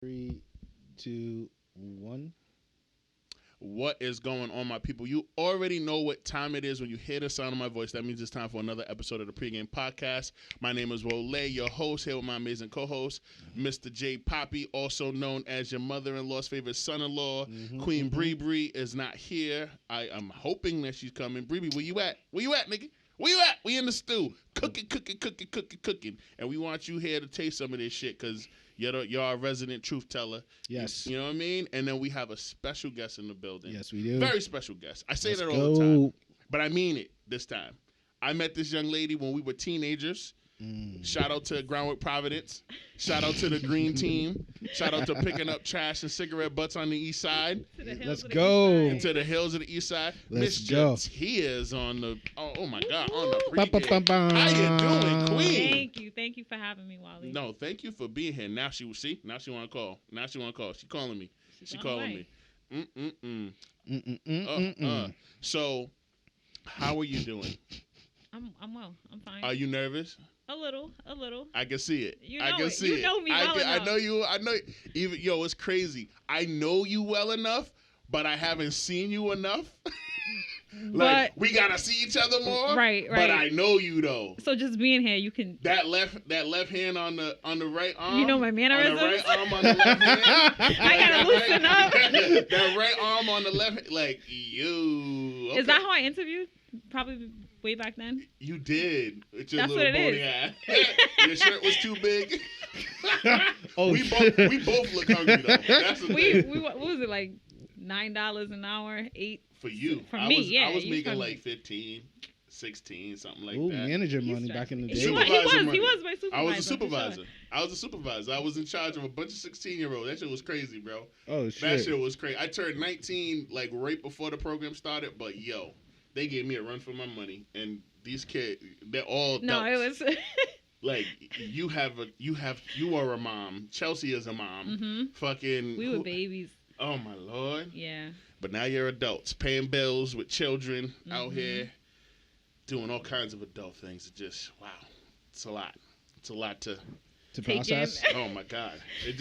Three, two, one. What is going on, my people? You already know what time it is when you hear the sound of my voice. That means it's time for another episode of the Pregame Podcast. My name is Wole, your host, here with my amazing co-host, Mr. J. Poppy, also known as your mother-in-law's favorite son-in-law. Queen Bre Bre is not here. I am hoping that she's coming. Bre Bre, where you at? Where you at, nigga? Where you at? We in the stew. Cooking. And we want you here to taste some of this shit because you're our resident truth teller. Yes. You know what I mean? And then we have a special guest in the building. Yes, we do. Very special guest. I say Let's that all the time. But I mean it this time. I met this young lady when we were teenagers. Shout out to Groundwork Providence. Shout out to the Green Team. Shout out to picking up trash and cigarette butts on the east side. Let's go. To the hills of the east side. Let's Miss go. JaTia is on the, oh my God, on the pregame. How you doing, Queen? Thank you for having me, Wally. No, thank you for being here. Now she want to call. She calling me. She calling me. So, how are you doing? I'm well. I'm fine. Are you nervous? A little. I can see it. You know I can it. see You it. know me well enough. I know you. Even it's crazy. I know you well enough, but I haven't seen you enough. Like we gotta see each other more. Right. But I know you though. So just being here, you can that left hand on the right arm. You know my mannerisms. On the right arm on the left hand. I gotta loosen up. That right arm on the left, like you. Okay. Is that how I interviewed? Probably way back then. You did. It's your That's little what it bony is. ass. Your shirt was too big. we both look hungry though. That's the thing. We what was it, like $9 an hour, $8 for you? For me, I was making like 15, 16, something like that. Manager money back in the day. He was my supervisor. I was a supervisor. I was in charge of a bunch of 16-year-olds. That shit was crazy, bro. Oh shit. That shit was crazy. I turned 19 like right before the program started, but they gave me a run for my money, and these kids, they're all adults. No, it was like you are a mom. Chelsea is a mom. Mm-hmm. Fucking we were babies. Oh my Lord. Yeah. But now you're adults, paying bills with children out here, doing all kinds of adult things. It just it's a lot. It's a lot to process. Oh my God! It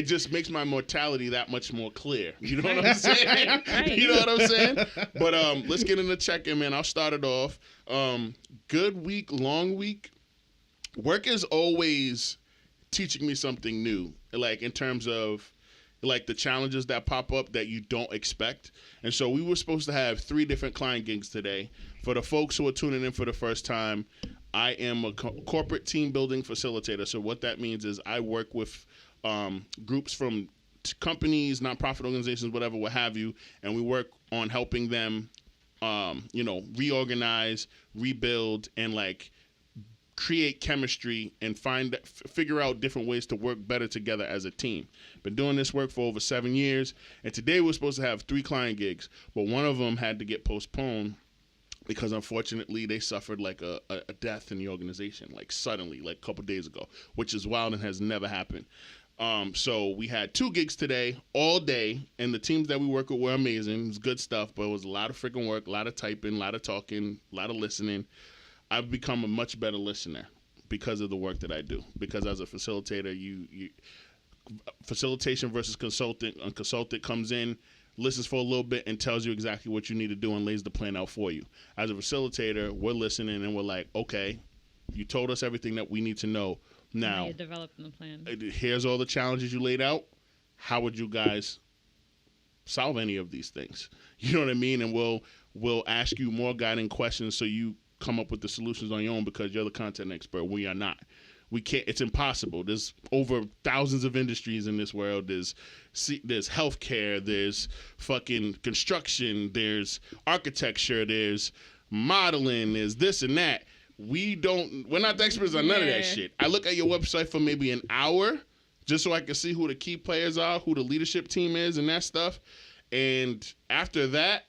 just makes my mortality that much more clear. You know what I'm saying? Right. You know what I'm saying? But let's get into check-in, man. I'll start it off. Good week, long week. Work is always teaching me something new, like in terms of like the challenges that pop up that you don't expect. And so we were supposed to have 3 different client gigs today. For the folks who are tuning in for the first time, I am a corporate team building facilitator. So what that means is I work with groups from companies, nonprofit organizations, whatever, what have you, and we work on helping them, reorganize, rebuild, and like create chemistry and figure out different ways to work better together as a team. Been doing this work for over 7 years, and today we're supposed to have 3 client gigs, but one of them had to get postponed because unfortunately they suffered like a death in the organization, like suddenly, like a couple days ago, which is wild and has never happened. So we had 2 gigs today, all day, and the teams that we work with were amazing. It was good stuff, but it was a lot of freaking work, a lot of typing, a lot of talking, a lot of listening. I've become a much better listener because of the work that I do. Because as a facilitator, you facilitation versus consultant. A consultant comes in, listens for a little bit, and tells you exactly what you need to do and lays the plan out for you. As a facilitator, we're listening and we're like, okay, you told us everything that we need to know. Now, you're developing the plan. Here's all the challenges you laid out. How would you guys solve any of these things? You know what I mean? And we'll ask you more guiding questions so you come up with the solutions on your own because you're the content expert. We are not. We can't. It's impossible. There's over thousands of industries in this world. There's healthcare. There's fucking construction. There's architecture. There's modeling. There's this and that. We're not the experts on none of that shit. I look at your website for maybe an hour just so I can see who the key players are, who the leadership team is, and that stuff. And after that,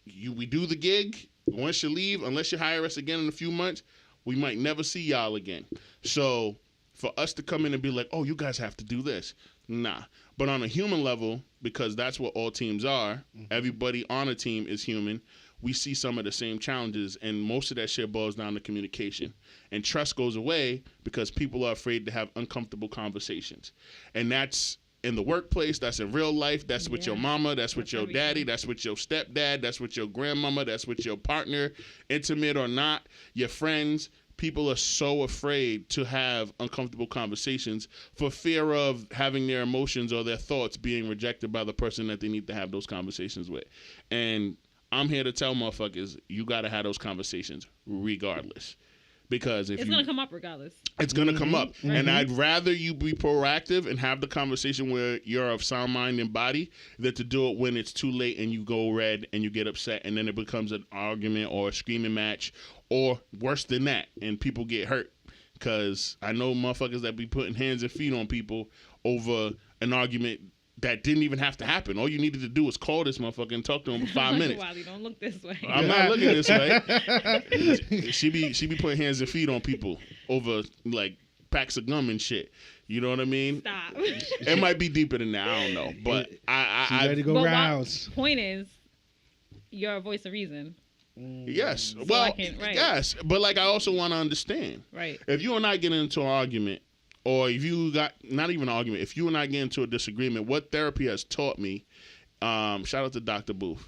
we do the gig. Once you leave, unless you hire us again in a few months, we might never see y'all again. So for us to come in and be like, oh, you guys have to do this. Nah. But on a human level, because that's what all teams are, everybody on a team is human, we see some of the same challenges, and most of that shit boils down to communication. And trust goes away because people are afraid to have uncomfortable conversations. And that's in the workplace, that's in real life, that's with your mama, that's with your everything. daddy, that's with your stepdad, that's with your grandmama, that's with your partner, intimate or not, your friends. People are so afraid to have uncomfortable conversations for fear of having their emotions or their thoughts being rejected by the person that they need to have those conversations with. And I'm here to tell motherfuckers, you got to have those conversations regardless. Because if it's going to come up regardless. It's going to come up. Mm-hmm. And I'd rather you be proactive and have the conversation where you're of sound mind and body than to do it when it's too late and you go red and you get upset and then it becomes an argument or a screaming match or worse than that and people get hurt. Because I know motherfuckers that be putting hands and feet on people over an argument that didn't even have to happen. All you needed to do was call this motherfucker and talk to him for 5 minutes. Wiley, don't look this way. I'm not looking this way. She be putting hands and feet on people over like packs of gum and shit. You know what I mean? Stop. It might be deeper than that. I don't know, but She's ready to go rouse. Point is, you're a voice of reason. Yes. So Well, right. yes, but like I also want to understand. Right. If you and I get into an argument, or if you got not even an argument, if you and I get into a disagreement, what therapy has taught me, shout out to Dr. Booth,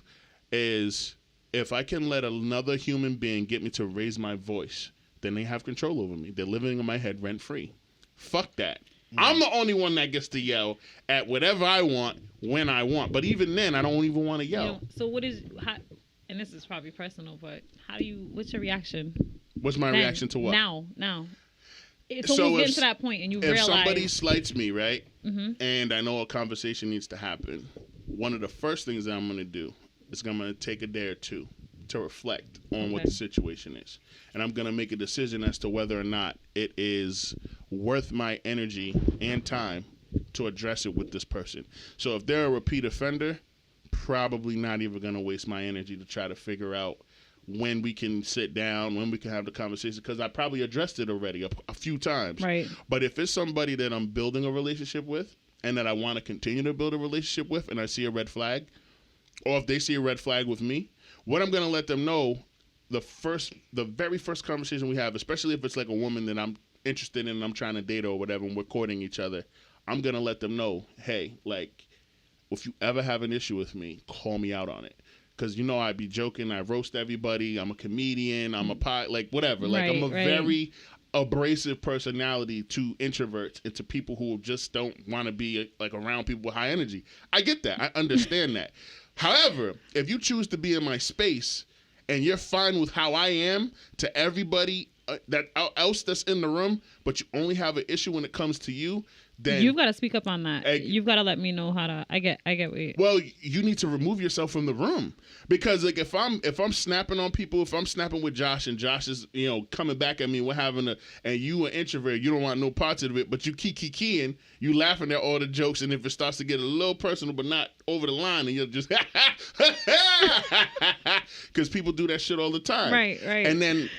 is if I can let another human being get me to raise my voice, then they have control over me. They're living in my head rent free. Fuck that. I'm the only one that gets to yell at whatever I want when I want. But even then, I don't even want to yell. So what is, and this is probably personal, but what's your reaction? What's my reaction to what? Now. It's almost getting to that point and you realize. If somebody slights me, right, mm-hmm. and I know a conversation needs to happen, one of the first things that I'm going to do is I'm going to take a day or two to reflect on what the situation is. And I'm going to make a decision as to whether or not it is worth my energy and time to address it with this person. So if they're a repeat offender, probably not even going to waste my energy to try to figure out when we can sit down, when we can have the conversation, because I probably addressed it already a few times. Right. But if it's somebody that I'm building a relationship with and that I want to continue to build a relationship with and I see a red flag, or if they see a red flag with me, what I'm going to let them know, the very first conversation we have, especially if it's like a woman that I'm interested in and I'm trying to date or whatever and we're courting each other, I'm going to let them know, hey, like, if you ever have an issue with me, call me out on it. Because, you know, I be joking. I roast everybody. I'm a comedian. I'm a like, whatever. Like, I'm a very abrasive personality to introverts and to people who just don't want to be, like, around people with high energy. I get that. I understand that. However, if you choose to be in my space and you're fine with how I am to everybody else that's in the room, but you only have an issue when it comes to you, then you've got to speak up on that. You've got to let me know how to. I get what you. Well, you need to remove yourself from the room, because like if I'm snapping on people, if I'm snapping with Josh and Josh is coming back at me, we're having and you an introvert, you don't want no parts of it, but you keying, you laughing at all the jokes, and if it starts to get a little personal but not over the line, and you're just because people do that shit all the time, right, and then.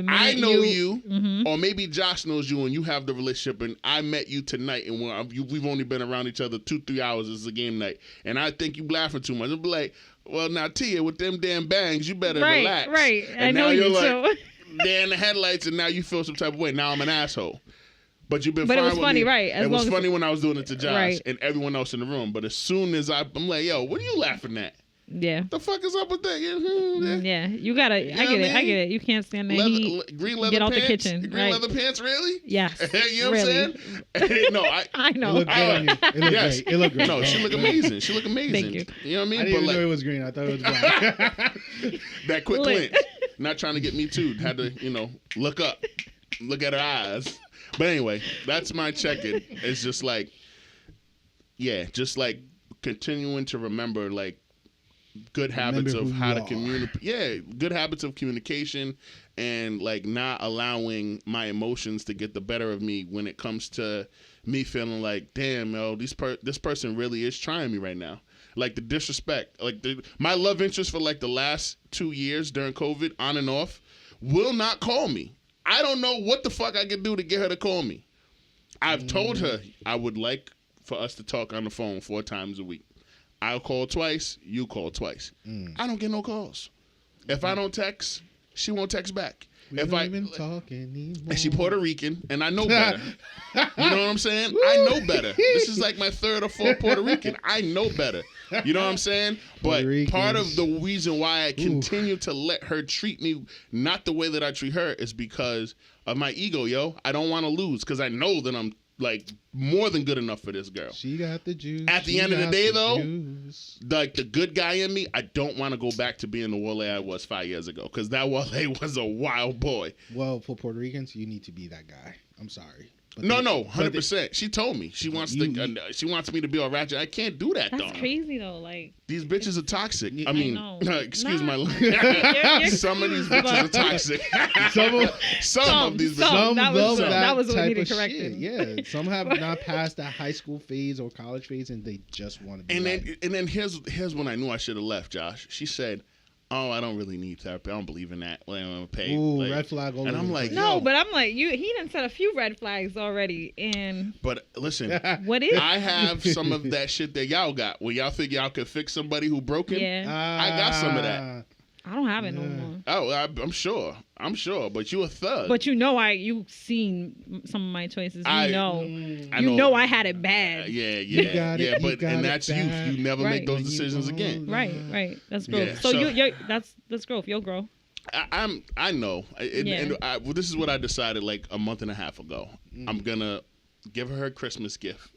I know you, mm-hmm. or maybe Josh knows you, and you have the relationship, and I met you tonight, and we've only been around each other 2-3 hours. It's a game night, and I think you laughing too much. I'll be like, well, now, Tia, with them damn bangs, you better relax. Right, and I know you like, they're in the headlights, and now you feel some type of way. Now I'm an asshole. But you've been fine it was with funny, me. right? It was funny when I was doing it to Josh and everyone else in the room. But as soon as I'm like, yo, what are you laughing at? Yeah. The fuck is up with that? Yeah, you gotta. I get it. You can't stand there. Green leather get out pants? the kitchen. Green leather pants, really? Yes. You know what I'm saying? No, I know. It looked good on you. It looked great. It looked great. No, she looked amazing. She looked amazing. Thank you. You know what I mean? I didn't even know it was green. I thought it was black. That quick glance. Not trying to get me too. Had to, look up, look at her eyes. But anyway, that's my check-in. It's just like, just like continuing to remember, like, good habits of how to communicate. Yeah, good habits of communication, and like not allowing my emotions to get the better of me when it comes to me feeling like, damn, this person really is trying me right now. Like the disrespect, like my love interest for like the last 2 years during COVID, on and off, will not call me. I don't know what the fuck I can do to get her to call me. I've told her I would like for us to talk on the phone 4 times a week. I'll call twice, you call twice. I don't get no calls. If I don't text, she won't text back. We if don't I even talk anymore. and she Puerto Rican, and I know better. You know what I'm saying? I know better. This is like my third or fourth Puerto Rican. I know better. You know what I'm saying? But part of the reason why I continue to let her treat me not the way that I treat her is because of my ego, yo. I don't want to lose because I know that I'm like more than good enough for this girl. She got the juice. At the end of the day, though, like the good guy in me, I don't want to go back to being the Wole I was 5 years ago because that Wole was a wild boy. Well, for Puerto Ricans, you need to be that guy. I'm sorry. But no, 100%. She told me she wants she wants me to be all ratchet. I can't do that. That's crazy though. Like these bitches are toxic. I mean, excuse my some of these bitches are toxic. some of these bitches. Some love that was what type needed of correcting. shit. Yeah, some have not passed that high school phase or college phase, and they just want to be. And then here's when I knew I should have left. Josh, she said, "Oh, I don't really need therapy. I don't believe in that. Like, I'm gonna pay." Ooh, red flag. And I'm like, no, but I'm like, he done set a few red flags already. And but listen, what is? I have some of that shit that y'all got. When y'all think y'all could fix somebody who broken, I got some of that. I don't have it no more. Oh, I'm sure. But you a thug. But you've seen some of my choices. I know I had it bad. And that's youth. You never make those decisions again. Right. That's growth. Yeah, so that's growth. You'll grow. I know. Well, this is what I decided like a month and a half ago. I'm gonna give her a Christmas gift.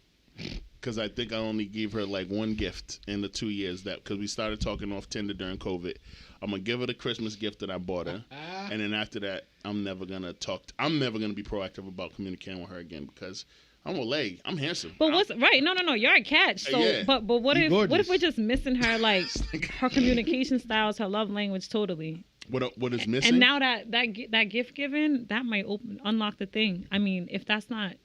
Because I think I only gave her like one gift in the 2 years because we started talking off Tinder during COVID. I'm going to give her the Christmas gift that I bought her. And then after that, I'm never going to be proactive about communicating with her again because I'm Wole. I'm handsome. But right? No. You're a catch. So, yeah. But what if we're just missing her, like her communication styles, her love language totally? What is missing? And now that gift giving, that might unlock the thing. I mean, if that's not,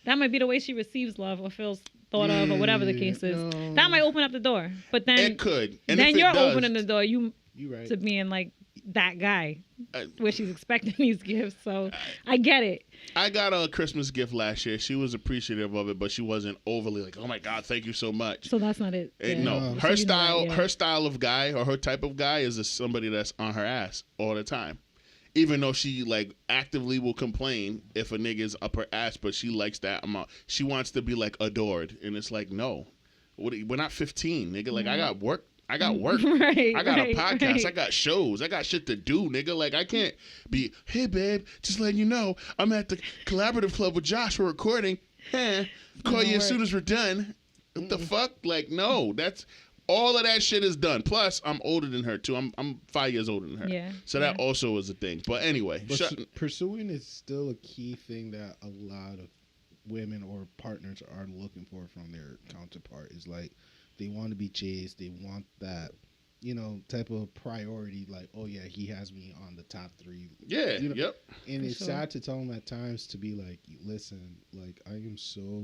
that might be the way she receives love or feels thought of or whatever the case is. No. That might open up the door. But then it could. And then you're opening the door right. to being like that guy where she's expecting these gifts. So I get it. I got a Christmas gift last year. She was appreciative of it, but she wasn't overly like, "Oh my God, thank you so much." So that's not it. No, her style of guy or her type of guy is somebody that's on her ass all the time. Even though she like actively will complain if a nigga's up her ass, but she likes that amount. She wants to be like adored, and it's like no, we're not 15, nigga. Like I got work. I got a podcast. Right. I got shows. I got shit to do, nigga. Like I can't be, hey babe, just letting you know I'm at the collaborative club with Josh. We're recording. Call you as soon as we're done. What the fuck? Like no, that's. All of that shit is done. Plus, I'm older than her, too. I'm 5 years older than her. Yeah. So that also is a thing. But anyway. Pursuing is still a key thing that a lot of women or partners are looking for from their counterpart. Is like they want to be chased. They want that, type of priority. Like, oh, yeah, he has me on the top 3. Yeah, yep. And it's sad to tell them at times to be like, listen, like, I am so,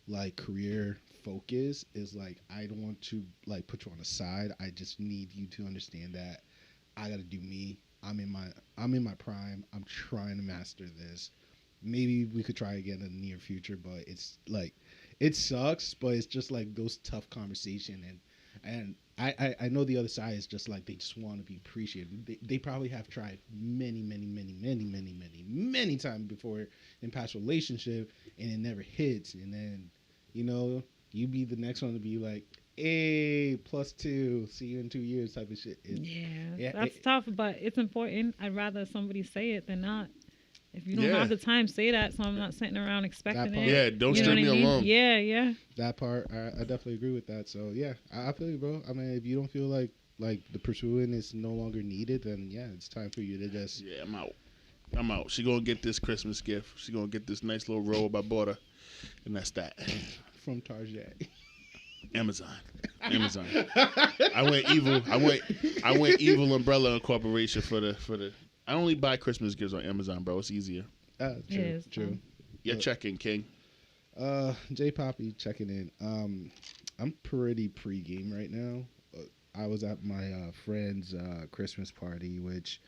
like, career focus is like I don't want to like put you on the side. I just need you to understand that I gotta do me. I'm in my prime. I'm trying to master this. Maybe we could try again in the near future, but it's like it sucks, but it's just like those tough conversation and I know the other side is just like they just want to be appreciated. They probably have tried many times before in past relationship and it never hits, and then you be the next one to be like, hey, +2, see you in 2 years type of shit. That's tough, but it's important. I'd rather somebody say it than not. If you don't have the time, say that, so I'm not sitting around expecting it. Yeah, don't string me along. Yeah. That part, I definitely agree with that. So, yeah, I feel you, bro. I mean, if you don't feel like the pursuing is no longer needed, then, yeah, it's time for you to just... Yeah, I'm out. She gonna get this Christmas gift. She gonna get this nice little robe I bought her, and that's that. From Target. Amazon. I went evil umbrella incorporation for the. I only buy Christmas gifts on Amazon, bro. It's easier. True. You're checking, King. J Poppy checking in. I'm pretty pre-game right now. I was at my friend's Christmas party, which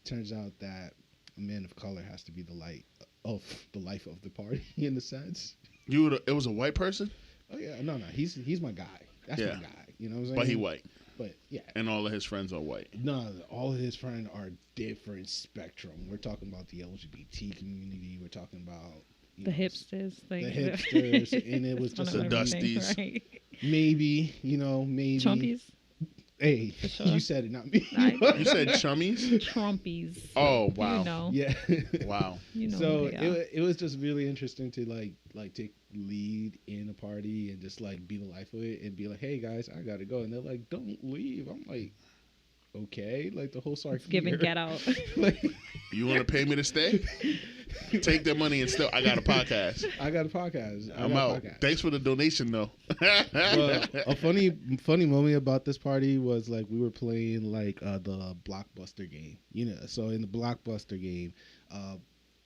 turns out that a man of color has to be the life of the party in a sense. It was a white person? Oh yeah, no, he's my guy. That's my guy. You know what I'm saying? But he white. But yeah. And all of his friends are white. No, all of his friends are different spectrum. We're talking about the LGBT community. We're talking about the hipsters. The hipsters. And it was just the dusties. Right. Maybe, maybe. Trumpies. Hey, sure. You said it, not me. You said chummies? Trumpies. Oh, wow. You know. Yeah. Wow. You know so it was just really interesting to like take lead in a party and just like be the life of it and be like, hey guys, I gotta go. And they're like, don't leave. I'm like, okay. Like the whole Sark giving get out. Like, you want to pay me to stay? Take their money and still. I got a podcast. I'm out. Thanks for the donation, though. Well, a funny moment about this party was like we were playing like the Blockbuster game. So in the Blockbuster game,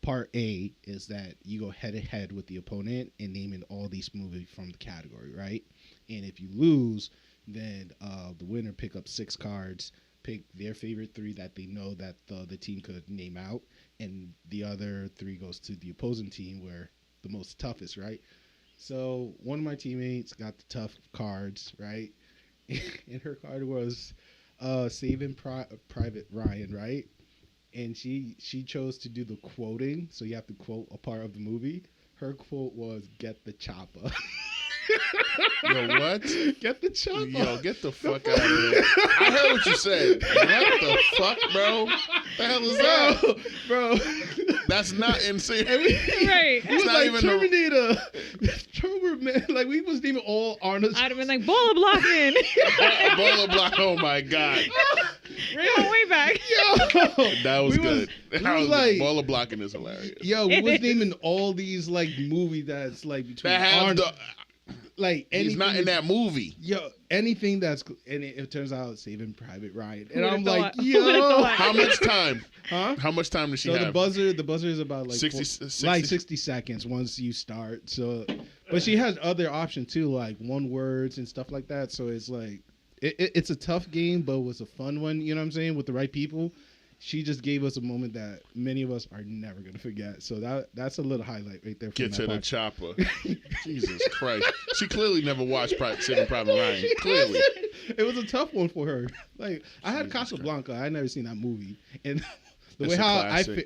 part A is that you go head to head with the opponent and naming all these movies from the category, right? And if you lose, then the winner pick up 6 cards. Pick their favorite 3 that they know that the team could name out, and the other 3 goes to the opposing team where the most toughest, right? So one of my teammates got the tough cards, right? And her card was Saving Private Ryan, right? And she chose to do the quoting, so you have to quote a part of the movie. Her quote was, "Get the chopper." Yo, what? Get the chopper. Yo, get the fuck out of here. I heard what you said. What the fuck, bro? The hell is that? Bro. That's not insane. Right. It was not like even Terminator. Man. Like, we wasn't even all Arnold. I'd have been like, baller blocking. Baller block. Oh, my God. Going way back. Yo. That was good. Baller blocking is hilarious. Yo, we was naming all these, like, movies that's, like, between Arnold. Like, he's not in that movie. Yo, anything that's, and it turns out Saving Private Ryan, and I'm thought? like, yo, how much time? Huh? How much time does she have? have? The buzzer is about like 60 seconds once you start. So, but she has other options too, like one words and stuff like that. So it's like, it's a tough game, but it was a fun one. You know what I'm saying? With the right people. She just gave us a moment that many of us are never gonna forget. So that's a little highlight right there. Get to the chopper. Jesus Christ. She clearly never watched Saving Private Ryan. Clearly. It was a tough one for her. Like, I had Casablanca. I never seen that movie. And the way how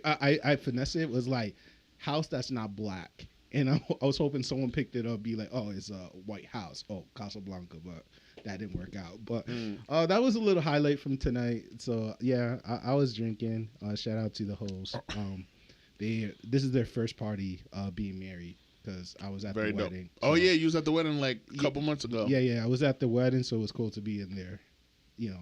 I finesse it was like, house that's not black. And I was hoping someone picked it up, be like, oh, it's a white house. Oh, Casablanca. But that didn't work out. But that was a little highlight from tonight. So yeah, I was drinking. Shout out to the host. This is their first party being married, because I was at the wedding. So. Oh yeah, you was at the wedding like a couple months ago. Yeah, I was at the wedding, so it was cool to be in there.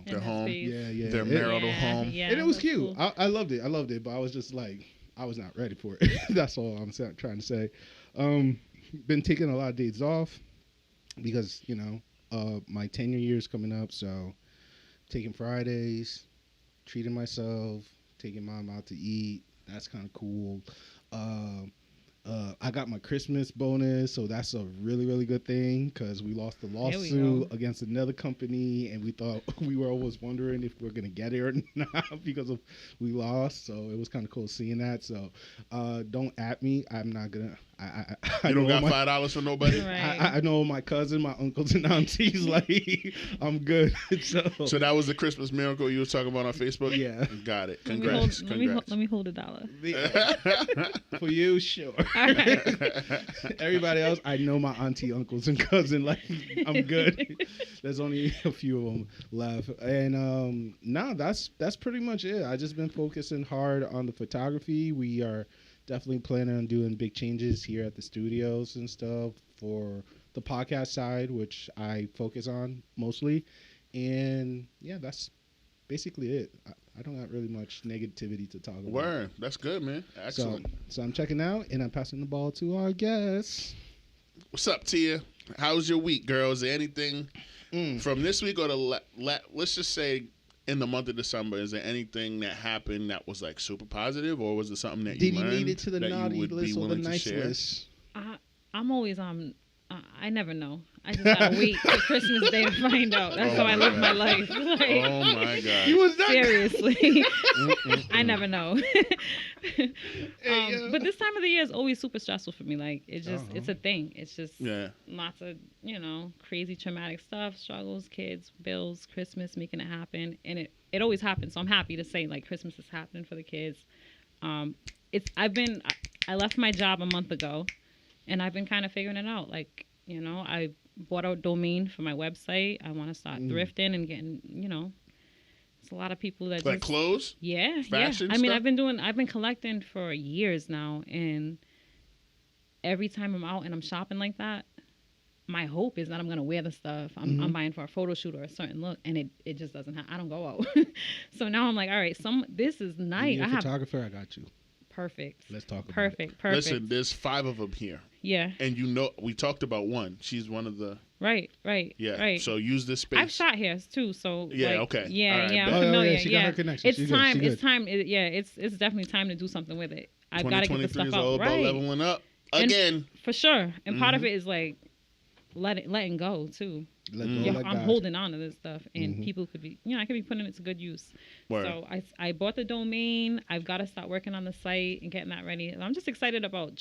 Their home. Yeah. Their marital home. Yeah, and it was cute. Cool. I loved it, but I was just like, I was not ready for it. That's all I'm trying to say. Been taking a lot of days off because my tenure year is coming up, so taking Fridays, treating myself, taking mom out to eat. That's kind of cool. I got my Christmas bonus, so that's a really, really good thing, because we lost the lawsuit against another company, and we were always wondering if we're going to get it or not because we lost. So it was kind of cool seeing that. So don't at me. I'm not going to. You don't got $5 for nobody? Right. I know my cousin, my uncles, and aunties. Like, I'm good. So that was the Christmas miracle you were talking about on Facebook? Yeah. Got it. Congrats. Let me hold $1. For you, sure. All right. Everybody else, I know my auntie, uncles, and cousin. Like, I'm good. There's only a few of them left. And that's pretty much it. I just been focusing hard on the photography. We are definitely planning on doing big changes here at the studios and stuff for the podcast side, which I focus on mostly. And yeah, that's basically it. I don't got really much negativity to talk about. Word. That's good, man. Excellent. So I'm checking out, and I'm passing the ball to our guest. What's up, Tia? How's your week, girl? Is there anything from this week or let's just say in the month of December, is there anything that happened that was like super positive, or was it something that you learned made it to the that naughty you would list be or the willing to nice share? list? I'm always I never know. I just gotta wait till Christmas Day to find out. That's how I live my life. Like, Oh my God. You was not seriously. I never know. Hey, but this time of the year is always super stressful for me. Like, it's just, it's a thing. It's just lots of, crazy traumatic stuff, struggles, kids, bills, Christmas, making it happen. And it always happens. So I'm happy to say, like, Christmas is happening for the kids. I left my job a month ago, and I've been kind of figuring it out. Like, I bought a domain for my website. I want to start thrifting and getting, it's a lot of people that like clothes? Yeah, fashion I mean, stuff? I've been collecting for years now, and every time I'm out and I'm shopping like that, my hope is that I'm gonna wear the stuff I'm buying for a photo shoot or a certain look, and it just doesn't happen. I don't go out. So now I'm like, all right, this is nice. I photographer, I got you. Perfect. Let's talk about Perfect. Listen, there's 5 of them here. Yeah. And we talked about one. She's one of the... Right. Yeah. Right. So use this space. I've shot here too, so yeah. like, Okay. Yeah. All right, yeah. bet. I'm familiar. She got her connection. It's She's time. good. It's time. It's definitely time to do something with it. I've got to get the 2023 stuff is out. all about Right. leveling up again. And for sure. And part of it is like letting go too. Let go, Yeah, let I'm God. holding on to this stuff, and people could be, I could be putting it to good use. Word. So I bought the domain. I've got to start working on the site and getting that ready. And I'm just excited about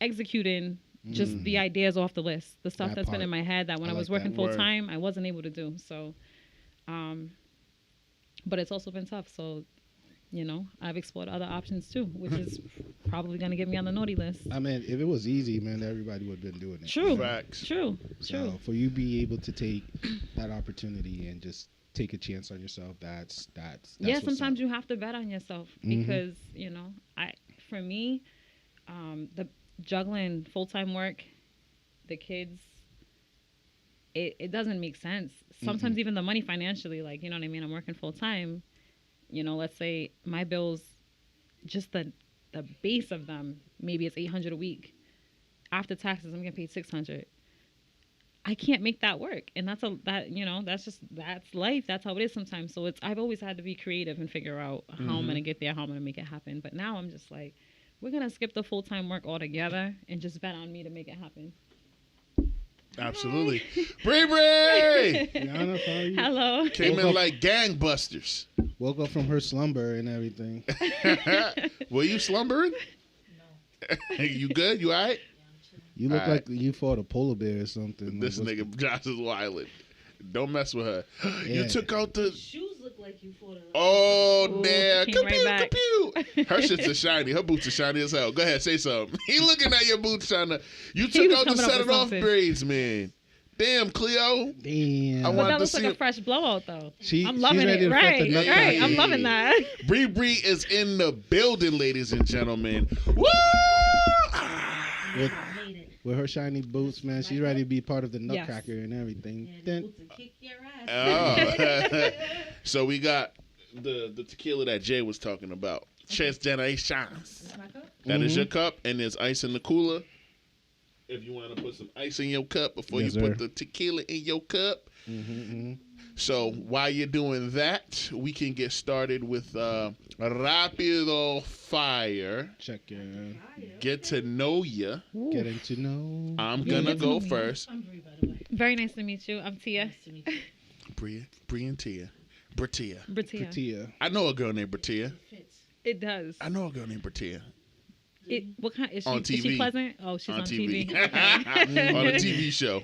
executing just the ideas off the list, the stuff that's been in my head that when I was working full time, I wasn't able to do. So, but it's also been tough. So, I've explored other options too, which is probably going to get me on the naughty list. I mean, if it was easy, man, everybody would have been doing it. True. Facts. True. So for you be able to take that opportunity and just take a chance on yourself, that's yeah, what's sometimes up. you have to bet on yourself because, for me, the juggling full-time work, the kids, it doesn't make sense. Sometimes even the money financially, like, you know what I mean? I'm working full-time. Let's say my bills, just the base of them, maybe it's $800 a week. After taxes, I'm getting paid $600. I can't make that work, and that's life. That's how it is sometimes. So I've always had to be creative and figure out how I'm gonna get there, how I'm gonna make it happen. But now I'm just like, we're gonna skip the full-time work altogether and just bet on me to make it happen. Absolutely. Bre Bre! Yana, how are you? Hello. Came in like gangbusters. Woke up from her slumber and everything. Were you slumbering? No. You good? You all right? You look like you fought a polar bear or something. This like, nigga Josh is wildin'. Don't mess with her. Yeah. You took out the... Shoes look like you fought a... Oh, Ooh, damn. came right back. Kapew. Her shits are shiny. Her boots are shiny as hell. Go ahead, say something. He looking at your boots trying to... You He took was out the coming up set with it off something. braids, man. Damn, Cleo. Damn. I But wanted that to looks see like a it. fresh blowout, though. She's I'm loving ready it. to fuck the Right. nutcracker. I'm loving that. Bre Bre is in the building, ladies and gentlemen. Woo! With her shiny boots, man, she's ready to be part of the Nutcracker and everything. Yeah, Then, the boots will kick your ass. Oh. So we got the tequila that Jay was talking about. Chess Generations. That's my cup. That is your cup, and there's ice in the cooler. If you want to put some ice in your cup before Yes, you sir. put the tequila in your cup. So while you're doing that, we can get started with Rapido Fire. check your Get to know ya. getting to know. I'm Yeah, gonna get to go know me. first. I'm Bre, by the way. Very nice to meet you. I'm Tia. Nice to meet you. Bre and Tia. Bratia. Bratia. Tia. I know a girl named Bratia. It fits. It does. I know a girl named Bratia. What kind is she? On Is she TV. pleasant? Oh, she's on TV. On a TV show.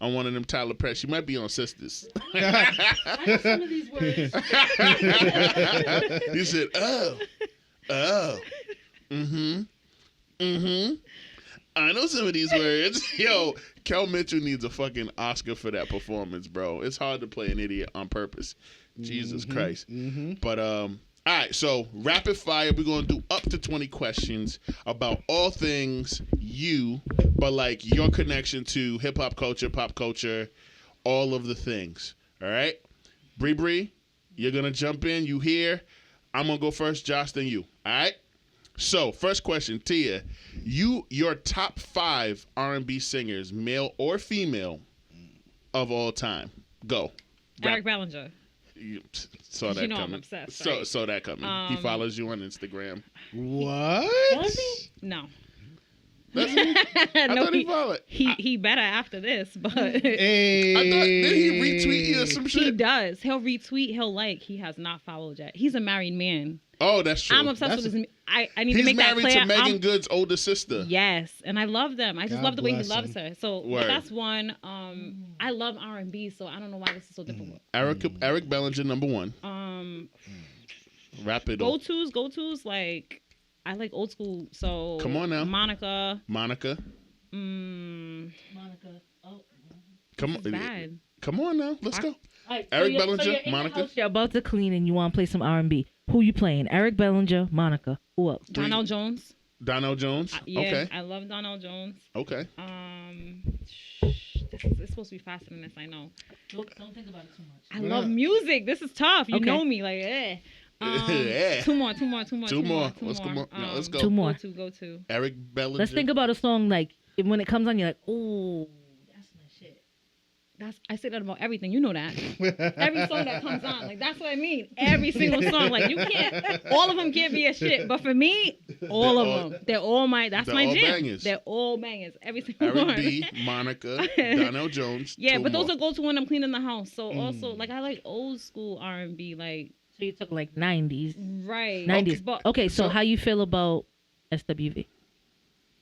On one of them Tyler Perry. She might be on Sisters. I know some of these words. He said, oh, I know some of these words. Yo, Kel Mitchell needs a fucking Oscar for that performance, bro. It's hard to play an idiot on purpose. Jesus Christ. But, all right, so rapid fire. We're going to do up to 20 questions about all things you, but like your connection to hip hop culture, pop culture, all of the things. All right? Bre Bre, you're going to jump in. You here. I'm going to go first, Josh, then you. All right? So, first question, Tia. Your top 5 R&B singers, male or female, of all time. Go. Eric Bellinger. You saw that You know I'm coming. obsessed, right? Saw that coming. He follows you on Instagram. What? Was he? No. That's I No, thought he followed. he better after this, but Hey. I thought did he retweet you or some he shit? does. He'll retweet. He'll like. He has not followed yet. He's a married man. Oh, that's true. I'm obsessed with his. I need He's to make that married clear. to Megan Good's older sister. Yes, and I love them. I just God love the way he bless loves him. her. So but Word. that's one. I love R&B, so I don't know why this is so difficult. Eric Bellinger, number one. Wrap it up. Go tos. Like I like old school. So Come on now. Monica. Monica. Mm, Monica. Oh. Come it's on. bad. Come on now. Let's go. All right, Eric you're- Bellinger, you're in the Monica? house, you're about to clean and you want to play some R&B. Who you playing? Eric Bellinger, Monica. Who else? Donnell Jones. Donnell Jones. Yeah, Okay. I love Donnell Jones. Okay. It's supposed to be faster than this. I know. Don't think about it too much. I love music. This is tough. You Okay. know me. Like, eh. Yeah. Two more. Two more. Let's go more. No, let's go. Two more. Go to. Eric Bellinger. Let's think about a song like when it comes on, you're like, oh, that's my shit. I say that about everything. You know that. Every song that comes on, like that's what I mean. Every single song, like you can't. All of them can't be a shit, but for me, all of them, they're all my. That's they're my all jam. bangers. They're all bangers. Every single Eric one. B, Monica, Donnell Jones. Yeah, two but those more. are go to when I'm cleaning the house. So also, like I like old school R&B, like So you took like 90s. right. 90s. But Okay, so So- how you feel about SWV?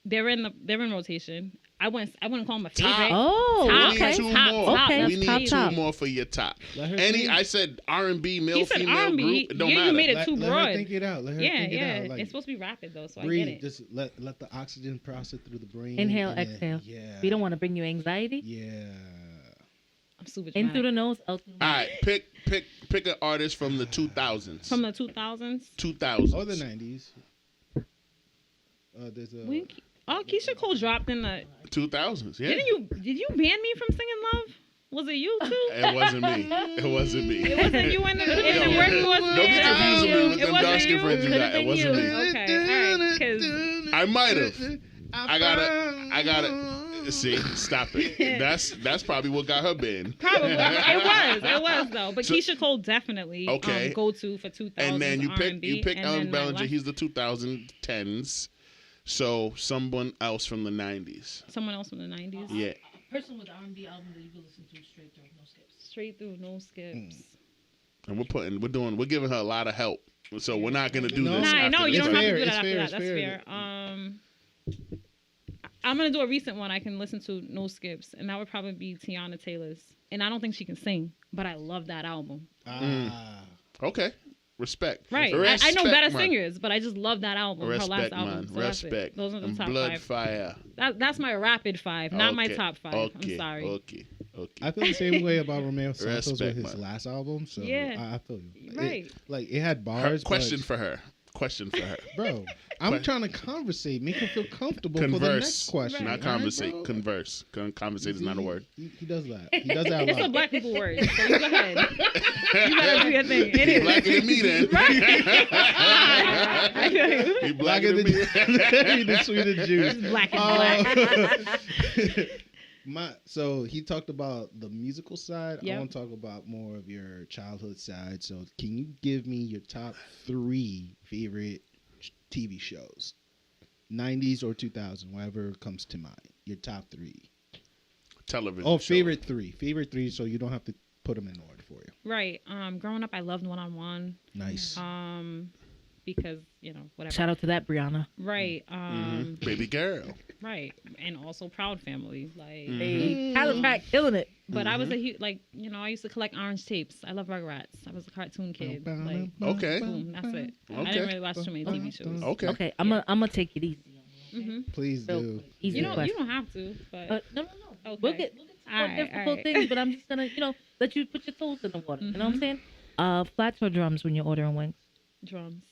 they're in rotation. I wouldn't call them a Top. favorite. Oh, We Top, need okay. two top, more. top, Okay, We that's need top. two more for your top. Let her Any, think. I said R&B, male, He said female R&B. group. It don't Yeah, you matter. made it too Let broad. her think it out. Let her Yeah, think yeah. it out. Like, It's supposed to be rapid though, so I breathe. get it. Just let the oxygen process through the brain. Inhale, and then- exhale. Yeah. We don't want to bring you anxiety. Yeah. I'm super In through dramatic. the nose, out through the All mouth. right, pick an artist from the 2000s. From the 2000s. 2000s. Or the 90s. There's a. When Keisha Cole dropped in the. 2000s. Yeah. Did you ban me from singing Love? Was it you too? It wasn't me. It wasn't me. It wasn't you in the Yo, workforce. don't get confused with me with It them wasn't dark skin you? friends you got. Could've It been wasn't you. me. Okay, all right, 'cause I might have. I gotta see. Stop it. That's probably what got her banned. probably it was though. But So- Keisha Cole definitely Okay. go to for 2000s And then you R&B, pick and Ellen then Bellinger. my He's the 2010s. So someone else from the 90s. someone else from the 90s. Yeah. Person with R&B album that you can listen to straight through, no skips. Straight through, no skips. And we're giving her a lot of help. So we're not gonna do No. this. Nah, after no, you this. don't have to fair, do that it's after fair, that. it's That's fair. I'm gonna do a recent one I can listen to, no skips, and that would probably be Tiana Taylor's. And I don't think she can sing, but I love that album. Okay. Respect. Right. I Respect, know better man. singers, but I just love that album. Her last Respect, album. man. So that's it. Respect. Those are the And top Blood 5. Fire. That's my rapid 5, not my Okay. top 5. Okay. I'm sorry. Okay. I feel the same way about Romeo Santos Respect, with his man. last album. So Yeah. I feel you. Right. It had bars. Question but, for her. bro. I'm Que- trying to conversate, make him feel comfortable for the Converse. next question. Not all right, conversate. bro? Converse. Conversate is not a word. He does that. He does that a It's a lot. black people word. So you go ahead. You gotta do your thing. It He is. blacker than me then. Right. He blacker than me. the sweeter juice. Black and black. So he talked about the musical side. I Yep. want to talk about more of your childhood side. So can you give me your top 3 favorite TV shows? 90s or 2000, whatever comes to mind. Your top 3. Television. Oh, show. favorite 3. Favorite 3, so you don't have to put them in order for you. Right. Growing up, I loved One-on-One. Nice. Because whatever. Shout out to that, Brianna. Right. Baby girl. Right. And also Proud Family. Like. Hey, Tyler Pratt killing it. But I was a huge I used to collect orange tapes. I love Rugrats. I was a cartoon kid. Like, Okay. boom, that's it. I Okay. didn't really watch too many TV shows. Okay. Okay, I'm gonna take it easy. Please Real do. quick. Easy You question. don't have to, but No. Okay. We'll get to All more right, difficult all right. things, but I'm just gonna, let you put your toes in the water. You know what I'm saying? Flats or drums when you're ordering wings? drums.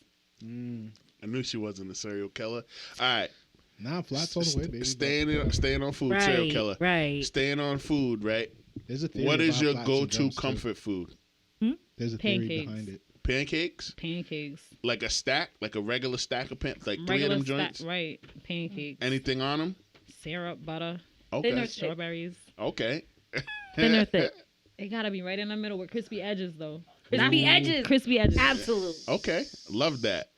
I knew she wasn't a serial killer. All right. Nah, flats all the way, baby. Staying on food, serial killer. Right. Staying on food, right? There's a theory What is about your flats and go-to drums, too. comfort food? There's a theory Pancakes. behind it. Pancakes? Pancakes. Like a stack? Like a regular stack of pancakes? Like 3 of Regular them joints? right. Pancakes. Anything on them? Syrup, butter, Okay. Thinner- strawberries. Okay. Thin or thick? It gotta be right in the middle with crispy edges, though. Crispy edges. Crispy edges. Absolutely. Okay. Love that.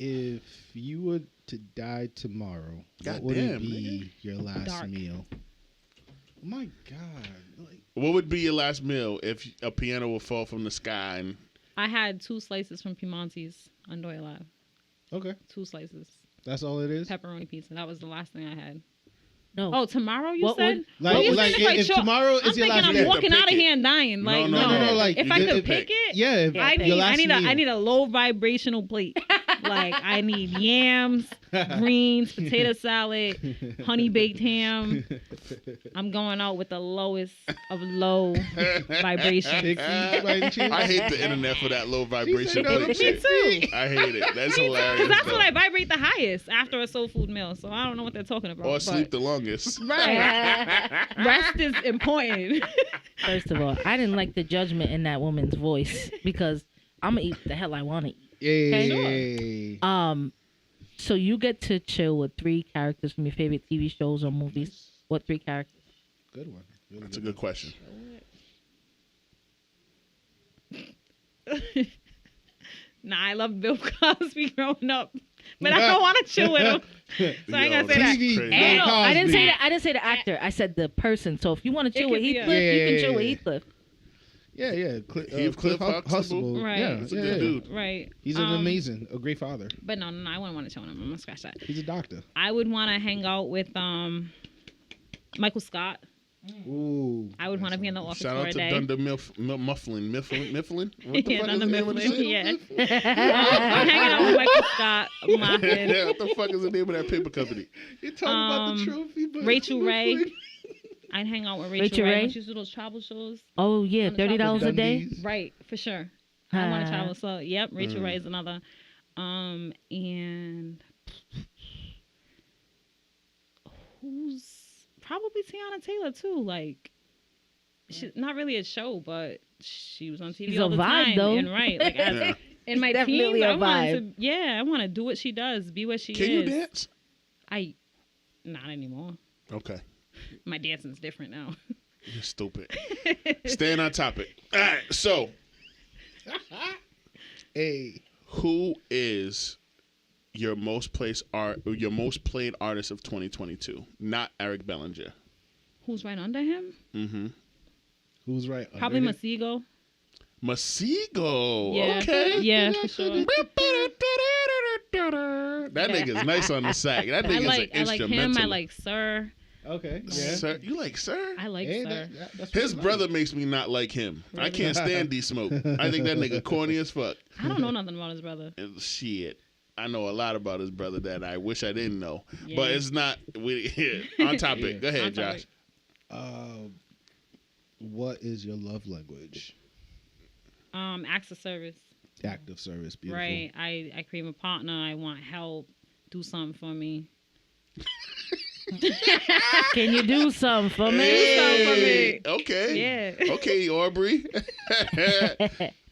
If you were to die tomorrow, what would Goddamn, it be your last Dark. meal? Oh my God. Like, What would be your last meal if a piano would fall from the sky? And I had 2 slices from Piemonte's on Doyle Live. okay. 2 slices. That's all it is? Pepperoni pizza. That was the last thing I had. No. Oh, tomorrow you What said? would- Like, you like said if cho- tomorrow I'm is your thinking last I'm day. walking out of Pick it. here and dying. Like, No, like, if I you could could pick it, Yeah, if Yeah, your last meal. I need a low vibrational plate. Like I need yams, greens, potato salad, honey baked ham. I'm going out with the lowest of low vibration. Pixies by any chance? I hate the internet for that low vibration no to plate me shit. too. I hate it. That's hilarious. Because that's though. when I vibrate the highest after a soul food meal. So I don't know what they're talking about. Or but- sleep the longest. Right. Rest is important. First of all, I didn't like the judgment in that woman's voice because I'm gonna eat the hell I want to eat. Yay. So you get to chill with 3 characters from your favorite TV shows or movies. What 3 characters? Good one. Really That's a good question. Nah, I love Bill Cosby growing up, but I don't want to chill with him. So I ain't Yo, gonna say that. that's TV. crazy. No, Bill I didn't Cosby. say that. I didn't say the actor. I said the person. So if you want to chill It with could be Heathcliff, a- you can chill with Yeah. Heathcliff. Yeah. Heathcliff Huxtable. Huxtable? Right. Yeah, That's a yeah, good yeah. dude. Right. He's an a great father. But no, I wouldn't want to chill with him. I'm gonna scratch that. He's a doctor. I would want to hang out with Michael Scott. Ooh. I would want to be in the office Shout for out a to day. Dunder Mifflin. What the Yeah, fuck Dunder is the name of Mifflin, that shit? yeah. I'm hanging out with Michael Scott. I'm laughing. Yeah, what the fuck is the name of that paper company? You're talking about the trophy, but Rachel Ray. I'd hang out with Rachel Rachel Ray Ray? when she used to do those travel shows. Oh yeah, On the top of $30 a day. Dundies. Right, for sure. I want Ah. to travel. So, yep, Rachel Ray is another. And who's probably Tiana Taylor too? Like, she's not really a show, but she was on TV She's all a the vibe, time. though. And right, like Yeah. in my Definitely teens, a I wanted vibe. to. Yeah, I want to do what she does, be what she Can is. you dance? Not anymore. Okay. My dancing's different now. You're stupid. Staying on topic. All right, so Hey. who is your most played artist of 2022? Not Eric Bellinger. Who's right under him? Mm-hmm. Who's right? Probably under him? Masego. Masego. Yeah. Okay. Yeah, for sure. That nigga's nice on the sack. That nigga's I like an him. instrumental. I like Sir. Okay. Yeah. Sir. You like Sir? I like Hey, Sir. that's His what I brother like. makes me not like him. I Really? can't stand D-Smoke. I think that nigga corny as fuck. I don't know nothing about his brother. And shit. I know a lot about his brother that I wish I didn't know. Yeah. But it's not on topic. Yeah. Go ahead, On Josh. topic. What is your love language? Acts of service. Active service. Beautiful. Right. I crave a partner. I want help. Do something for me. Can you do something for me? Hey, something okay. Yeah. Okay, Aubrey.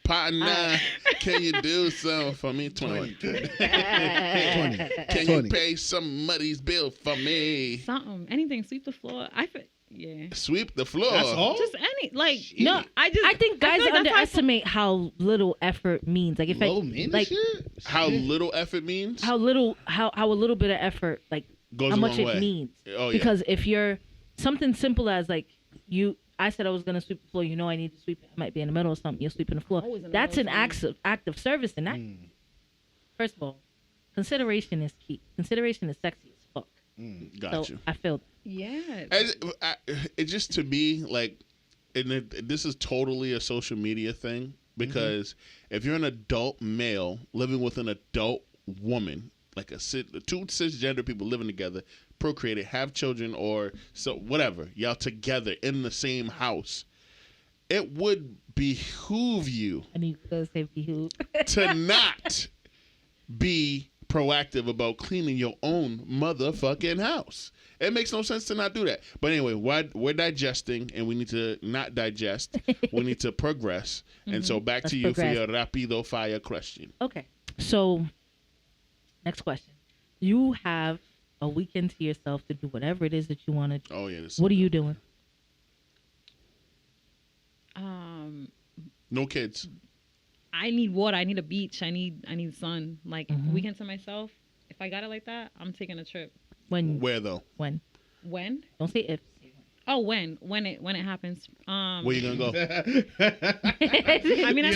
Partner, can you do something for me? 20. 20. Can 20. you pay some of these bills for me? Something. Anything. Sweep the floor. Yeah. Sweep the floor. That's all? Just any. Like, No, I think guys feel like that's underestimate how little effort means. Like if Low I, minute like shit? How Shit. little effort means? how a little bit of effort, like Goes how a much long it way. means. Oh, yeah. Because if you're something simple as like I said I was gonna sweep the floor. You know I need to sweep. I might be in the middle of something. You're sweeping the floor. Always in the That's middle an of act of service, and that first of all, consideration is key. Consideration is sexy as fuck. Got So you. I feel Yeah. It just to me like, this is totally a social media thing because if you're an adult male living with an adult woman, like two cisgender people living together, procreated, have children, or so whatever, y'all together in the same house, it would behoove you I need to say behoove. to not be proactive about cleaning your own motherfucking house. It makes no sense to not do that. But anyway, we're digesting, and we need to not digest. We need to progress. And so back Let's to you progress. for your rapido fire question. Okay. So, next question. You have a weekend to yourself to do whatever it is that you want to do. Oh yeah, this What are you doing? no kids. I need water. I need a beach. I need sun. Like weekend to myself. If I got it like that, I'm taking a trip. Where though? When? Don't say if. Oh, when it happens. Where you gonna go? I mean, I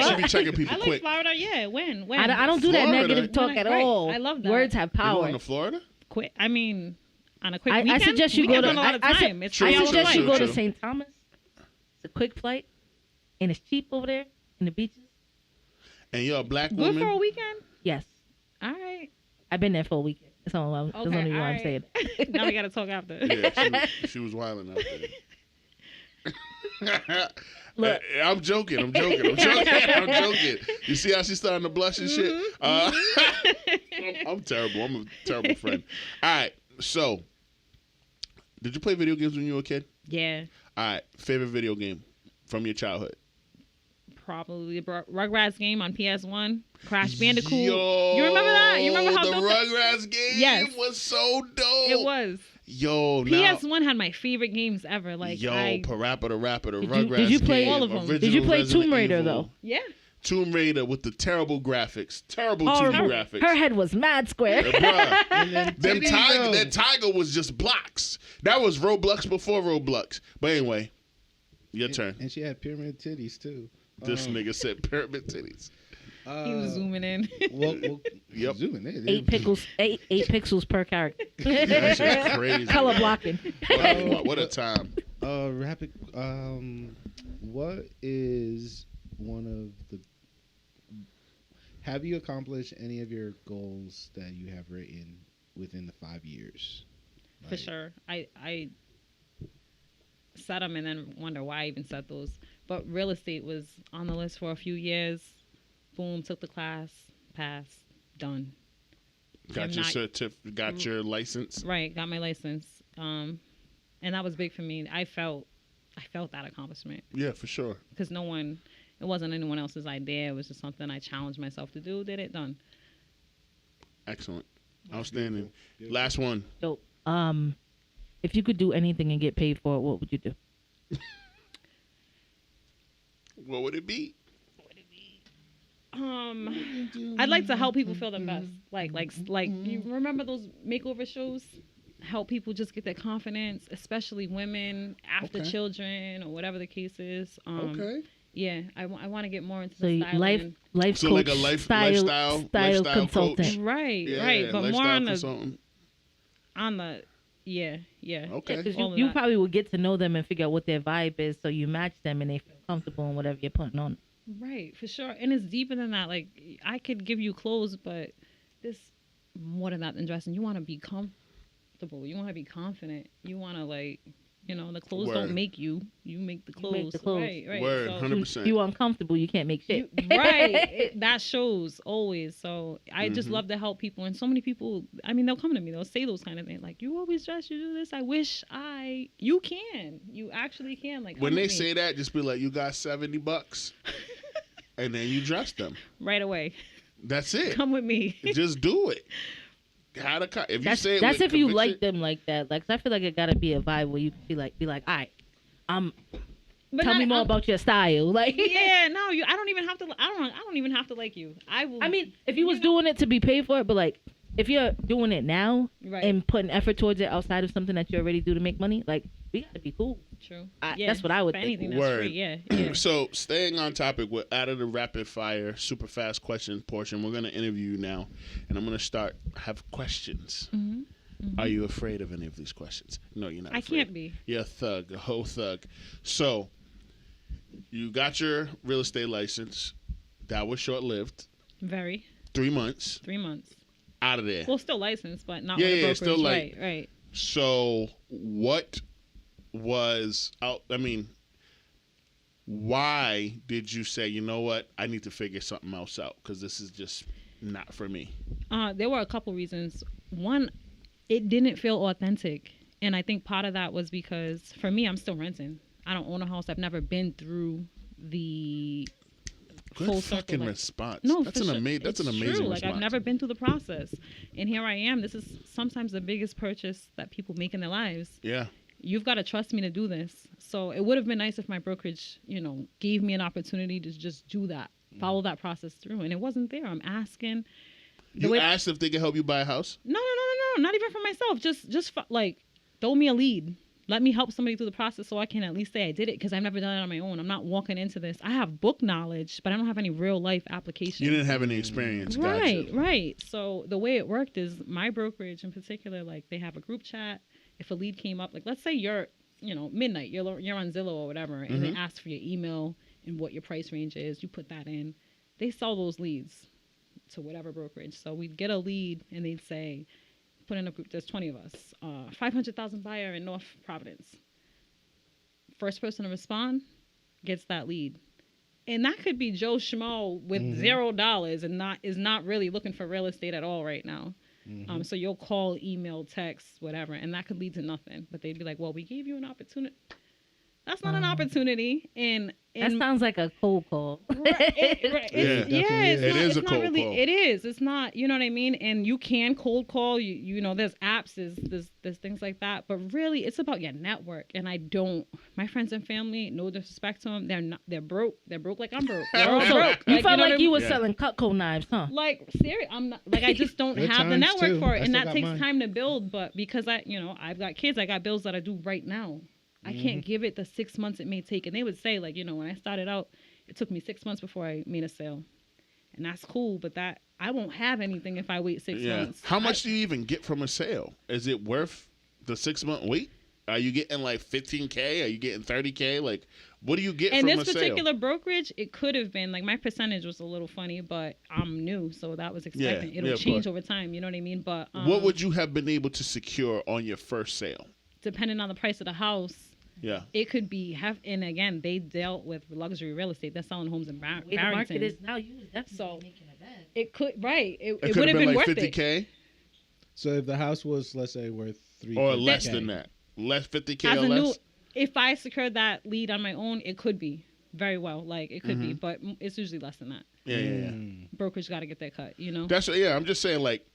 should be checking people I like quick. Florida. Yeah, when? I don't do that Florida. negative talk at all. I love that. Words have You power. going to Florida? Quick. I mean, on a quick I weekend. suggest you go to. A lot of time. It's 3 I hours suggest you flight. go to St. Thomas. It's a quick flight, and it's cheap over there in the beaches. And you're a black Good woman. for a weekend. Yes, All right. I've been there for a weekend. That's all. That's Okay. only why all I'm right. saying. Now we gotta talk after. Yeah, she was wilding out there. Look. I'm joking. I'm joking. You see how she's starting to blush and shit? I'm terrible. I'm a terrible friend. All right. So, did you play video games when you were a kid? Yeah. All right. Favorite video game from your childhood? Probably the Rugrats game on PS1. Crash Bandicoot. Yo, You remember that? You remember how the dope Rugrats game Yes. was so dope? It was. Yo, now. PS1 had my favorite games ever. Like Parappa the Rapper, the Did you- Rugrats did you play- game, all of them? original Did you play Resident Tomb Raider, Evil. though? Yeah. Tomb Raider with the terrible graphics. Terrible Oh, 2D graphics. her head was mad square. Bruh. And then That tiger was just blocks. That was Roblox before Roblox. But anyway, your turn. And she had pyramid titties too. This nigga said pyramid titties. He was zooming in. Well, Yep. zooming in. 8 pixels per character. That shit's crazy. Color blocking. What a time. Rapid. What is one of the? Have you accomplished any of your goals that you have written within the 5 years? For sure. I set them and then wonder why I even set those. But real estate was on the list for a few years. Boom, took the class, passed, done. Got your certificate, got your license. Right, got my license. And that was big for me. I felt that accomplishment. Yeah, for sure. Because it wasn't anyone else's idea. It was just something I challenged myself to do. Did it, done. Excellent. Outstanding. Last one. So, if you could do anything and get paid for it, what would you do? What would it be? I'd like to help people feel the best. Like you remember those makeover shows? Help people just get their confidence, especially women after Okay. children or whatever the case is. Okay. Yeah, I want to get more into So the styling. life So coach, like a style lifestyle consultant. coach. Right, Yeah, right, but more lifestyle on consultant. the yeah. Okay. Because all of you that. probably will get to know them and figure out what their vibe is, so you match them and they feel comfortable in whatever you're putting on. Right, for sure. And it's deeper than that. Like, I could give you clothes, but this more than that than dressing. You want to be comfortable. You want to be confident. You want to, like, the clothes Word. don't make you. You make the clothes. make the clothes. Right. Word, So, 100%. You uncomfortable, you can't make shit. right. That shows always. So I just Mm-hmm. love to help people. And so many people, I mean, they'll come to me. They'll say those kind of things. Like, you always dress, you do this. I wish you can. You actually can. Like, When come they with me. say that, just be like, you got $70. And then you dress them. right away. That's it. Come with me. Just do it. If you say it That's with if you conviction- like them like that. Like, 'cause I feel like it gotta be a vibe where you can be like, all right, But tell not- me more about your style. Like, Yeah, no, I don't even have to. I don't even have to like you. I will. I mean, if you was doing it to be paid for it, but like, if you're doing it now Right. and putting effort towards it outside of something that you already do to make money, like, we gotta be cool. True. That's what I would for think. anything that's Word. free. Yeah. So, staying on topic, we're out of the rapid fire, super fast question portion. We're going to interview you now, and I'm going to have questions. Are you afraid of any of these questions? No, you're not. I afraid. can't be. You're a thug, a whole thug. So, you got your real estate license. That was short lived. Very. 3 months 3 months. out of there. Well, still licensed, but not Yeah, with a yeah, brokerage. still like- right. So, what was out? I mean, why did you say, you know what, I need to figure something else out because this is just not for me? There were a couple reasons. One, it didn't feel authentic, and I think part of that was because for me, I'm still renting. I don't own a house. I've never been through the Good full fucking circle. Like, response. no, that's for an sure. amazing. That's an It's amazing true. response. Like, I've never been through the process, and here I am. This is sometimes the biggest purchase that people make in their lives. Yeah. You've got to trust me to do this. So it would have been nice if my brokerage, gave me an opportunity to just do that. follow that process through, and it wasn't there. I'm asking. You asked if they can help you buy a house? No, not even for myself. Just like throw me a lead. Let me help somebody through the process so I can at least say I did it, because I've never done it on my own. I'm not walking into this. I have book knowledge, but I don't have any real life application. You didn't have any experience. Right, Gotcha. right. So the way it worked is my brokerage in particular, like they have a group chat. If a lead came up, like let's say you're, midnight, you're on Zillow or whatever, and they ask for your email and what your price range is. You put that in. They sell those leads to whatever brokerage. So we'd get a lead and they'd say, put in a group, there's 20 of us, 500,000 buyer in North Providence. First person to respond gets that lead. And that could be Joe Schmo with $0 and is not really looking for real estate at all right now. So you'll call, email, text, whatever, and that could lead to nothing. But they'd be like, well, we gave you an opportunity. That's not an opportunity. And that sounds like a cold call. Right, It is a cold call. It is. It's not, you know what I mean? And you can cold call. You know, there's apps, there's things like that. But really, it's about your network. And my friends and family, no disrespect to them, they're broke. They're broke like I'm broke. They're all broke. You felt like you were selling Cutco knives, huh? Like, serious. I'm not, like, I just don't have the network for it. And that takes time to build. But because I've got kids, I got bills that I do right now. I can't give it the 6 months it may take. And they would say, like, when I started out, it took me 6 months before I made a sale. And that's cool, but I won't have anything if I wait 6 months. How much do you even get from a sale? Is it worth the 6 month wait? Are you getting like $15K? Are you getting $30K? Like, what do you get from a sale? And this particular brokerage, it could have been, like, my percentage was a little funny, but I'm new, so that was expected. It'll change over time, you know what I mean? But what would you have been able to secure on your first sale? Depending on the price of the house. Yeah. It could be and again, they dealt with luxury real estate. They're selling homes in Barrington. The market is now, you was definitely making a bet. It could, right. It could would have been been like worth $50K? it. So if the house was, let's say, worth $300,000 or less than that, less $50K or less. If I secured that lead on my own, it could be very well. Like it could be, but it's usually less than that. Yeah. Brokerage got to get their cut. That's I'm just saying, like,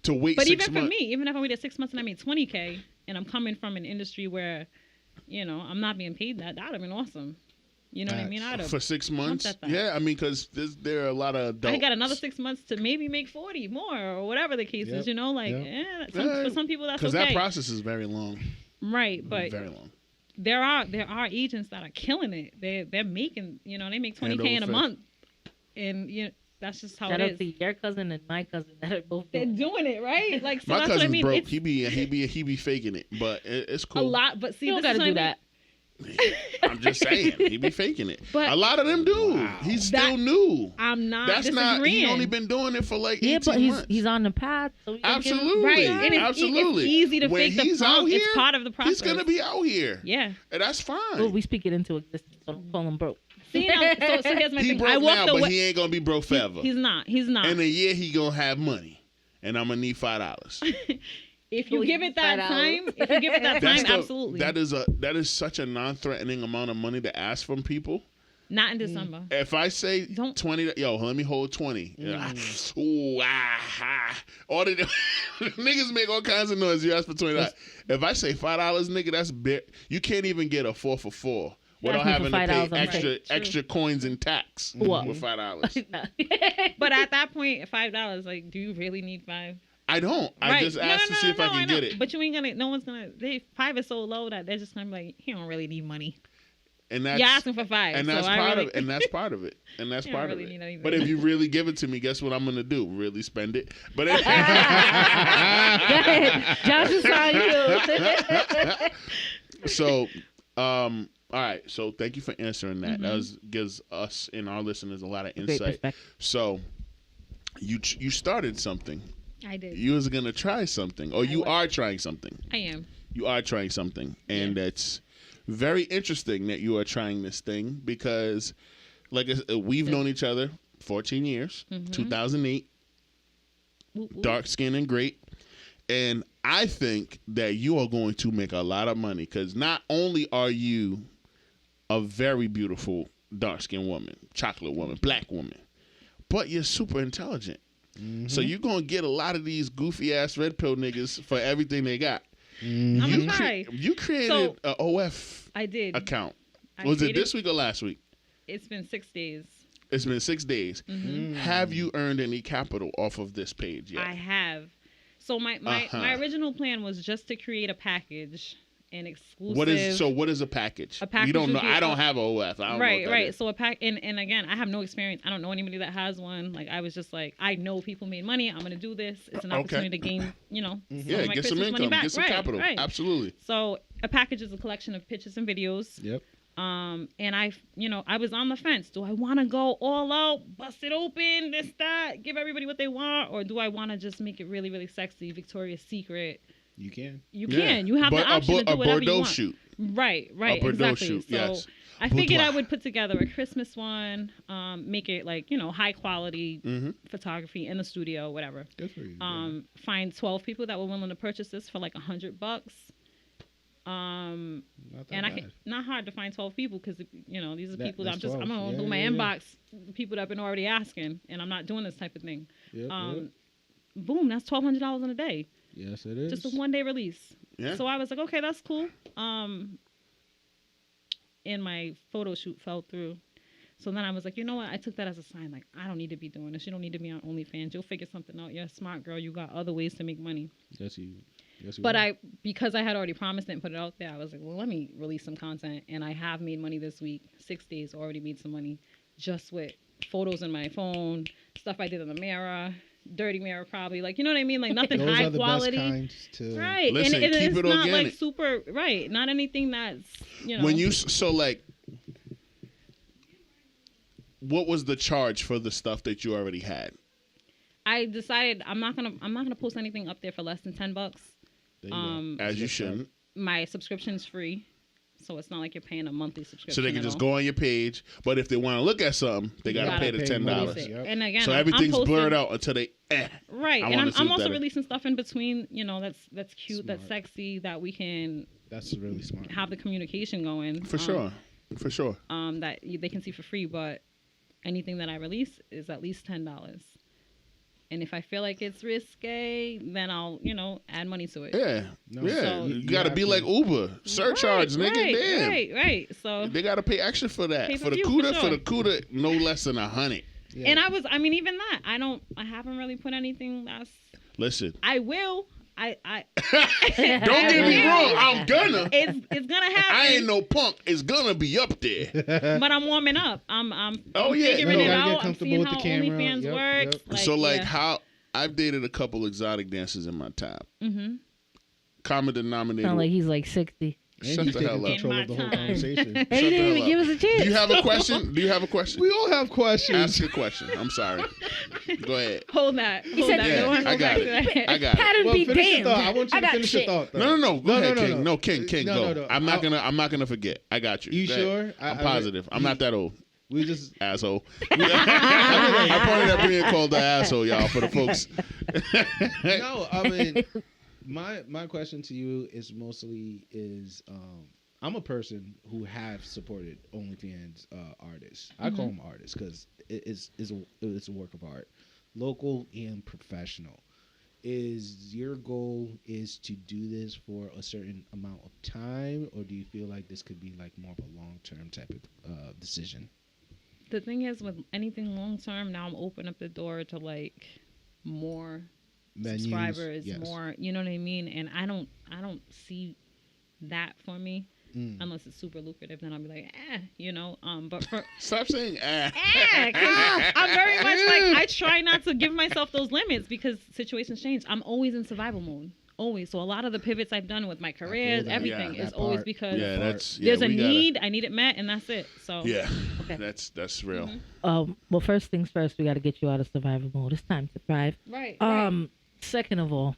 to wait. But 6 even months. for me, even if I waited 6 months and I made $20K, and I'm coming from an industry where, I'm not being paid that would have been awesome. You know what I mean? I'd have for 6 months. That. Yeah, I mean, because there are a lot of adults. I got another 6 months to maybe make 40 more or whatever the case is. For some people that's okay. Because that process is very long. Right, but very long. There are agents that are killing it. They're making they make $20K in a month, and that's just how Shout it out is. to your cousin and my cousin that are both They're doing it right. Like so my that's cousin's what I mean. broke. He be faking it, but it's cool. A lot, but see, you don't gotta do that. I'm just saying, he be faking it. But a lot of them do. Wow. He's still new. I'm not. That's not. He only been doing it for like 18 months. He's on the path. So absolutely, right. And absolutely. It's easy to fake the pump. It's part of the process. He's gonna be out here. Yeah, and that's fine. Well, we speak it into existence. So don't call him broke. See, so here's my he thing. Broke I walked now, away. but he ain't gonna be broke forever. He's not. In a year, he gonna have money, and I'm gonna need $5. If you give it that time, absolutely. That is such a non-threatening amount of money to ask from people. Not in December. If I say 20, let me hold 20. All the niggas make all kinds of noise. You ask for $20. If I say $5, nigga, that's big. You can't even get a 4 for $4 without having to pay extra coins and tax with $5. But at that point, $5, like, do you really need 5? I don't. I just asked to see if I can get it. But you ain't gonna. No one's gonna. 5 is so low that they're just gonna be like, he don't really need money. And that's, you're asking for 5, and that's part of it. And that's part of it. And that's part of it. But if you really give it to me, guess what I'm gonna do? Really spend it. But Josh is on you. So, all right. So thank you for answering that. That gives us and our listeners a lot of insight. So, you started something. I did. You was gonna try something, or you are trying something. I am. You are trying something, and it's very interesting that you are trying this thing because, like, we've known each other 14 years, 2008, dark skin and great, and I think that you are going to make a lot of money because not only are you a very beautiful dark skinned woman, chocolate woman, black woman, but you're super intelligent. So you're going to get a lot of these goofy-ass red pill niggas for everything they got. I'm going to try. You created an OF account. Was it this week or last week? It's been 6 days. It's been 6 days. Have you earned any capital off of this page yet? I have. So my original plan was just to create a package, an exclusive. What is a package? A package. You don't know. would be I don't have a OF. I don't know what that is. So a pack, and again, I have no experience. I don't know anybody that has one. Like, I was just like, I know people made money. I'm gonna do this. It's an opportunity to gain, some of my get some Christmas money income, back. get some capital. Absolutely. So a package is a collection of pictures and videos. Yep. And I was on the fence. Do I want to go all out, bust it open, this, that, give everybody what they want, or do I want to just make it really, really sexy, Victoria's Secret? You can. You can. You have the option to do whatever you want. Shoot. Right. A Bordeaux Exactly. shoot. So Yes. I figured I would put together a Christmas one, make it like high quality photography in the studio, whatever. Good for you. Find 12 people that were willing to purchase this for like $100. Not hard to find 12 people because these are people that I'm gonna do my inbox, people that have been already asking, and I'm not doing this type of thing. Boom, that's $1,200 in a day. Yes, it is. Just a 1 day release. Yeah. So I was like, okay, that's cool. And my photo shoot fell through. So then I was like, you know what? I took that as a sign. Like, I don't need to be doing this. You don't need to be on OnlyFans. You'll figure something out. You're a smart girl. You got other ways to make money. Yes, you But because I had already promised it and put it out there, I was like, well, let me release some content. And I have made money this week. 6 days, already made some money just with photos in my phone, stuff I did in the mirror, dirty mirror probably. Like, you know what I mean? Like nothing Those high are the quality. Best kinds to... Right. Listen, and keep it's it not organic. like super, right. Not anything that's, When you, so like, what was the charge for the stuff that you already had? I decided I'm not gonna post anything up there for less than $10. As you shouldn't. My subscription's free, so it's not like you're paying a monthly subscription. So they can just go on your page, but if they want to look at something, they gotta pay the $10. Yep. And again, so everything's blurred out until they. Right, and I'm also releasing stuff in between. That's cute, Smart. that's sexy, that we can. That's really smart. Have the communication going. For sure. That they can see for free, but anything that I release is at least $10. And if I feel like it's risque, then I'll, add money to it. Yeah. No, yeah. so you got to be like Uber. Surcharge, nigga. Damn. Right. So they got to pay extra for that. For the CUDA, no less than 100. Yeah. And even that, I haven't really put anything that's. Listen. I will. I Don't get me wrong. I'm gonna. It's gonna happen. I ain't no punk. It's gonna be up there. But I'm warming up. I'm oh yeah. figuring it out. Get I'm seeing how OnlyFans works. Yep. Like, how I've dated a couple exotic dancers in my time. Mm-hmm. Common denominator. Sound like he's like 60. Shut the hell up. Control of the whole conversation. He didn't even give us a chance. Do you have a question? We all have questions. Ask a question. I'm sorry. Go ahead. Hold that. He said, Yeah, I got it. Pattern be finish damned. your thought. I want you to finish your thought. Though. No. Go ahead, King. No. King, go. No. I'm not gonna forget. I got you. You Go sure? ahead. I'm positive. I'm not that old. We just Asshole. I pointed at being called the asshole, y'all, for the folks. no. I mean, my question to you is mostly I'm a person who have supported OnlyFans artists. I call them artists because it's a work of art, local and professional. Is your goal is to do this for a certain amount of time, or do you feel like this could be like more of a long-term type of decision? The thing is, with anything long-term, now I'm opening up the door to like more Menus, subscribers, yes. more. You know what I mean? And I don't see that for me. Unless it's super lucrative, then I'll be like, but for Stop saying 'cause I'm very much like, I try not to give myself those limits because situations change. I'm always in survival mode, always. So a lot of the pivots I've done with my career, everything is always because there's a need, I need it met, and that's it. So okay. That's real. Well, first things first, we got to get you out of survival mode. It's time to thrive. Right. Second of all,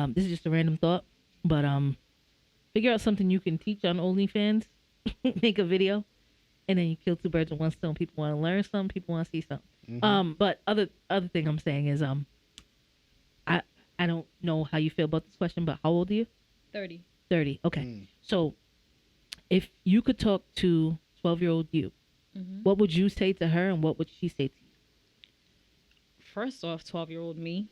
this is just a random thought, but figure out something you can teach on OnlyFans, make a video, and then you kill two birds with one stone. People want to learn something, people want to see something. But other thing I'm saying is, I don't know how you feel about this question, but how old are you? 30. 30. Okay. So if you could talk to 12-year-old you, what would you say to her, and what would she say to you? First off, 12-year-old me,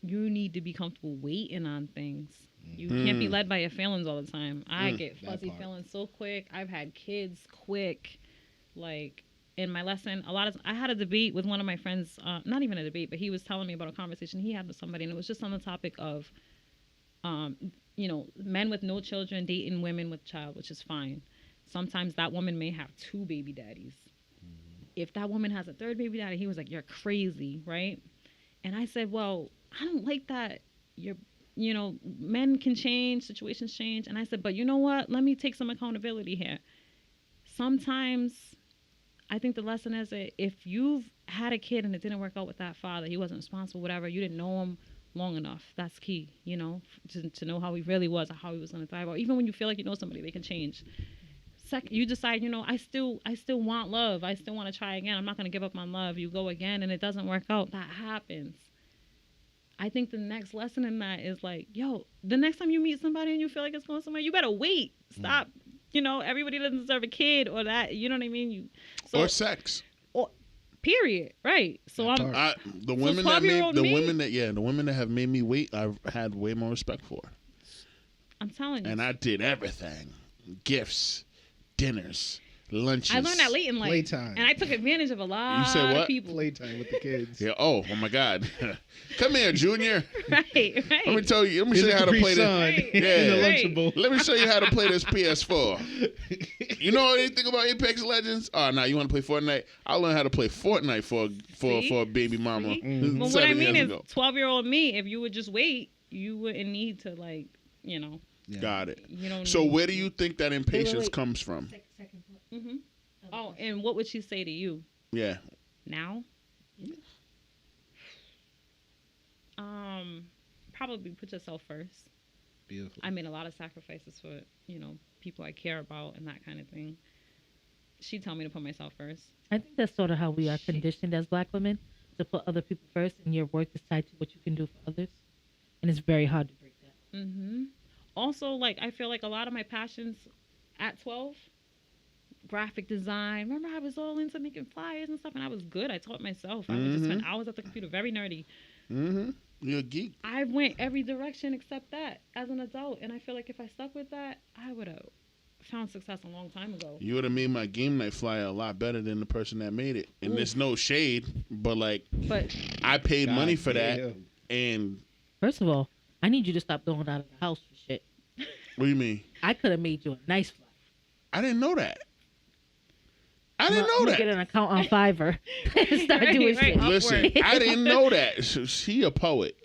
you need to be comfortable waiting on things. You can't be led by your feelings all the time. I get fuzzy feelings so quick. I've had kids quick. Like, in my lesson, I had a debate with one of my friends, not even a debate, but he was telling me about a conversation he had with somebody, and it was just on the topic of, men with no children dating women with child, which is fine. Sometimes that woman may have 2 baby daddies. If that woman has a 3rd baby daddy, he was like, you're crazy, right? And I said, well, I don't like that. Men can change, situations change. And I said, but you know what? Let me take some accountability here. Sometimes I think the lesson is that if you've had a kid and it didn't work out with that father, he wasn't responsible, whatever, you didn't know him long enough. That's key, to know how he really was or how he was going to thrive. Or even when you feel like you know somebody, they can change. Second, you decide, I still want love. I still want to try again. I'm not going to give up on love. You go again and it doesn't work out. That happens. I think the next lesson in that is like, the next time you meet somebody and you feel like it's going somewhere, you better wait. Stop. Everybody doesn't deserve a kid or that. You know what I mean? Or sex. Or period. Right. So the women that have made me wait, I've had way more respect for. I'm telling you. And I did everything. Gifts, dinners, lunches. I learned that late in life. Playtime. And I took advantage of a lot of people. Playtime with the kids. Yeah. Oh my God. Come here, Junior. Right. Let me show you how to play this. Right. Yeah. In the Lunchable. Let me show you how to play this PS4. You know anything about Apex Legends? Oh, now you want to play Fortnite? I'll learn how to play Fortnite for a baby mama. But what I mean is, 12-year-old me, if you would just wait, you wouldn't need to Yeah. Got it. You don't So need where do you think that impatience comes from? Mm-hmm. Oh, and what would she say to you? Yeah. Now? Probably put yourself first. Beautiful. I made a lot of sacrifices for, people I care about and that kind of thing. She told me to put myself first. I think that's sort of how we are conditioned as Black women, to put other people first, and your work is tied to what you can do for others. And it's very hard to break that. Mm-hmm. Also, I feel like a lot of my passions at 12, graphic design. Remember, I was all into making flyers and stuff, and I was good. I taught myself. I would just spend hours at the computer, very nerdy. Mm-hmm. You're a geek. I went every direction except that as an adult, and I feel like if I stuck with that, I would have found success a long time ago. You would have made my game night flyer a lot better than the person that made it. And there's no shade, but I paid money for that. And first of all, I need you to stop going out of the house for shit. What do you mean? I could have made you a nice flyer. I didn't know that. I didn't know that. Get an account on Fiverr and start doing shit. Listen, I didn't know that. She a poet.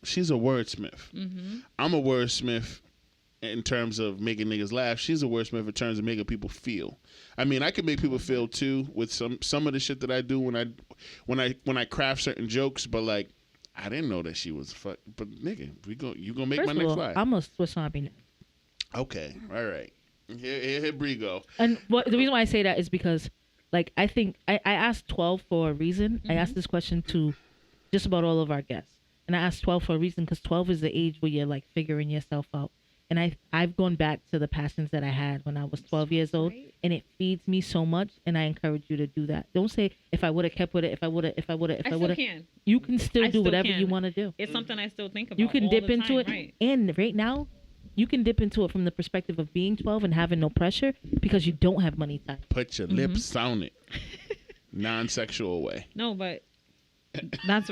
She's a wordsmith. Mm-hmm. I'm a wordsmith in terms of making niggas laugh. She's a wordsmith in terms of making people feel. I mean, I can make people feel too with some of the shit that I do when I craft certain jokes. But I didn't know that she was fuck. But nigga, you gonna make First my of next all, flyer? I'm a Swiss Army knife. Okay, all right. Here Bre go. And the reason why I say that is because, I think I asked 12 for a reason. Mm-hmm. I asked this question to just about all of our guests. And I asked 12 for a reason because 12 is the age where you're, figuring yourself out. And I've gone back to the passions that I had when I was 12 years old. Right. And it feeds me so much. And I encourage you to do that. Don't say, if I would have kept with it, if I would have. I still can. You can still do still whatever can. you want to do. It's something I still think about. You can all dip the into time, it. right. And right now, you can dip into it from the perspective of being 12 and having no pressure because you don't have money time. Put your lips on it. Non-sexual way. No, but that's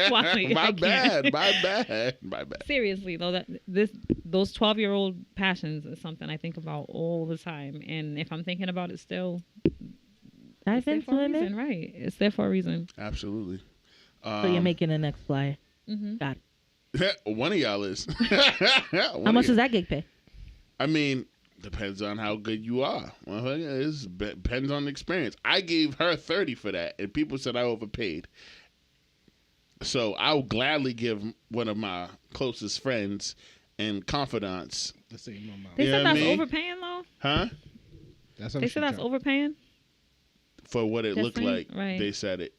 why My bad. Seriously though, those 12-year-old passions is something I think about all the time, and if I'm thinking about it still, Dive it's there for a into it, reason, right? It's there for a reason. Absolutely. So you're making the next flyer. Mm-hmm. Got it. One of y'all is. How much does that gig pay? I mean, depends on how good you are. Well, it depends on the experience. I gave her 30 for that, and people said I overpaid. So I'll gladly give one of my closest friends and confidants The same amount. They You know said what I that's mean? overpaying though. Huh? That's what They she said that's told- overpaying. For what it That's looked right, like, right. they said it.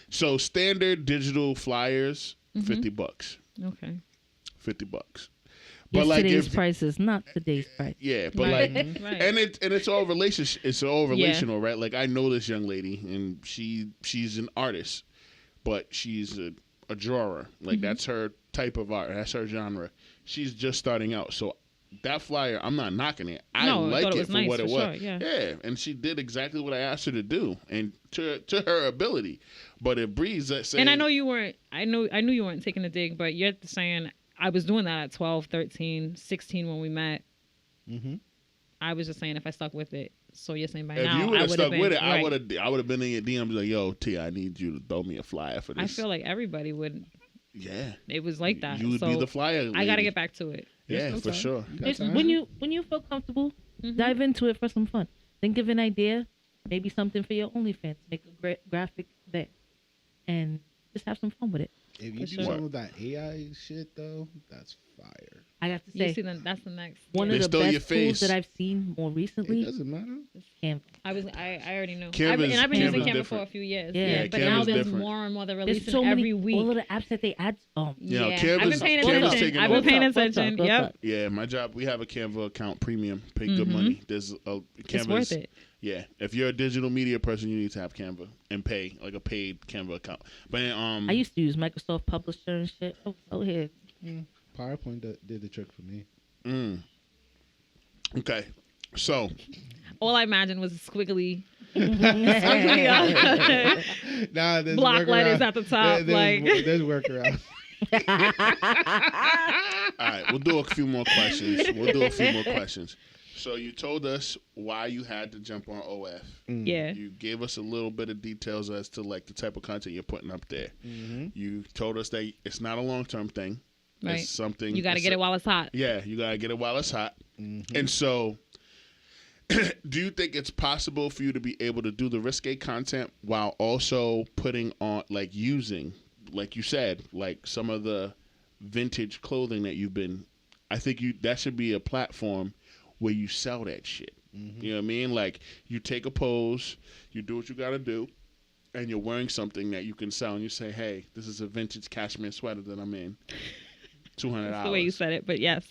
So standard digital flyers, $50. Okay. $50. Yesterday's if- price is not today's price. Yeah, but Right. and it's all relationship. It's all relational, right? Like I know this young lady, and she's an artist, but she's a drawer. Like that's her type of art. That's her genre. She's just starting out, so that flyer, I'm not knocking it. I No, I like thought it it was for nice, what it for was. sure, yeah. And she did exactly what I asked her to do, and to her ability. But if Bree's saying, And I know you weren't. I knew you weren't taking a dig, but you're saying I was doing that at 12, 13, 16 when we met. Mm-hmm. I was just saying if I stuck with it. So you're saying by if now you would I have would stuck been, with it, right. I would have been in your DMs like, yo, T, I need you to throw me a flyer for this. I feel like everybody would. Yeah. It was like that. You would so be the flyer lady. I got to get back to it. Yeah, There's for no time. sure. You got It's time? when you feel comfortable, dive into it for some fun. Think of an idea, maybe something for your OnlyFans. Make a graphic there, and just have some fun with it. If you For do sure. some of that AI shit though, that's fire. I have to You say, see, that's the next. one They of the stole your best tools face. that I've seen more It recently doesn't matter. is Canva. I already knew. Canva's- I've been using Canva's Canva for different. a few years. Yeah. Yeah, but now Canva's there's different. more and more. They're There's releasing so many every week. all of the apps that they add. Yeah, I've Canva's- been paying Canva's attention. taking I've been over. paying What's up, attention. what's Yep. up? Yeah, my job, we have a Canva account premium, pay good money. There's a It's Canva's. worth it. Yeah, if you're a digital media person, you need to have Canva and pay like a paid Canva account. But I used to use Microsoft Publisher and shit. Oh here. PowerPoint did the trick for me. Okay, so All I imagined was squiggly Nah, there's block letters workaround. at the top. There's workaround. all right, we'll do a few more questions. So you told us why you had to jump on OF. Yeah. You gave us a little bit of details as to like the type of content you're putting up there. Mm-hmm. You told us that it's not a long-term thing. Right. It's something You got to it's get it while it's hot. Yeah, you gotta get it while it's hot. Mm-hmm. And so, do you think it's possible for you to be able to do the risque content while also putting on, like, using, like you said, like some of the vintage clothing that you've been? I think that should be a platform where you sell that shit. Mm-hmm. You know what I mean? Like, you take a pose, you do what you gotta do, and you're wearing something that you can sell, and you say, "Hey, this is a vintage cashmere sweater that I'm in. $200." That's the way you said it, but yes.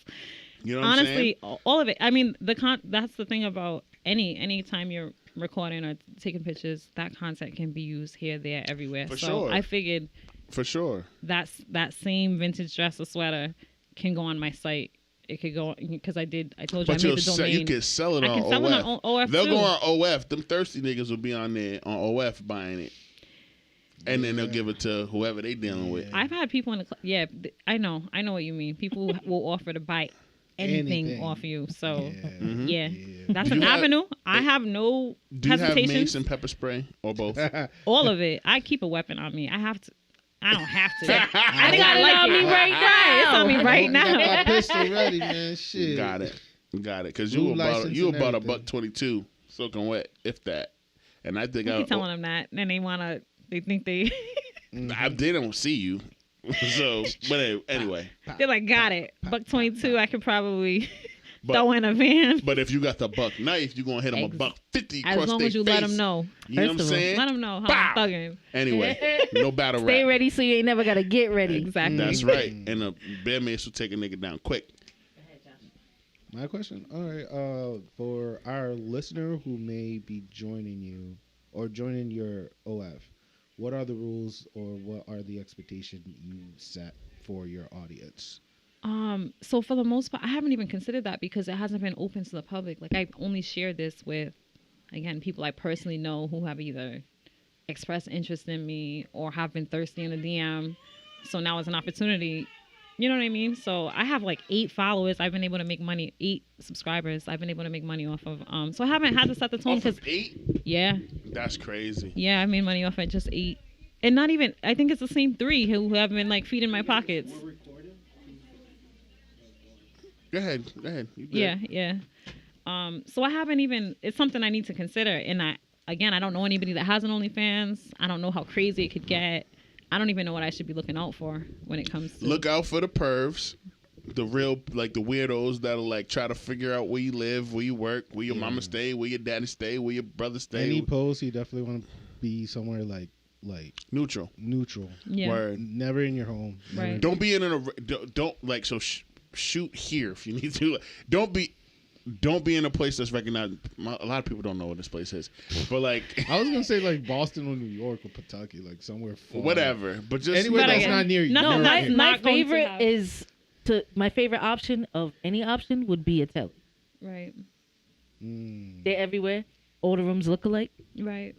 You know what I'm saying? Honestly, all of it. I mean, that's the thing about any time you're recording or taking pictures, that content can be used here, there, everywhere. For so sure. I figured For sure. that same vintage dress or sweater can go on my site. It could go because I told you But I made the domain. you can sell it I on can sell OF. it on OF They'll too. go on OF. Them thirsty niggas will be on there on OF buying it. And then they'll give it to whoever they dealing with. I've had people in the I know what you mean. People will offer to buy anything off you. So yeah, that's Do an you have- avenue. I have no Do you have hesitations. mace and pepper spray or both? All of it. I keep a weapon on me. I don't have to. I think got I it like on it me right It's on me now. right You got my now. pistol ready, man. Shit. Got it. Because Blue you about license and a everything. $1.22 soaking wet, if that. And I think I keep telling them that, and they think they they don't see you. So, but anyway. they're like, got it. $1.22. I could probably But- throw in a van. But if you got the buck knife, you're going to hit them $1.50 across As long their as you face. let them know. You know what I'm First of all, saying? Let them know how Bow. I'm thugging. Anyway, no battle Stay rap. ready so you ain't never gotta get ready. Exactly. That's right. And a bear mace will take a nigga down quick. My question. All right. For our listener who may be joining you or joining your OF, what are the rules or what are the expectations you set for your audience? So for the most part, I haven't even considered that because it hasn't been open to the public. Like I've only shared this with, again, people I personally know who have either expressed interest in me or have been thirsty in the DM. So now it's an opportunity. You know what I mean? So I have like 8 followers. I've been able to make money. 8 subscribers. I've been able to make money off of. So I haven't had to set the tone Off because of 8? yeah, That's crazy. I made money off at just 8, and not even. I think it's the same 3 who have been like feeding my pockets. Go ahead. You good. Yeah. So I haven't even. It's something I need to consider, and I don't know anybody that has an OnlyFans. I don't know how crazy it could get. I don't even know what I should be looking out for when it comes to. Look out for the pervs. The real, like the weirdos that'll like try to figure out where you live, where you work, where your mama stay, where your daddy stay, where your brother stay. Any post, you definitely want to be somewhere like Neutral. Yeah. Word. Never in your home. Right. Don't be in a don't like so shoot here if you need to. Don't be in a place that's recognized. A lot of people don't know what this place is, but like I was gonna say like Boston or New York or Kentucky, like somewhere far. whatever. But just Anywhere But that's again, not near you. nothing never that's in. not My going to favorite have- is my favorite option of any option would be a telly. Right. They're everywhere. All the rooms look alike. Right.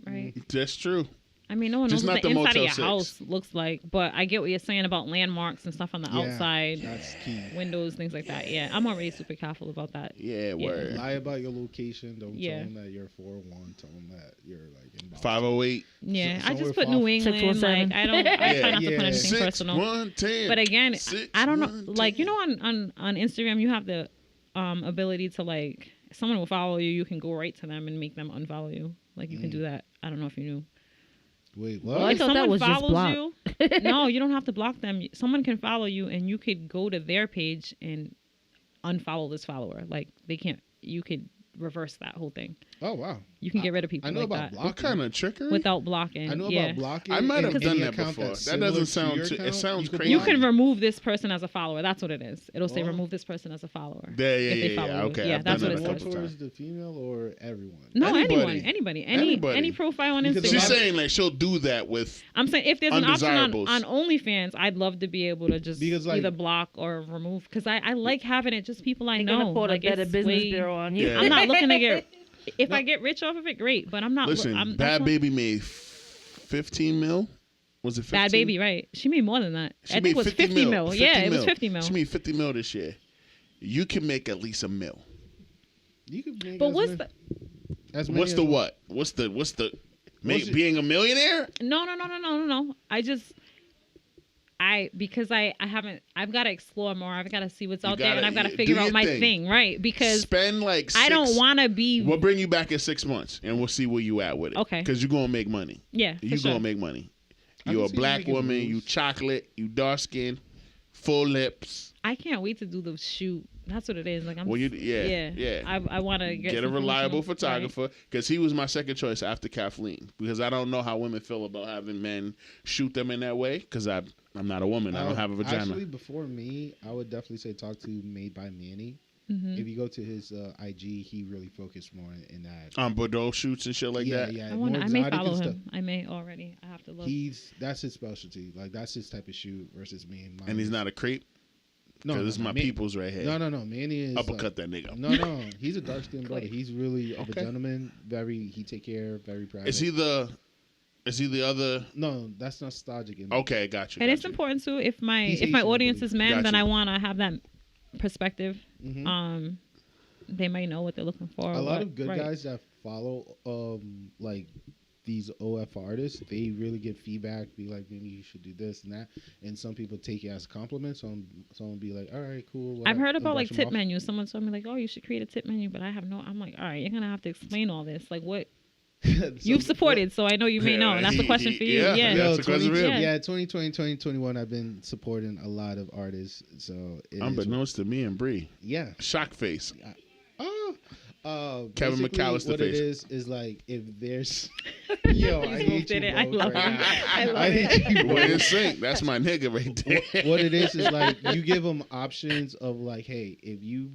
That's true. I mean, no one knows Just what not the the inside of Motel your 6. house looks like, but I get what you're saying about landmarks and stuff on the outside, That's key. windows, things like that. Yeah, I'm already super careful about that. Yeah, word. Lie about your location. Don't Yeah. tell them that you're 401. Tell them that you're like in Boston. 508. Yeah, I somewhere just put far- New England. 617. Like I don't. I try not to put anything 6, personal. 1, 10. But again, 6, I don't know. 1, Like 10. on Instagram, you have the ability to like someone will follow you. You can go right to them and make them unfollow you. Like you can do that. I don't know if you knew. Wait, Well, I what? If thought that someone was just follows block. you, no, you don't have to block them. Someone can follow you, and you could go to their page and unfollow this follower. Like they can't. You could reverse that whole thing. Oh wow. You can get rid of people I know like about that What blocking. kind of trickery? without blocking. I know yeah. about blocking. I might have and done any that account before. that's That doesn't similar to sound your too- it account, sounds you could crazy. You block. can remove this person as a follower. That's what it is. It'll say Oh. remove this person as a follower. Yeah, if they follow you. okay. Yeah, I've that's done what that it a says. couple towards times. the female or everyone? No, Anybody. anybody. Anybody. Any profile on Because a Instagram. She's lot of- saying like she'll do that with. I'm saying if there's an option Undesirables. on OnlyFans, I'd love to be able to just Because, like- either block or remove because I like having it just people I They're know. gonna put like a better it's business way- bureau on you. Yeah. I'm not looking to get. If I get rich off of it, great. But I'm not. Listen, I'm, Bad that's not- Baby made 15 mil. Was it 15? Bad Baby, right? She made more than that. She I think made it was 50 mil. 50 Yeah, it mil. was 50 mil. She made 50 mil this year. You can make at least $1 million. You could make But as what's many- the? as many What's as the one. what? What's the What's it- being a millionaire? No. Because I've got to explore more. I've got to see what's You out there, gotta- and I've got to do figure your out my thing. thing, right? Because Spend like I don't 6 want to be. We'll bring you back in 6 months, and we'll see where you at with it. Okay. Because you're gonna make money. Yeah, for You sure. gonna make money. I You're can a see you black making woman. moves. You chocolate. You dark skin. Full lips. I can't wait to do the shoot. That's what it is. Like I'm. Well, yeah. I want to Get a some reliable professional- right. photographer because he was my second choice after Kathleen because I don't know how women feel about having men shoot them in that way because I'm not a woman. I don't have a vagina. Actually, before me, I would definitely say talk to Made by Manny. Mhm. If you go to his IG, he really focused more in that. Bordeaux shoots and shit like that. Yeah, I more may exotic follow and stuff. him. I may already. I have to look. That's his specialty. Like that's his type of shoot versus me and mine. And he's not a creep. No, this is my people's right here. No. Manny is Uppercut that nigga. No. He's a dark skinned brother. Click. He's really of a Okay. gentleman. He take care. Very proud. Is he the other? No, that's nostalgic. Okay, got you. And got it's you. important too. If my He's if my Asian, I audience believe. is men, Got then you. I want to have that perspective. Mhm. They might know what they're looking for. A lot of good right. guys that follow like these OF artists, they really get feedback, be like, maybe you should do this and that. And some people take it as a compliment. Some be like, all right, cool. I've heard and about brush like them tip off. menus. Someone told me like, oh, you should create a tip menu, but I have no. I'm like, all right, you're gonna have to explain all this. Like what you've supported, so I know you may know. And that's the question for you. Yeah. Yeah. That's a question for him. Yeah. 2020, 2021, I've been supporting a lot of artists. So it is, Unbeknownst to me and Bre. yeah. Shock face. Basically Kevin McAllister what face. it is like if there's yo, I hate did you it. I both love right it. now. I love I it. hate you We're in both. sync. That's my nigga right there. What it is like you give them options of like, hey, if you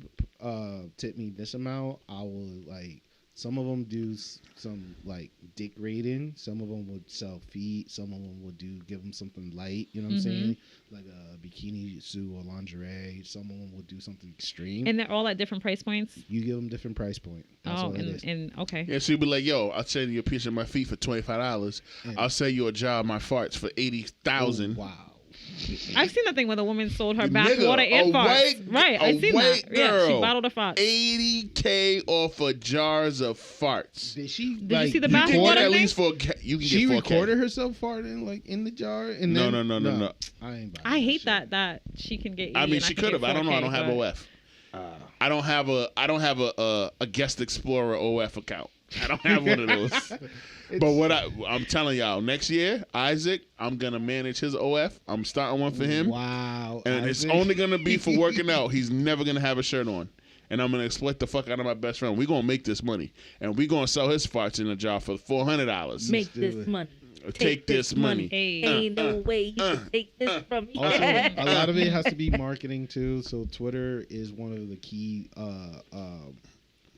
tip me this amount, I will like. Some of them do some like dick rating. Some of them would sell feet. Some of them would give them something light. You know what I'm saying? Like a bikini suit or lingerie. Some of them would do something extreme. And they're all at different price points. You give them different price point. That's Oh, all it is. and okay. Yeah, she'd be like, "Yo, I'll sell you a piece of my feet for $25. Yeah. I'll sell you a jar of my farts for $80,000." Oh, wow. I've seen that thing where the woman sold her Nigga, bath water and a farts. white- Right, a I've seen white that. Yeah, she girl. bottled her farts. $80K off of jars of farts. Did she? Did you see the You bath can water get at thing? least you can She get 4K. recorded herself farting like in the jar and No, then, no. I ain't buying I hate shit. that she can get. 80 I mean, and she can could get have. I don't know. I 4K, don't have but- OF. I don't have a guest explorer OF account. I don't have one of those. But what I'm telling y'all, next year, Isaac, I'm gonna manage his OF. I'm starting one for him. Wow. And Isaac. it's only gonna be for working out. He's never gonna have a shirt on. And I'm gonna exploit the fuck out of my best friend. We're gonna make this money. And we're gonna sell his farts in a jar for $400. Make do this it. money. Take this money. Hey, Ain't no way you can take this from me. Also, a lot of it has to be marketing too. So Twitter is one of the key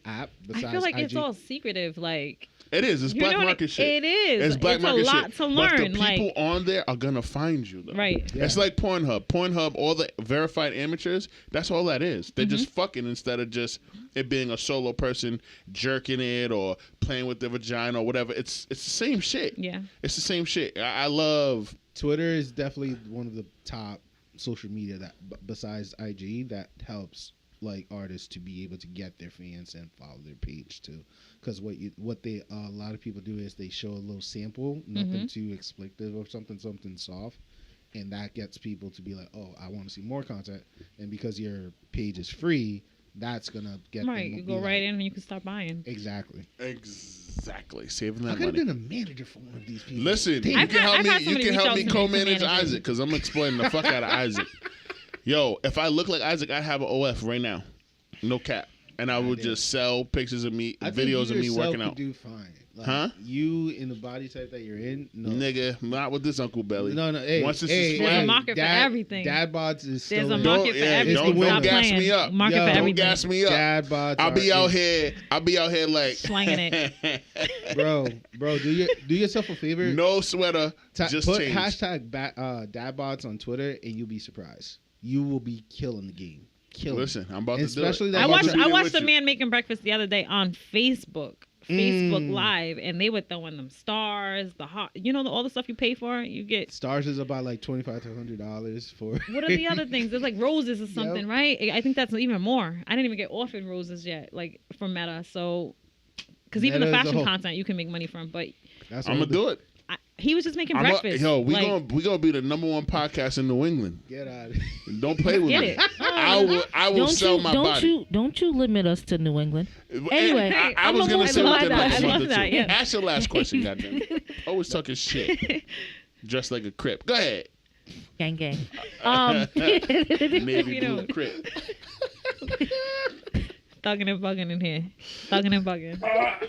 app. Besides I feel like IG. it's all secretive. Like It is. It's black market shit. It is. It's black market shit. It's a lot shit. to learn. But the people on there are gonna find you though. Right. Yeah. It's like Pornhub. Pornhub, all the verified amateurs. That's all that is. They're just fucking instead of just it being a solo person jerking it or playing with their vagina or whatever. It's the same shit. Yeah. It's the same shit. I love Twitter is definitely one of the top social media that besides IG that helps like artists to be able to get their fans and follow their page too, because what they a lot of people do is they show a little sample, nothing too explicit or something soft, and that gets people to be like, oh, I want to see more content, and because your page is free, that's gonna get right. them You go right in and you can start buying. Exactly. saving that I could have money. been a manager for one of these people. Listen, Damn. you can help I've had me. You somebody can reach help out me to me co-manage to manage Isaac because I'm explaining the fuck out of Isaac. Yo, if I look like Isaac, I'd have an OF right now, no cap, and I would just sell pictures of me, I think videos you of me yourself working could out. do fine. Like, Huh? You in the body type that you're in, no. Nigga, not with this Uncle Belly. No. Hey, Once this hey, is There's a flat, market for everything. Dad bods is still There's a in. market for everything. don't Stop gas playing. me up. Market Yo, for don't Don't everything. gas me up. Dad bods. I'll be are out in. here. I'll be out here like Slanging it. bro. Do yourself a favor. no sweater, just put change. hashtag dad bods on Twitter, and you'll be surprised. You will be killing the game. Listen, I'm about to Especially do it. that I I'm about to watched be I there watched with a you. man making breakfast the other day on Facebook Live, and they were throwing them stars, the hot, all the stuff you pay for. You get Stars is about like $25 to $100 for. what are the other things? There's like roses or something, right? I think that's even more. I didn't even get offered roses yet, like from Meta. So, because even the Meta is a fashion whole- content you can make money from, but That's I'm gonna do it. he was just making We breakfast. gonna be the #1 podcast in New England. Get out of here. Don't play with Get me. it. I will sell my body. Don't you limit us to New England. Anyway, I was gonna say love within that. like I a month love or that, two. yeah. Ask your last question, goddamn. Always talking shit. Dressed like a Crip. Go ahead. gang. Navy blue Crip. Thugging and bugging in here. Thugging and bugging.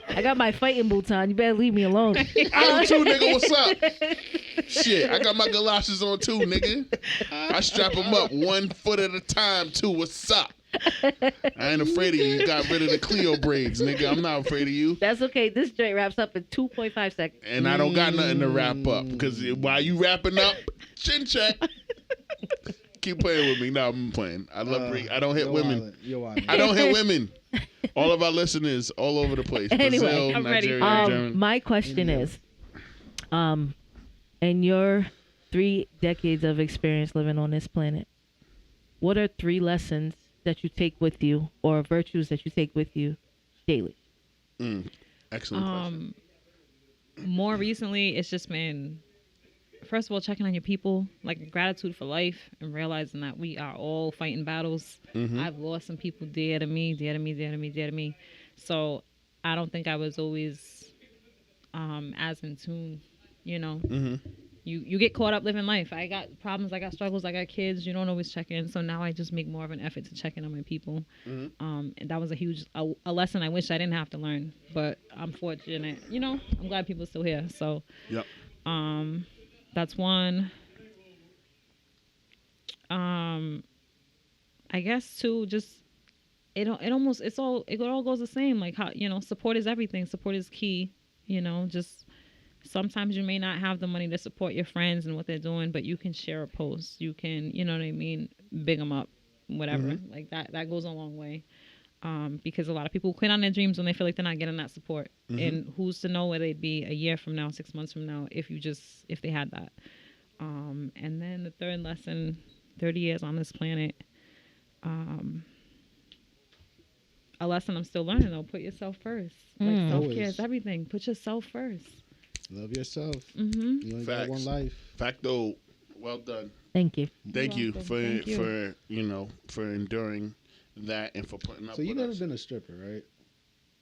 I got my fighting boots on. You better leave me alone. I do too, nigga. What's up? Shit, I got my galoshes on too, nigga. I strap them up 1 foot at a time too. What's up? I ain't afraid of you. You got rid of the Cleo braids, nigga. I'm not afraid of you. That's okay. This joint wraps up in 2.5 seconds. And I don't got nothing to wrap up because while you wrapping up, chin check. Keep playing with me. No, I'm playing. I love. I don't hit You're women. wildin'. You're wildin'. I don't hit women. All of our listeners all over the place. Anyway, Brazil, I'm ready. Nigeria, Germany. My question is, in your 3 decades of experience living on this planet, what are 3 lessons that you take with you or virtues that you take with you daily? Excellent question. More recently, it's just been, first of all, checking on your people, like gratitude for life, and realizing that we are all fighting battles. I've lost some people dear to me. So I don't think I was always as in tune, You get caught up living life. I got problems, I got struggles, I got kids. You don't always check in. So now I just make more of an effort to check in on my people. And that was a huge a lesson I wish I didn't have to learn. But I'm fortunate. I'm glad people are still here. So Yep. that's one. I guess too, just it all goes the same. Like how support is everything. Support is key. Just sometimes you may not have the money to support your friends and what they're doing, but you can share a post. You can, big them up, whatever. Like that goes a long way. Because a lot of people quit on their dreams when they feel like they're not getting that support. And who's to know where they'd be a year from now, 6 months from now, if they had that. And then the third lesson, 30 years on this planet, a lesson I'm still learning though, put yourself first. Like self-care is everything. Put yourself first. Love yourself. Mm-hmm. You only Facts. got one life. Facto. Well done. Thank you. Thank you welcome. for Thank you. for enduring that and for putting up So you with never us. been a stripper, right?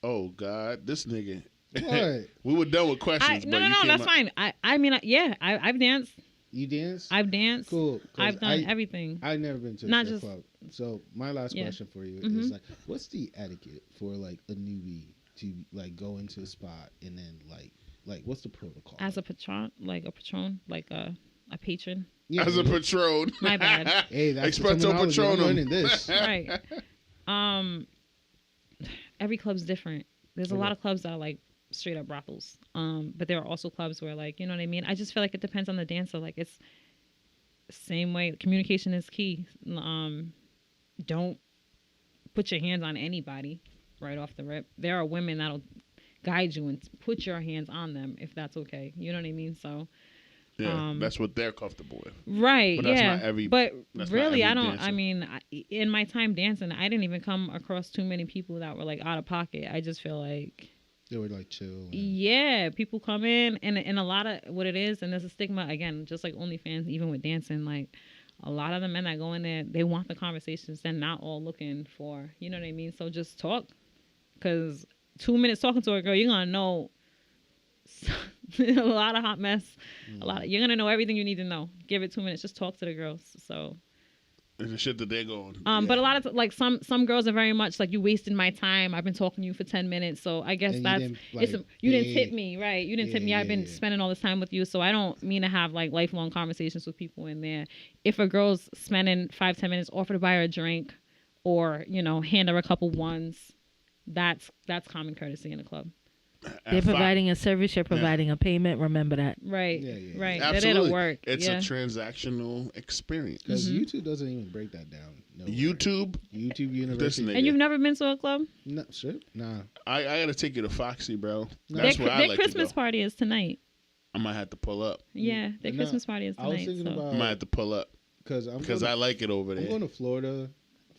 Oh God, this nigga. What? We were done with questions. No, but you came that's up- fine. I've danced. You dance? I've danced. Cool. 'cause I've done everything. I've never been to a Not strip just- club. So my last Yeah. question for you is like, what's the etiquette for like a newbie to like go into a spot and then like what's the protocol? As a patron, like a patron. Yeah, As a patron. My bad. Hey, that's the Espresso terminology. I'm Patronum. learning this. Right. Every club's different. There's a lot of clubs that are like straight up brothels. But there are also clubs where, like, you know what I mean? I just feel like it depends on the dancer. Like, it's same way. Communication is key. Don't put your hands on anybody right off the rip. There are women that'll guide you and put your hands on them if that's okay. You know what I mean? So yeah, that's what they're comfortable with. Right. But that's yeah. not every, but that's really, not I every don't. dancer. I mean, in my time dancing, I didn't even come across too many people that were like out of pocket. I just feel like They were like chill. And... yeah, people come in and a lot of what it is, and there's a stigma again, just like OnlyFans, even with dancing, like. A lot of the men that go in there, they want the conversations. They're not all looking for, you know what I mean? So just talk. Because 2 minutes talking to a girl, you're going to know a lot of hot mess. You're going to know everything you need to know. Give it 2 minutes. Just talk to the girls. So. It's the shit that they're going. But a lot of like some girls are very much like, you wasted my time. I've been talking to you for 10 minutes. So I guess and that's you didn't tip me, right? You didn't tip me. I've been spending all this time with you. So I don't mean to have like lifelong conversations with people in there. If a girl's spending 5-10 minutes, offer to buy her a drink, or hand her a couple ones, that's common courtesy in a club. They're providing a service. You're providing a payment. Remember that. Right. Yeah. Right. Absolutely. That'll work. It's a transactional experience. Because YouTube doesn't even break that down. YouTube University. nigga. And you've never been to a club? No, shit. Nah. I gotta take you to Foxy, bro. That's where I their like Christmas to go. party is tonight. I might have to pull up. Yeah, their Christmas party is tonight. I was thinking so. I might have to pull up because I like it over I'm there. going to Florida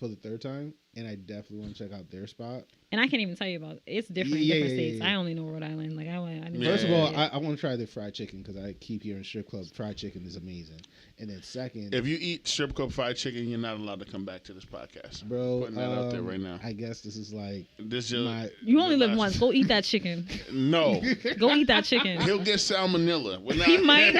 for the third time, and I definitely want to check out their spot. And I can't even tell you about it. It's different in different states. I only know Rhode Island. Like First of all, I want to try the fried chicken because I keep hearing strip club fried chicken is amazing. And then second, If you eat strip club fried chicken, you're not allowed to come back to this podcast. bro, Putting that out there right now. I guess this is like you only live once. Go eat that chicken. No. Go eat that chicken. He'll get salmonella. We're not, He might.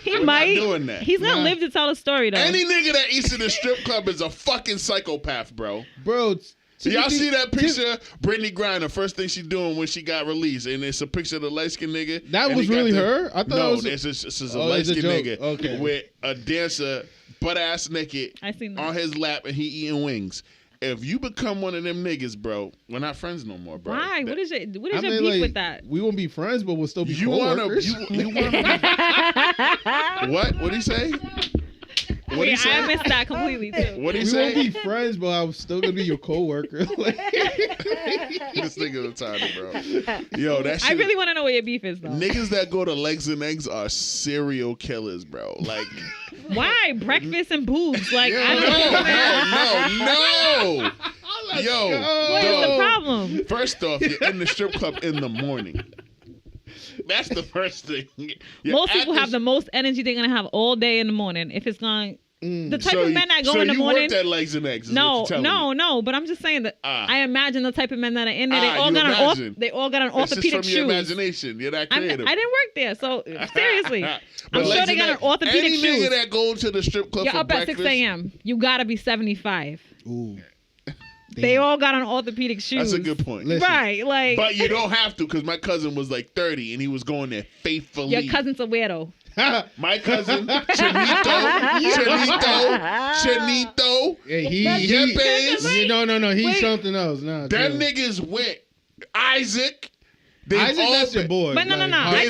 He we're might. not doing that. He's gonna live to tell the story though. Any nigga that eats in the strip club is a fucking psychopath, bro. bro. Y'all see that picture? Brittany Griner, first thing she doing when she got released, and it's a picture of the light skinned nigga. That was really her? I thought no, it was this is a light skinned nigga okay. with a dancer butt ass naked I seen that. on his lap, and he eating wings. If you become one of them niggas, bro, we're not friends no more, bro. Why? What is your beef like, with that? We won't be friends, but we'll still be You coworkers. What? What'd he say? What'd he say? I missed that completely too. What'd he We say? won't be friends, but I'm still gonna be your coworker. This nigga's retarded, bro. Yo, that shit. I really want to know what your beef is though. Niggas that go to Legs and Eggs are serial killers, bro. Like, why breakfast and boobs? Like, I don't no. Yo, what is the problem? First off, you're in the strip club in the morning. That's the first thing. Most people have the most energy they're gonna have all day in the morning. If it's going, the type of men that go in the morning. So you worked at Legs and Eggs? No. But I'm just saying that I imagine the type of men that are in there. They all got an orthopedic from shoes. Your imagination. You're not creative. I didn't work there, so seriously, I'm sure they got an orthopedic any shoes. Any nigga that go to the strip club You're for up breakfast, at 6 a.m. You gotta be 75. Ooh. They all got on orthopedic shoes. That's a good point. Listen, right, like. But you don't have to, because my cousin was like 30 and he was going there faithfully. Your cousin's a weirdo. My cousin, Chinito. Hey, no. He's something else. No, them niggas went. Isaac, that's your boy. But no. I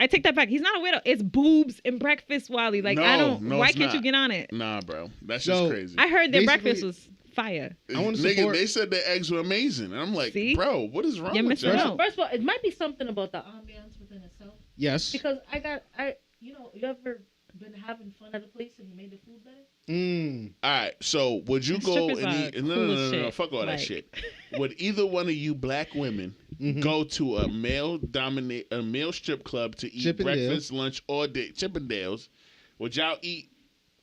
take that back. He's not a weirdo. It's boobs and breakfast, Wally. Like, why can't you get on it? Nah, bro. That's just crazy. I heard their breakfast was fire. I want to support. They said their eggs were amazing. And I'm like, bro, what is wrong with you? First of all, it might be something about the ambiance within itself. Yes. Because you ever been having fun at a place and you made the food better? All right, so would you go and eat? No, fuck all that like. shit. Would either one of you black women go to a male strip club to eat breakfast, lunch, or Chippendales? Would y'all eat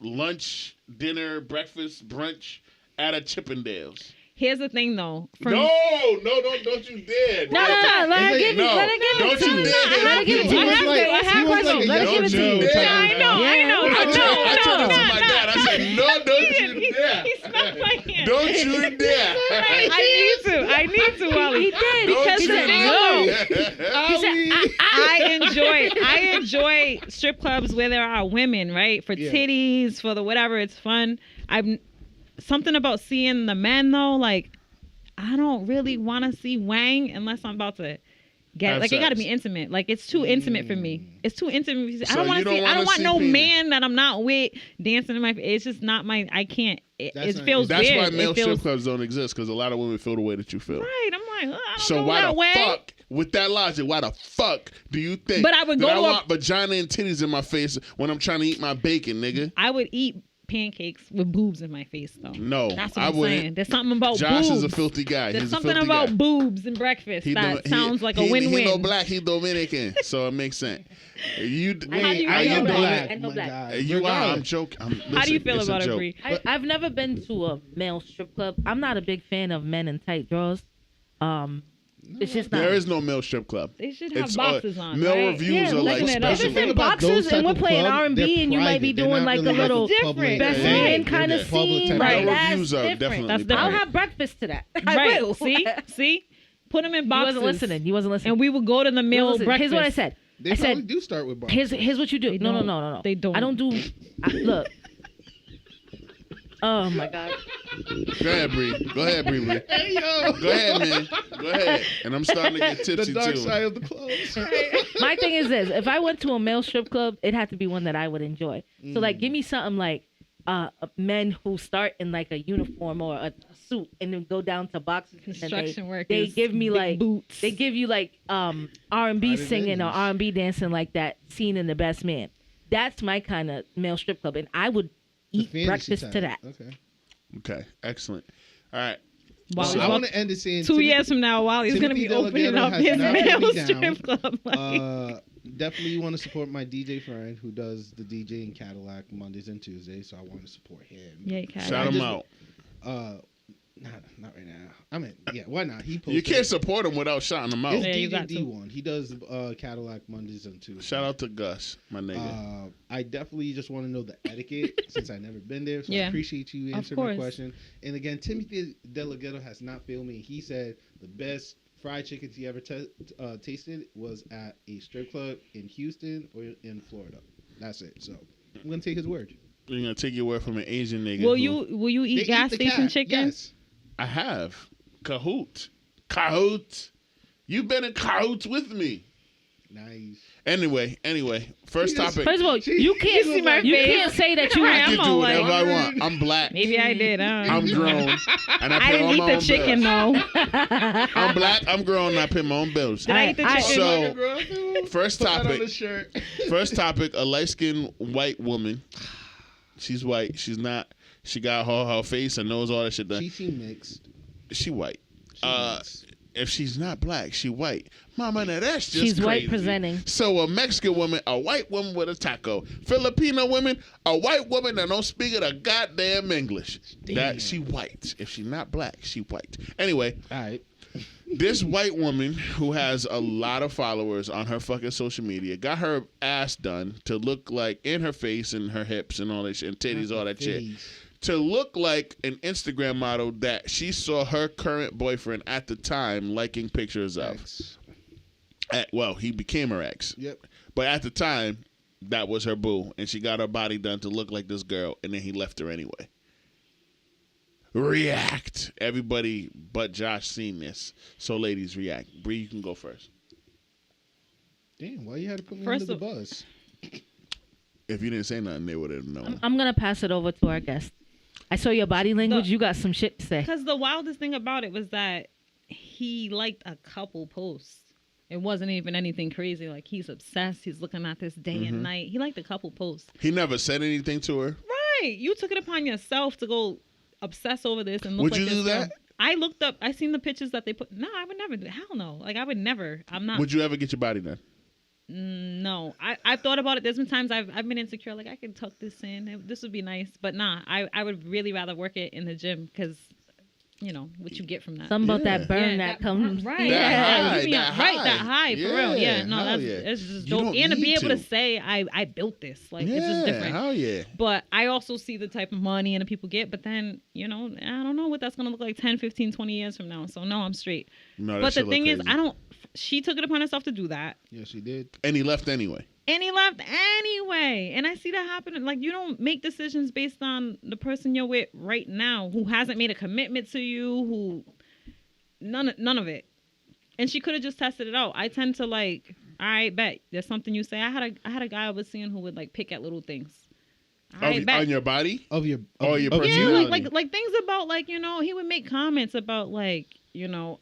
lunch, dinner, breakfast, brunch at a Chippendales? Here's the thing, though. Don't you dare. No, let her give it. Let her give it. Don't you dare. Let her give it. I have questions. Let her give it to you. I know. I told it to my dad. I said, no, don't you dare. He smacked my hand. Don't you dare. I need to, Wally. He did. Because Don't I enjoy strip clubs where there are women, right? For titties, for the whatever, it's fun. Something about seeing the men though, like I don't really want to see Wang unless I'm about to get like it got to sex. be intimate. Like it's too intimate for me. It's too intimate. So I don't want you to don't see. I wanna don't want see no penis. man that I'm not with dancing in my face. It's just not my. I can't. It That's not feels That's weird. why male it feels, strip clubs don't exist, because a lot of women feel the way that you feel. Right. I'm like, I don't So know why that the way. fuck, with that logic, why the fuck do you think But I would go that to I a- want vagina and titties in my face when I'm trying to eat my bacon, nigga? I would eat pancakes with boobs in my face though. No, That's what I I'm wouldn't. saying. There's something about Josh boobs. is a filthy guy. There's He's a something filthy about guy. boobs and breakfast that sounds like a win-win. He no black, he Dominican, so it makes sense. You, do you I feel am about black. it? I know My black. God. You are. I'm Regardless. joking. How do you feel about it, Bre? I've never been to a male strip club. I'm not a big fan of men in tight drawers. It's just not. There is no male strip club. They should have It's, boxes on. male right? reviews yeah, are like looking it up. If special. it's in about those boxes and type we're of playing clubs, R&B they're and you might be private. They're doing not like really a little like a Different. public- best Right. man They're kind of the public scene. type Right. of- Male That's reviews are different. definitely That's different. I'll different. have breakfast to that. I Right. will. See? Put them in You boxes. wasn't listening. You wasn't listening. And we would go to the You meal wasn't listening. breakfast. Here's what I said. They I probably said, do start with boxes. here's what you do. They No. don't. They don't. I don't do. Look. Oh my God. Go ahead, Bre. Go ahead, Bre. Bre. Hey, yo. Go ahead, man. Go ahead. And I'm starting to get tipsy The dark too. side of the clothes. My thing is this: if I went to a male strip club, it had to be one that I would enjoy. So, like, give me something like men who start in like a uniform or a suit and then go down to boxes. And Construction workers. They give me big like boots. They give you like R&B Private singing or venues. R&B dancing like that scene in The Best Man. That's my kind of male strip club, and I would The eat fantasy breakfast type. to that. Okay. Okay, excellent. All right. Wow, So he's I about- want to end it saying 2 years from now, while he's going to be Timothy opening Delgado up has his not male put me down. strip club. Like, Definitely want to support my DJ friend who does the DJ in Cadillac Mondays and Tuesdays, so I want to support him. yeah, you can. Shout him out. Not right now. I mean, yeah, why not? He posted. You can't support him without shouting him out. It's Yeah, you DJ got to. D1. He does Cadillac Mondays and Tuesdays. Shout out to Gus, my nigga. I definitely just want to know the etiquette since I've never been there. So I Yeah. appreciate you Of answering my course. question. And again, Timothy Delgado has not failed me. He said the best fried chickens he ever tasted was at a strip club in Houston or in Florida. That's it. So I'm gonna take his word. You're gonna take your word from an Asian nigga. Will who- you They eat gas the station cat. chicken? Yes. I have Kahoot. You've been in cahoots with me. Nice. Anyway. First Jesus. topic. First of all, you can't see my you face? can't say that you Right, I I'm can all do like- whatever I want. I'm black. Maybe I did. I'm grown. And I I pay didn't all eat my the own chicken bills. though. I'm black. I'm grown. And I pay my own bills. Did I eat the I- chicken? So, first Put that on topic. the shirt. First topic. A light-skinned white woman. She's white. She's not. She got her face and nose, all that shit done. She seemed mixed. She white. She mixed. If she's not black, she white. Mama, now that's just She's crazy. white presenting. So a Mexican woman, a white woman with a taco. Filipino woman, a white woman that don't speak the goddamn English. That she white. If she's not black, she white. Anyway, All right. this white woman who has a lot of followers on her fucking social media got her ass done to look like, in her face and her hips and all that shit, and titties, all that shit, to look like an Instagram model that she saw her current boyfriend at the time liking pictures of. Ex. Well, he became her ex. Yep. But at the time, that was her boo, and she got her body done to look like this girl, and then he left her anyway. React. Everybody but Josh seen this. So ladies, react. Bre, you can go first. Damn, why you had to put me First under the of- bus? If you didn't say nothing, they would have known. I'm gonna pass it over to our guest. I saw your body language. No. You got some shit to say. Because the wildest thing about it was that he liked a couple posts. It wasn't even anything crazy. Like, he's obsessed. He's looking at this day and night. He liked a couple posts. He never said anything to her. Right. You took it upon yourself to go obsess over this and look Would like you this do girl. that? I looked up. I seen the pictures that they put. No, I would never do. Hell no. Like, I would never. I'm not. Would you ever get your body done? No. I've thought about it. There's been times I've been insecure. Like, I can tuck this in. This would be nice. But nah, I would really rather work it in the gym because, you know, what you get from that. Something about Yeah. that burn that comes. Right. That Yeah. high, Keep me that on- right, high. that high, for Yeah, real. Yeah. No, hell that's yeah. it's just You dope. don't And to be need able to. to say I built this. Like, Yeah, it's just different. hell yeah. But I also see the type of money and the people get, but then, you know, I don't know what that's going to look like 10, 15, 20 years from now. So no, I'm straight. No, that But the shit look thing is, crazy. she took it upon herself to do that. Yeah, she did. And he left anyway. And he left anyway. And I see that happening. Like, you don't make decisions based on the person you're with right now who hasn't made a commitment to you, who none of it. And she could have just tested it out. I tend to like, all right, bet there's something you say. I had a guy I was seeing who would like pick at little things. All right, bet. On your body? Of your your Yeah, personality. like things about like, you know, he would make comments about like, you know,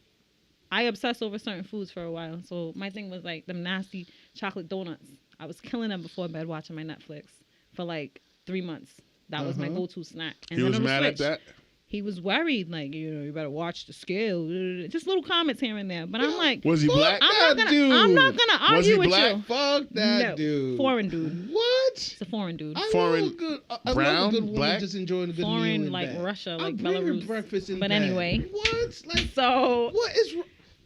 I obsess over certain foods for a while. So my thing was like them nasty chocolate donuts. I was killing them before bed watching my Netflix for like 3 months. That was my go-to snack. And He then was it'll mad at switch. that? He was worried, like, you know, you better watch the scale. Just little comments here and there. But I'm like, Was he black? I'm not gonna Was he argue with black? you. Fuck that No, dude. foreign dude. What? It's a foreign dude. I Foreign, love a good, I love brown, a good woman black? just enjoying a good meal Foreign, in like bed. Russia, I'll like bring her Belarus. breakfast in But bed. anyway. What? Like, So what is?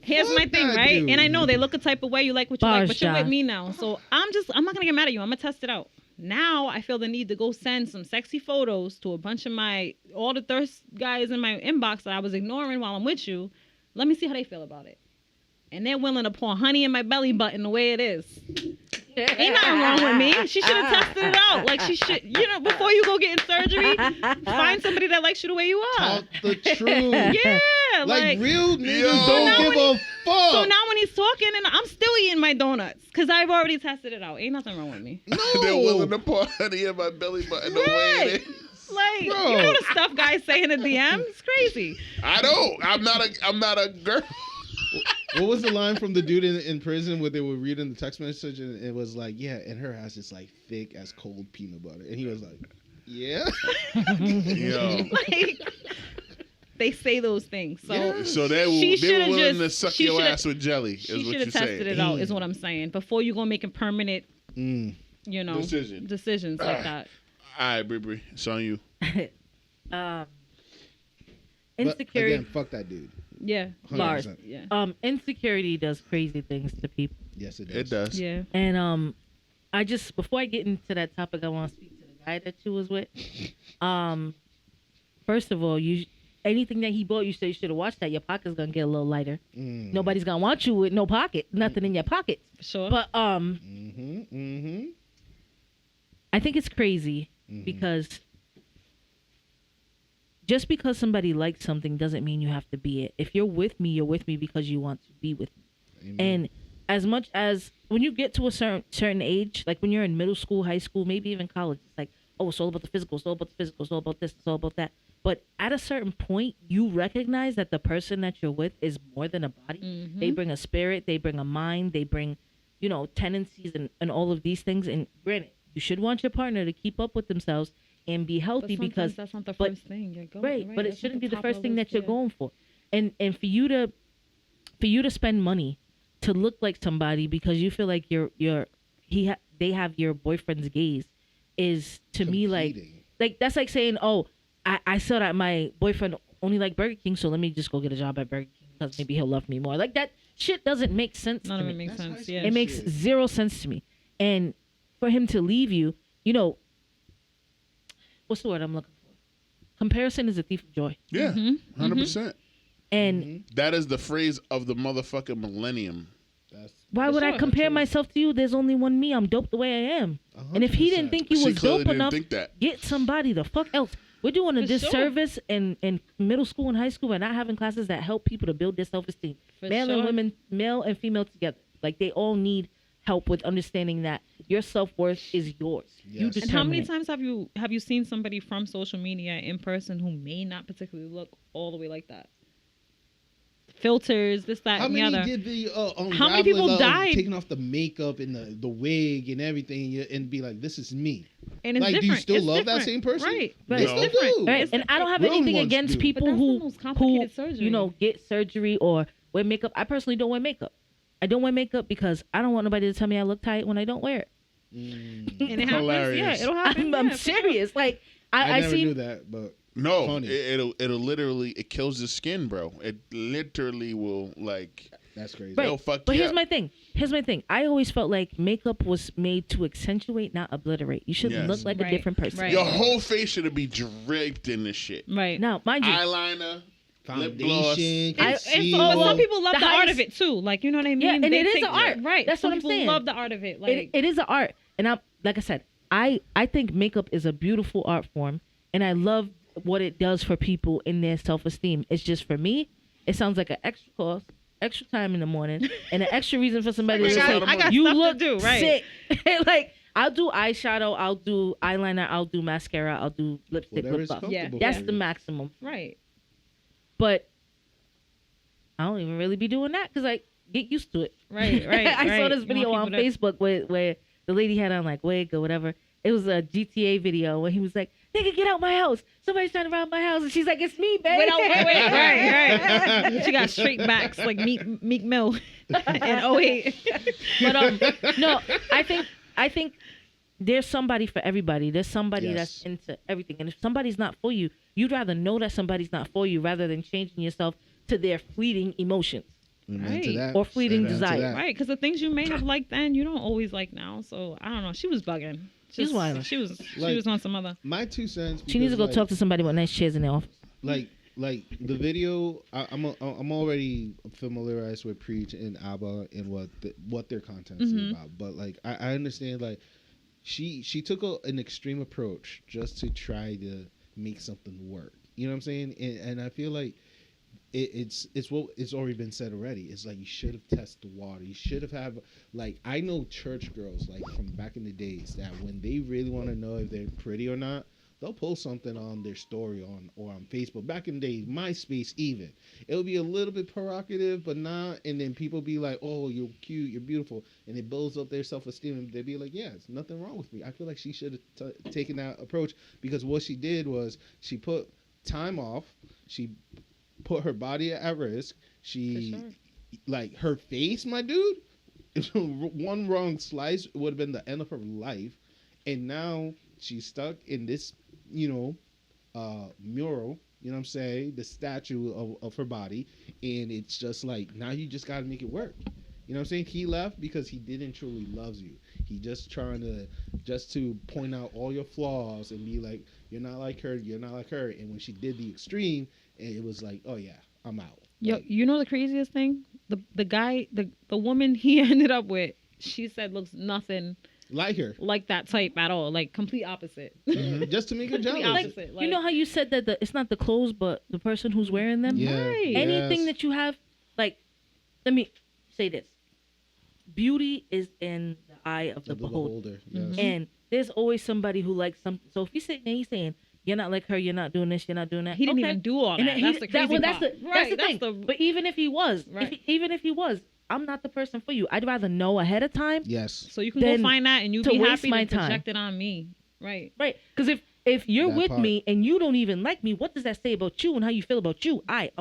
here's Fuck my thing, that right? dude. And I know they look a type of way. You like what you like, but you're Bars, with me now. So I'm not gonna get mad at you. I'm gonna test it out. Now I feel the need to go send some sexy photos to a bunch of all the thirst guys in my inbox that I was ignoring while I'm with you. Let me see how they feel about it. And they're willing to pour honey in my belly button the way it is. Ain't nothing wrong with me. She should have tested it out. Like she should, you know, before you go getting surgery, find somebody that likes you the way you are. Talk the truth. Yeah, Like real niggas Yo. don't give a fuck. So now when he's talking, and I'm still eating my donuts because I've already tested it out. Ain't nothing wrong with me. no. They're willing to pour honey in my belly button the way Right. it is. Like, Bro. you know the stuff guys say in the DM? It's crazy. I know. I'm not a girl. What was the line from the dude in prison where they were reading the text message and it was like, yeah, and her ass is like thick as cold peanut butter, and he was like, yeah. Yo. Like, they say those things. So Yeah. So they She were should've willing to just- suck she your should've- ass with jelly. she Is what should you're have tested saying. it out, is what I'm saying. Before you gonna make permanent, Mm. you know, decisions like that. All right, Bre Bre, it's on you. But Insecurity. again, fuck that dude. Yeah. 100%. Yeah. Insecurity does crazy things to people. Yes, it does. It does. Yeah. And I just, before I get into that topic, I want to speak to the guy that you was with. First of all, anything that he bought, you say you should have watched that. Your pocket's gonna get a little lighter. Mm. Nobody's gonna want you with no pocket, nothing in your pocket. Sure. But Mm-hmm. I think it's crazy because just because somebody likes something doesn't mean you have to be it. If you're with me because you want to be with me. Amen. And as much as when you get to a certain age, like when you're in middle school, high school, maybe even college, it's like, oh, it's all about the physical, it's all about the physical, it's all about this, it's all about that. But at a certain point, you recognize that the person that you're with is more than a body. Mm-hmm. They bring a spirit, they bring a mind, they bring, you know, tendencies and all of these things. And granted, you should want your partner to keep up with themselves and be healthy But because that's not the but- first thing you're going. right, but it That's shouldn't not be the top first of thing list, that you're yeah. going for. And for you to spend money to look like somebody because you feel like they have your boyfriend's gaze is to me Competing. like that's like saying, oh, I saw that my boyfriend only liked Burger King, so let me just go get a job at Burger King because maybe he'll love me more. Like that shit doesn't make sense None to of me. it makes That's sense. high school Yeah. It makes shit. zero sense to me. And for him to leave you, you know, what's the word I'm looking for? Comparison is a thief of joy. Yeah, Mm-hmm. 100%. And That is the phrase of the motherfucking millennium. That's why For would I sure. compare myself to you? There's only one me. I'm dope the way I am. 100%. And if he didn't think you She was clearly dope didn't enough, think that. get somebody the fuck else. We're doing a For sure. disservice in middle school and high school and not having classes that help people to build their self-esteem. For Male sure. and women, male and female together. Like they all need help with understanding that your self-worth is yours. You Yes. And how many determine it. times have you seen somebody from social media in person who may not particularly look all the way like that? Filters, this, that, How and the many other. did the How many people unraveling of died? taking off the makeup and the wig and everything and be like, this is me? And it's Like, do different. you still It's love that different. same person? Right. They No. still different. do. Right? It's And I don't have Real anything ones against do. people But that's the who most complicated surgery. you know, get surgery or wear makeup. I personally don't wear makeup. I don't wear makeup because I don't want nobody to tell me I look tight when I don't wear it. Mm. And it happens. Hilarious. Yeah, it'll happen. I'm yeah, for sure. serious. Like I I never see knew that, but No, Funny. it'll literally, it kills the skin, bro. It literally will, like, that's crazy. Right. it'll fuck But you here's up. my thing. I always felt like makeup was made to accentuate, not obliterate. You should Yes. look like a Right, different person. right. Your whole face should be draped in this shit. Right. Now, mind you, Eyeliner, lip gloss. Foundation, But concealer. some people love The the art highest- of it too. Like, you know what I mean? Yeah, and They it is take- an art. Right. That's Some what I'm people saying. love the art of it. Like, it is an art. And like I said, I think makeup is a beautiful art form, and I love what it does for people in their self-esteem. It's just for me, it sounds like an extra cost extra time in the morning and an extra reason for somebody to I say, got you stuff to look do, right. sick. Like, I'll do eyeshadow, I'll do eyeliner, I'll do mascara, I'll do lipstick, Whatever lip is gloss. comfortable That's for the you. maximum. Right. But I don't even really be doing that because I get used to it. Right. I saw right. this You video want on people Facebook where the lady had on like wig or whatever. It was a GTA video where he was like, "Nigga, get out my house! Somebody's trying to rob my house!" And she's like, "It's me, babe." Wait. Right. She got straight backs like Meek Mill in 08. But no, I think there's somebody for everybody. There's somebody that's into everything. And if somebody's not for you, you'd rather know that somebody's not for you rather than changing yourself to their fleeting emotions Amen to Right. that. or fleeting Amen to desire. that. Right, because the things you may have liked then, you don't always like now. So I don't know. She was bugging. She's wild. She was Like- on some other. My 2 cents. She needs to go because, talk to somebody with nice chairs in their office. like the video. I'm already familiarized with Preach and Abba and what their content is Mhm. about. But like I understand like she took an extreme approach just to try to make something work. You know what I'm saying? And I feel like it's what it's already been said already. It's like you should have tested the water. You should have like I know church girls like from back in the days that when they really want to know if they're pretty or not, they'll post something on their story or on Facebook. Back in the days, MySpace even. It'll be a little bit provocative, but not. And then people be like, "Oh, you're cute, you're beautiful," and it builds up their self-esteem. And they'd be like, "Yeah, there's nothing wrong with me." I feel like she should have taken that approach because what she did was she put time off. She put her body at risk. She, For sure. like her face, my dude. One wrong slice would have been the end of her life, and now she's stuck in this, mural. You know what I'm saying? The statue of her body, and it's just like now you just got to make it work. You know what I'm saying? He left because he didn't truly love you. He just trying to point out all your flaws and be like, you're not like her, you're not like her. And when she did the extreme, it was like, oh yeah, I'm out. Yo, Like, you know the craziest thing? The guy, the woman he ended up with, she said looks nothing like her. like that type at all. Like complete opposite. Just to make her Complete jealous. opposite. You know how you said that it's not the clothes, but the person who's wearing them? Yeah. Right. Anything Yes. that you have, like, let me say this. Beauty is in the eye of the beholder. Yes. And there's always somebody who likes something. So if he's sitting there, he's saying, you're not like her, you're not doing this, you're not doing that. He didn't Okay. even do all that. And then That's the crazy that's part. the thing. But even if he was, Right. even if he was, I'm not the person for you. I'd rather know ahead of time. Yes. so you can then go find that and you to be waste happy my to project time. it on me. Right. Right. Because if you're That with part. me and you don't even like me, what does that say about you and how you feel about you? I'm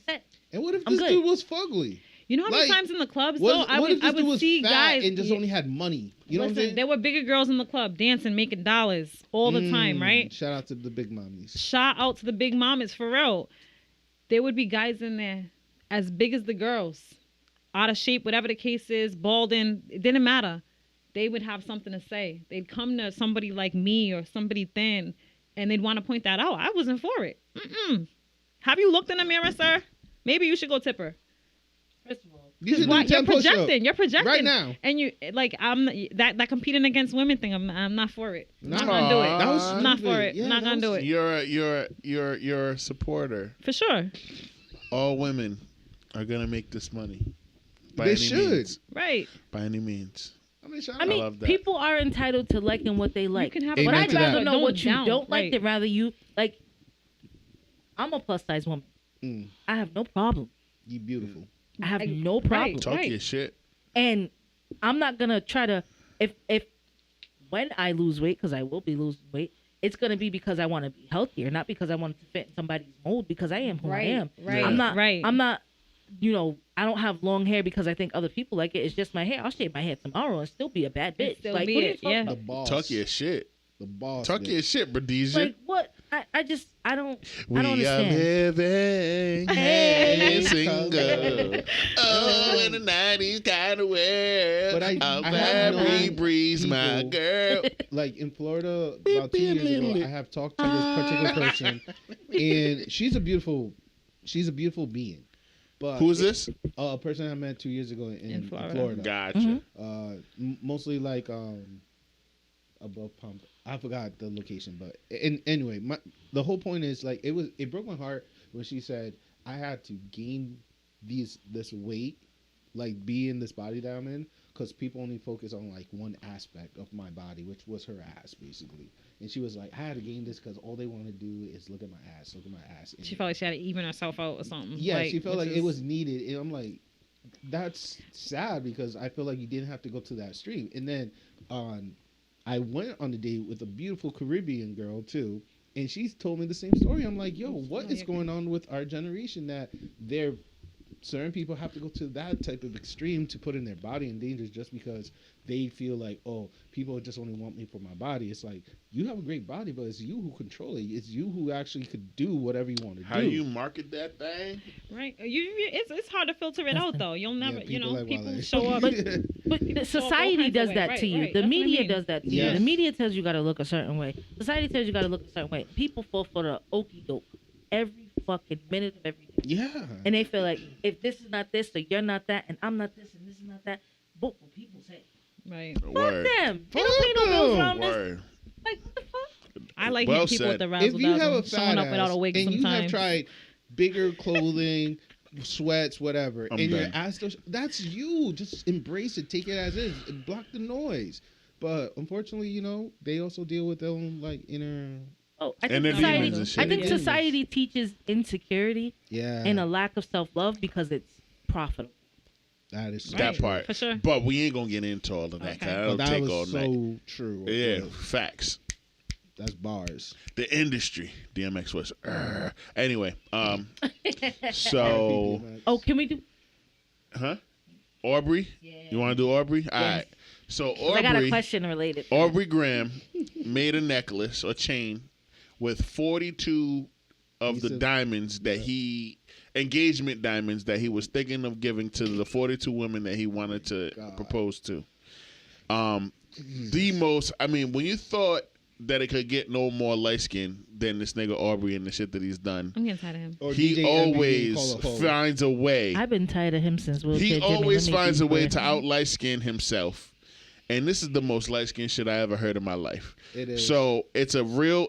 set. And what if I'm this good. dude was fugly? You know how many Like, times in the clubs What, though what if this I dude would was see fat guys and just only had money? You know what I'm listen, saying? there were bigger girls in the club dancing, making dollars all the time, right? Shout out to the big mommies. Shout out to the big mamas for real. There would be guys in there as big as the girls, out of shape, whatever the case is, balding. It didn't matter. They would have something to say. They'd come to somebody like me or somebody thin, and they'd want to point that out. I wasn't for it. Have you looked in the mirror, sir? Maybe you should go tip her. First of all, You should do You're 10 push-ups projecting. You're projecting right now. and you like I'm that competing against women thing. I'm not for it. I'm not Nah, gonna do it. that was I'm not for stupid. it. Yeah, I'm not that gonna do was- it. You're a supporter. For sure. All women are gonna make this money. By They any should. means. Right. By any means. I mean, shout I out. mean, love that. people are entitled to liking what they like. You can have Amen But a I'd to that. rather know what you down. don't like Right. than rather you like. I'm a plus size woman. Mm, I have no problem. you beautiful. I have I- no problem. Talk Right. your shit. And I'm not gonna try to if when I lose weight, because I will be losing weight, it's gonna be because I want to be healthier, not because I want to fit in somebody's mold. Because I am who I am. Right. I'm not. Right. I'm not. I don't have long hair because I think other people like it. It's just my hair. I'll shave my hair tomorrow and still be a bad bitch. still Like, be what are you it, talking yeah. The about? boss. Talk your shit. The boss. Talk bitch. your shit, Bradija. Like what? I don't. We I don't are understand. living Hey. and single. Oh, in the 90s kind of world. But I I'm have Bre known Bre's my people- girl. Like in Florida, about 2 years ago, I have talked to this particular person, and she's a beautiful being. But Who is this? A person I met 2 years ago in Florida. Florida. Gotcha. Mhm. Mostly like above pump. I forgot the location, but anyway, the whole point is like it broke my heart when she said I had to gain this weight, like be in this body that I'm in, because people only focus on like one aspect of my body, which was her ass, basically. And she was like, I had to gain this because all they want to do is look at my ass, look at my ass. And She felt like she had to even herself out or something. yeah, she felt like it was needed. And I'm like, that's sad because I feel like you didn't have to go to that extreme. And then I went on a date with a beautiful Caribbean girl too, and she's told me the same story. I'm like, yo, what is going on with our generation that certain people have to go to that type of extreme to put in their body in danger just because they feel like, oh, people just only want me for my body. It's like, you have a great body, but it's you who control it. It's you who actually could do whatever you want to do. How you market that thing? Right. It's hard to filter it out though. You'll never, people Wale. show up. But society does that to you. The media does that to you. Yes. The media tells you got to look a certain way. Society tells you got to look a certain way. People fall for the okie doke every fucking minute of every day. Yeah. And they feel like, if this is not this, so you're not that, and I'm not this, and this is not that. What will people say? Right. Fuck Word. them. They don't pay no bills around this. Word. Like, what the fuck? I like Well people with said. the If razzle you have a dazzle, showing fat up without a ass wig and sometimes. you have tried bigger clothing, sweats, whatever, I'm and your done. ass, that's you. Just embrace it, take it as is, block the noise. But unfortunately, they also deal with their own like inner. Oh, I And think their demons and society. shit. I think Yeah. society teaches insecurity Yeah, and a lack of self-love because it's profitable. that is so That true. part. For sure. But we ain't gonna get into all of that. Okay. 'Cause But that'll that take was all so night. true. Yeah, But facts. that's bars. The industry, DMX was. Anyway, so, Oh, can we do? huh? Aubrey, Yeah. you want to do Aubrey? All Yes. right. So 'Cause I got a Aubrey, question related. Aubrey Graham made a necklace or chain with 42 of the Piece of- diamonds that engagement diamonds that he was thinking of giving to the 42 women that he wanted to God. propose to. The most, when you thought that it could get no more light skin than this nigga Aubrey and the shit that he's done, I'm getting tired of him. Or he DJ always call a hoe. finds a way. I've been tired of him since Will. He Kid Jimmy. always Let me finds be a way clear. to out light skin himself. And this is the most light skin shit I ever heard in my life. It is. So it's a real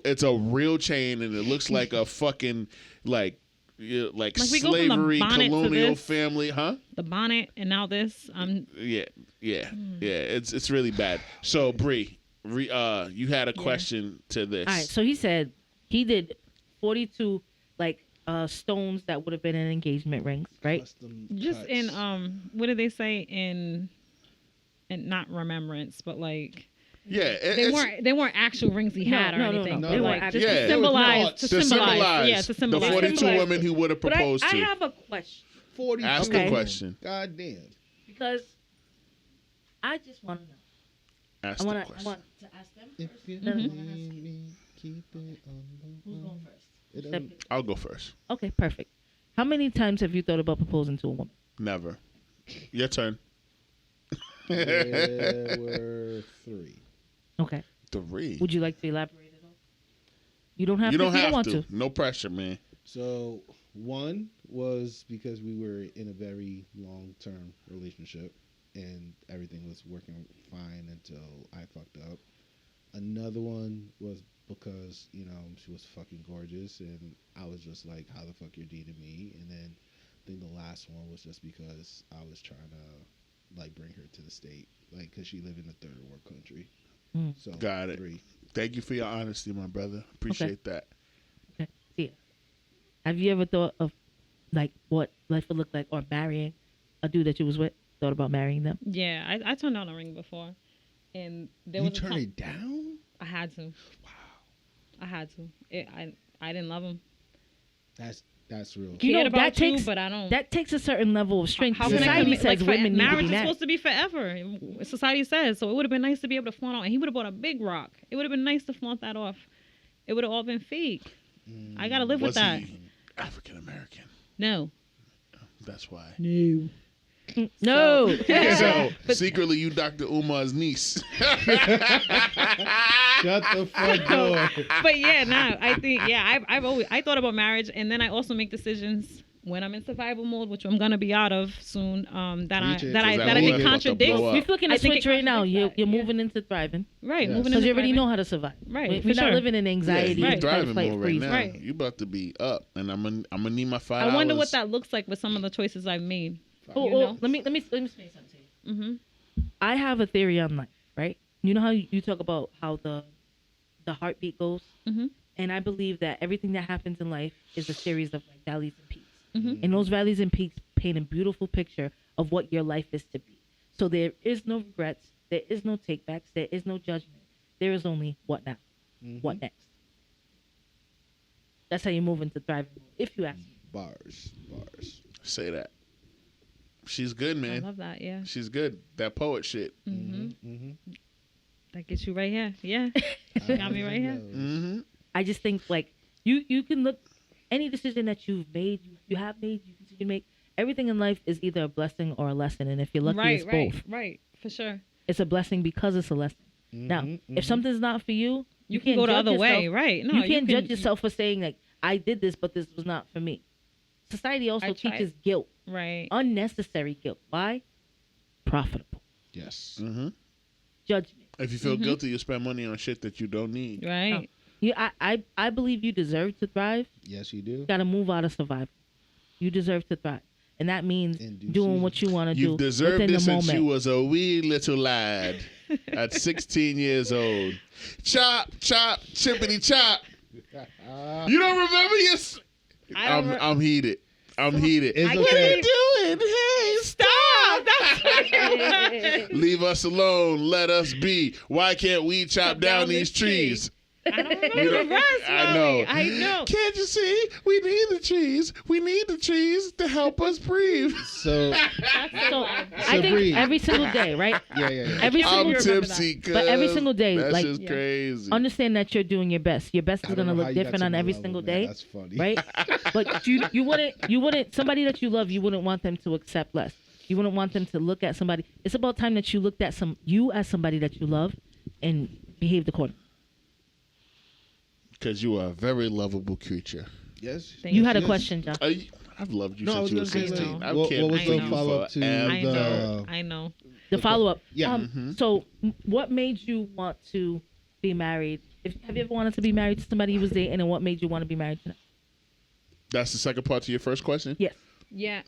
chain, and it looks like a fucking like we go from the slavery bonnet to colonial this. family, huh? The bonnet and now this. Yeah. It's really bad. So Bre, you had a question to this. All right, so he said he did 42 stones that would have been in engagement rings, right? Custom Just cuts. in what did they say in not remembrance, but like Yeah, they weren't actual rings he had or no, anything. no. But They like weren't just actual- to symbolize, To to symbolize, the symbolize. 42 Symbolize. women he would have But proposed I to. have a question 42. Ask Okay. a question. God damn. because I just want to know. Ask I the want question. to ask them If first. you Then I'm need gonna ask you. me, keep it on the Who's low. going first? It doesn't- Step- I'll go first. Okay, perfect. How many times have you thought about proposing to a woman? Never. Your turn. There were 3. Okay. 3. Would you like to elaborate at all? You don't have You to. don't if you have want to. to. No pressure, man. So 1 was because we were in a very long-term relationship and everything was working fine until I fucked up. Another one was because, she was fucking gorgeous and I was just like, how the fuck you're dating me? And then I think the last one was just because I was trying to bring her to the state, because she lived in a third world country. Mm. So Got it. 3. Thank you for your honesty, my brother. Appreciate that. Okay. Yeah. Have you ever thought of what life would look like or marrying a dude that you was with? Thought about marrying them? Yeah, I turned down a ring before, and there You was a turn time it down? I had to. Wow. I had to. I didn't love him. That's real. You know, Cared about that takes- you, but I don't. That takes a certain level of strength. How can I Society commit? says women need to marriage be is married. supposed to be forever. Society says so. It would have been nice to be able to flaunt out, and he would have bought a big rock. It would have been nice to flaunt that off. It would have all been fake. I gotta live with Was that. he African American? No. That's why. No. No. So secretly, you Dr. Umar's niece. Shut the front door. But yeah, I think I've always thought about marriage, and then I also make decisions when I'm in survival mode, which I'm gonna be out of soon, that I Preach it, that I 'cause that that I will think about to contradicts. blow up. We're flicking I a think it switch right now. You're contradicts that, yeah. moving into thriving Right, Yes. moving because into you already thriving. know how to survive. Right, We're for not sure. living in Yeah, anxiety. you Right. and driving fight, mode right freeze. now. Right. You about to be up, and I'm gonna need my 5 hours. I wonder what that looks like with some of the choices I've made. Oh, You know? let me say something to you. Mm-hmm. I have a theory on life, right? You know how you talk about how the heartbeat goes, Mm-hmm. and I believe that everything that happens in life is a series of like valleys and peaks. Mm-hmm. And those valleys and peaks paint a beautiful picture of what your life is to be. So there is no regrets, there is no takebacks, there is no judgment. There is only what now, what next. That's how you move into thriving mode, if you ask me. Bars. Say that. She's good, I man. love that. Yeah. She's good. That poet shit. Mm-hmm. That gets you right here. Yeah. She got me right here. Mm-hmm. I just think like you can look any decision that you've made, you continue to make. Everything in life is either a blessing or a lesson, and if you're lucky, it's both. Right. For sure. It's a blessing because it's a lesson. Now, if something's not for you, You can't can go the judge other way. yourself. Right. No, you can't can judge yourself for saying like I did this, but this was not for me. Society also I tried. teaches guilt, Right. unnecessary guilt. Why? Profitable Yes. Mm-hmm. judgment. If you feel guilty, you spend money on shit that you don't need. Right. I believe you deserve to thrive. Yes, you do. You got to move out of survival. You deserve to thrive, and that means In due doing season. what you want to do You've deserved within this the since moment. you was a wee little lad at 16 years old. Chop, chop, chippity chop. You don't remember your... I'm heated. I'm heated. It's What okay. are you doing? Hey, stop! That's Leave us alone. Let us be. Why can't we chop down these trees? I don't remember You the know, rest. I Mommy. know. I know. Can't you see? We need the trees. We need the trees to help us breathe. So So I think breathe. every single day, right? yeah. Every I'm single remember tipsy, But every single day, that's like, just Yeah. crazy. understand that you're doing your best. Your best is I don't gonna know how look you got different to on my every level, single man. day, That's funny. right? But you wouldn't somebody that you love, you wouldn't want them to accept less. You wouldn't want them to look at somebody. It's about time that you looked at you as somebody that you love and behaved accordingly. Because you are a very lovable creature. Yes. Thank You had a yes. question, John. I've loved you No, I since you were was gonna say, 16. like, I've what cared was for the you follow-up to forever. I know. I know. The follow up. Yeah. So, what made you want to be married? Have you ever wanted to be married to somebody you was dating, and what made you want to be married to them? That's the second part to your first question? Yes. Yeah.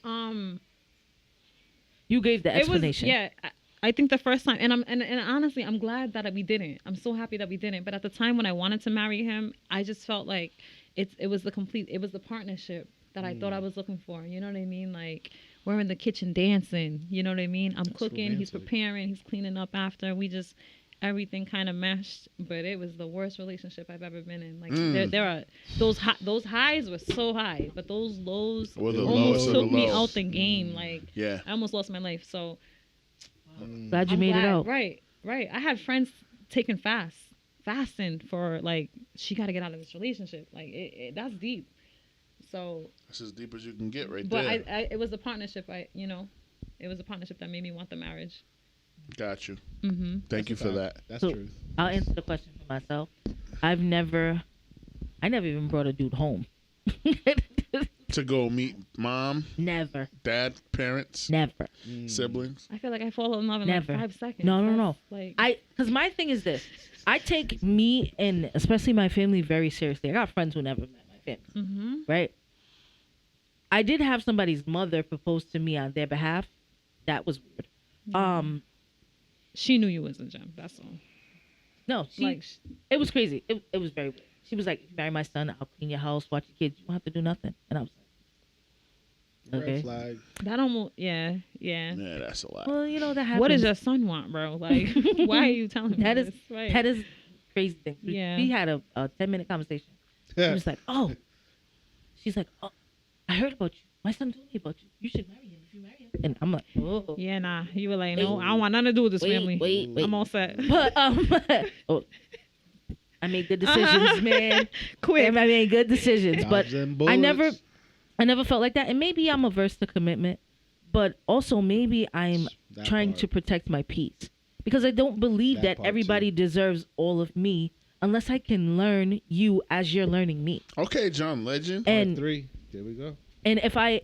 You gave the It was. explanation. Yeah. I think the first time, and honestly, I'm glad that we didn't. I'm so happy that we didn't. But at the time when I wanted to marry him, I just felt like it was the partnership that I thought I was looking for. You know what I mean? Like, we're in the kitchen dancing. You know what I mean? I'm cooking. He's romantic. preparing. He's cleaning up after. Everything kind of meshed. But it was the worst relationship I've ever been in. Like, there are those highs were so high, but those lows Were the almost lowest of took the me low. out the game. Like, Yeah. I almost lost my life. So Glad you I'm made glad. it out. Right. I had friends taking fasting for like, she got to get out of this relationship. Like, that's deep. So, That's as deep as you can get right but there. it was a partnership. It was a partnership that made me want the marriage. Got you. Mm-hmm. Thank you for that. That's So, truth. I'll answer the question for myself. I never even brought a dude home. To go meet mom, Never. dad, parents, Never. siblings. I feel like I fall in love in Never. like 5 seconds. No. Like, Because my thing is this. I take me and especially my family very seriously. I got friends who never met my family, mm-hmm. right? I did have somebody's mother propose to me on their behalf. That was weird. She knew you was a gem. That's all. No, it was crazy. It was very weird. She was like, if you marry my son, I'll clean your house, watch your kids. You don't have to do nothing. And I was like, okay. Red flag. That almost, yeah. Yeah, that's a lot. Well, you know, that happens. What does your son want, bro? Like, why are you telling me That is this? Right. that is crazy thing. Yeah. We had a 10-minute conversation. She was like, oh. She's like, oh, I heard about you. My son told me about you. You should marry him if you marry him. And I'm like, oh. Yeah, nah. You were like, no, I don't want nothing to do with this family. Wait. I'm all set. But oh, I made good decisions, man. Quick. I made good decisions, but Dodge them I never bullets. felt like that. And maybe I'm averse to commitment, but also maybe I'm That trying part. to protect my peace because I don't believe That that part, everybody deserves all of me unless I can learn you as you're learning me. Okay, John Legend. And 3. There we go. And if I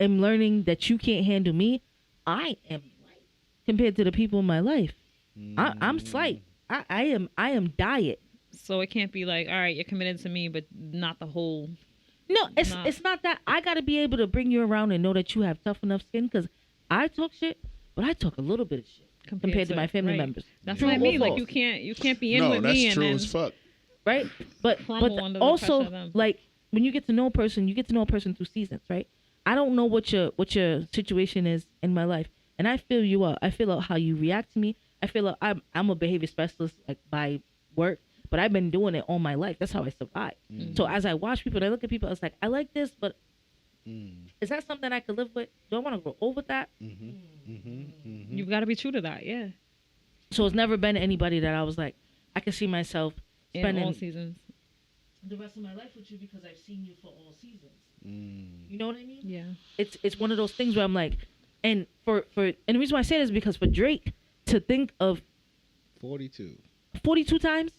am learning that you can't handle me, I am light compared to the people in my life. I'm slight. I am diet. So it can't be like, all right, you're committed to me, but not the whole. No, it's not that. I got to be able to bring you around and know that you have tough enough skin, because I talk shit, but I talk a little bit of shit compared to my family members. That's True what I or mean. Like false? you can't be in with me and true then as fuck. Right? But crumble under the pressure also of them. like when you get to know a person, you get to know a person through seasons, right? I don't know what your situation is in my life, and I feel you out. I feel out how you react to me. I feel like I'm a behavior specialist, like, by work, but I've been doing it all my life. That's how I survive. So as I watch people and I look at people, it's like, I like this, but is that something I could live with? Do I want to grow old with that? You've got to be true to that. Yeah. So it's never been anybody that I was like, I can see myself In spending all seasons. the rest of my life with you because I've seen you for all seasons. You know what I mean? Yeah. It's one of those things where I'm like, and and the reason why I say this is because for Drake to think of 42 times.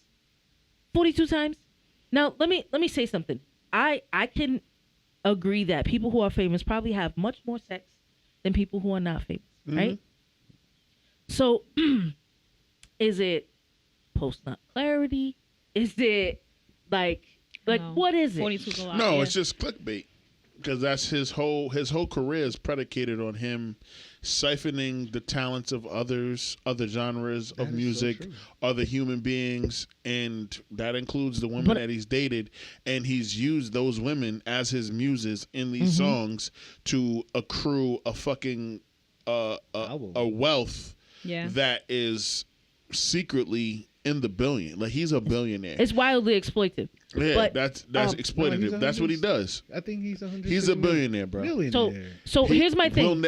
Now let me say something. I can agree that people who are famous probably have much more sex than people who are not famous, right? So is it post-nut clarity? Is it like No. what is it? 42's a lot. No, yeah. it's just clickbait. Because that's his whole career is predicated on him siphoning the talents of others, other genres That of is so music, true. other human beings, and that includes the women But- that he's dated. And he's used those women as his muses in these songs to accrue a fucking Album. a wealth Yeah. that is secretly in the billion. Like, he's a billionaire. It's wildly exploitive. Yeah, but, that's no, exploitative. he's That's what he 100 does. I think he's 100. He's a billionaire, bro. Millionaire. So here's my thing.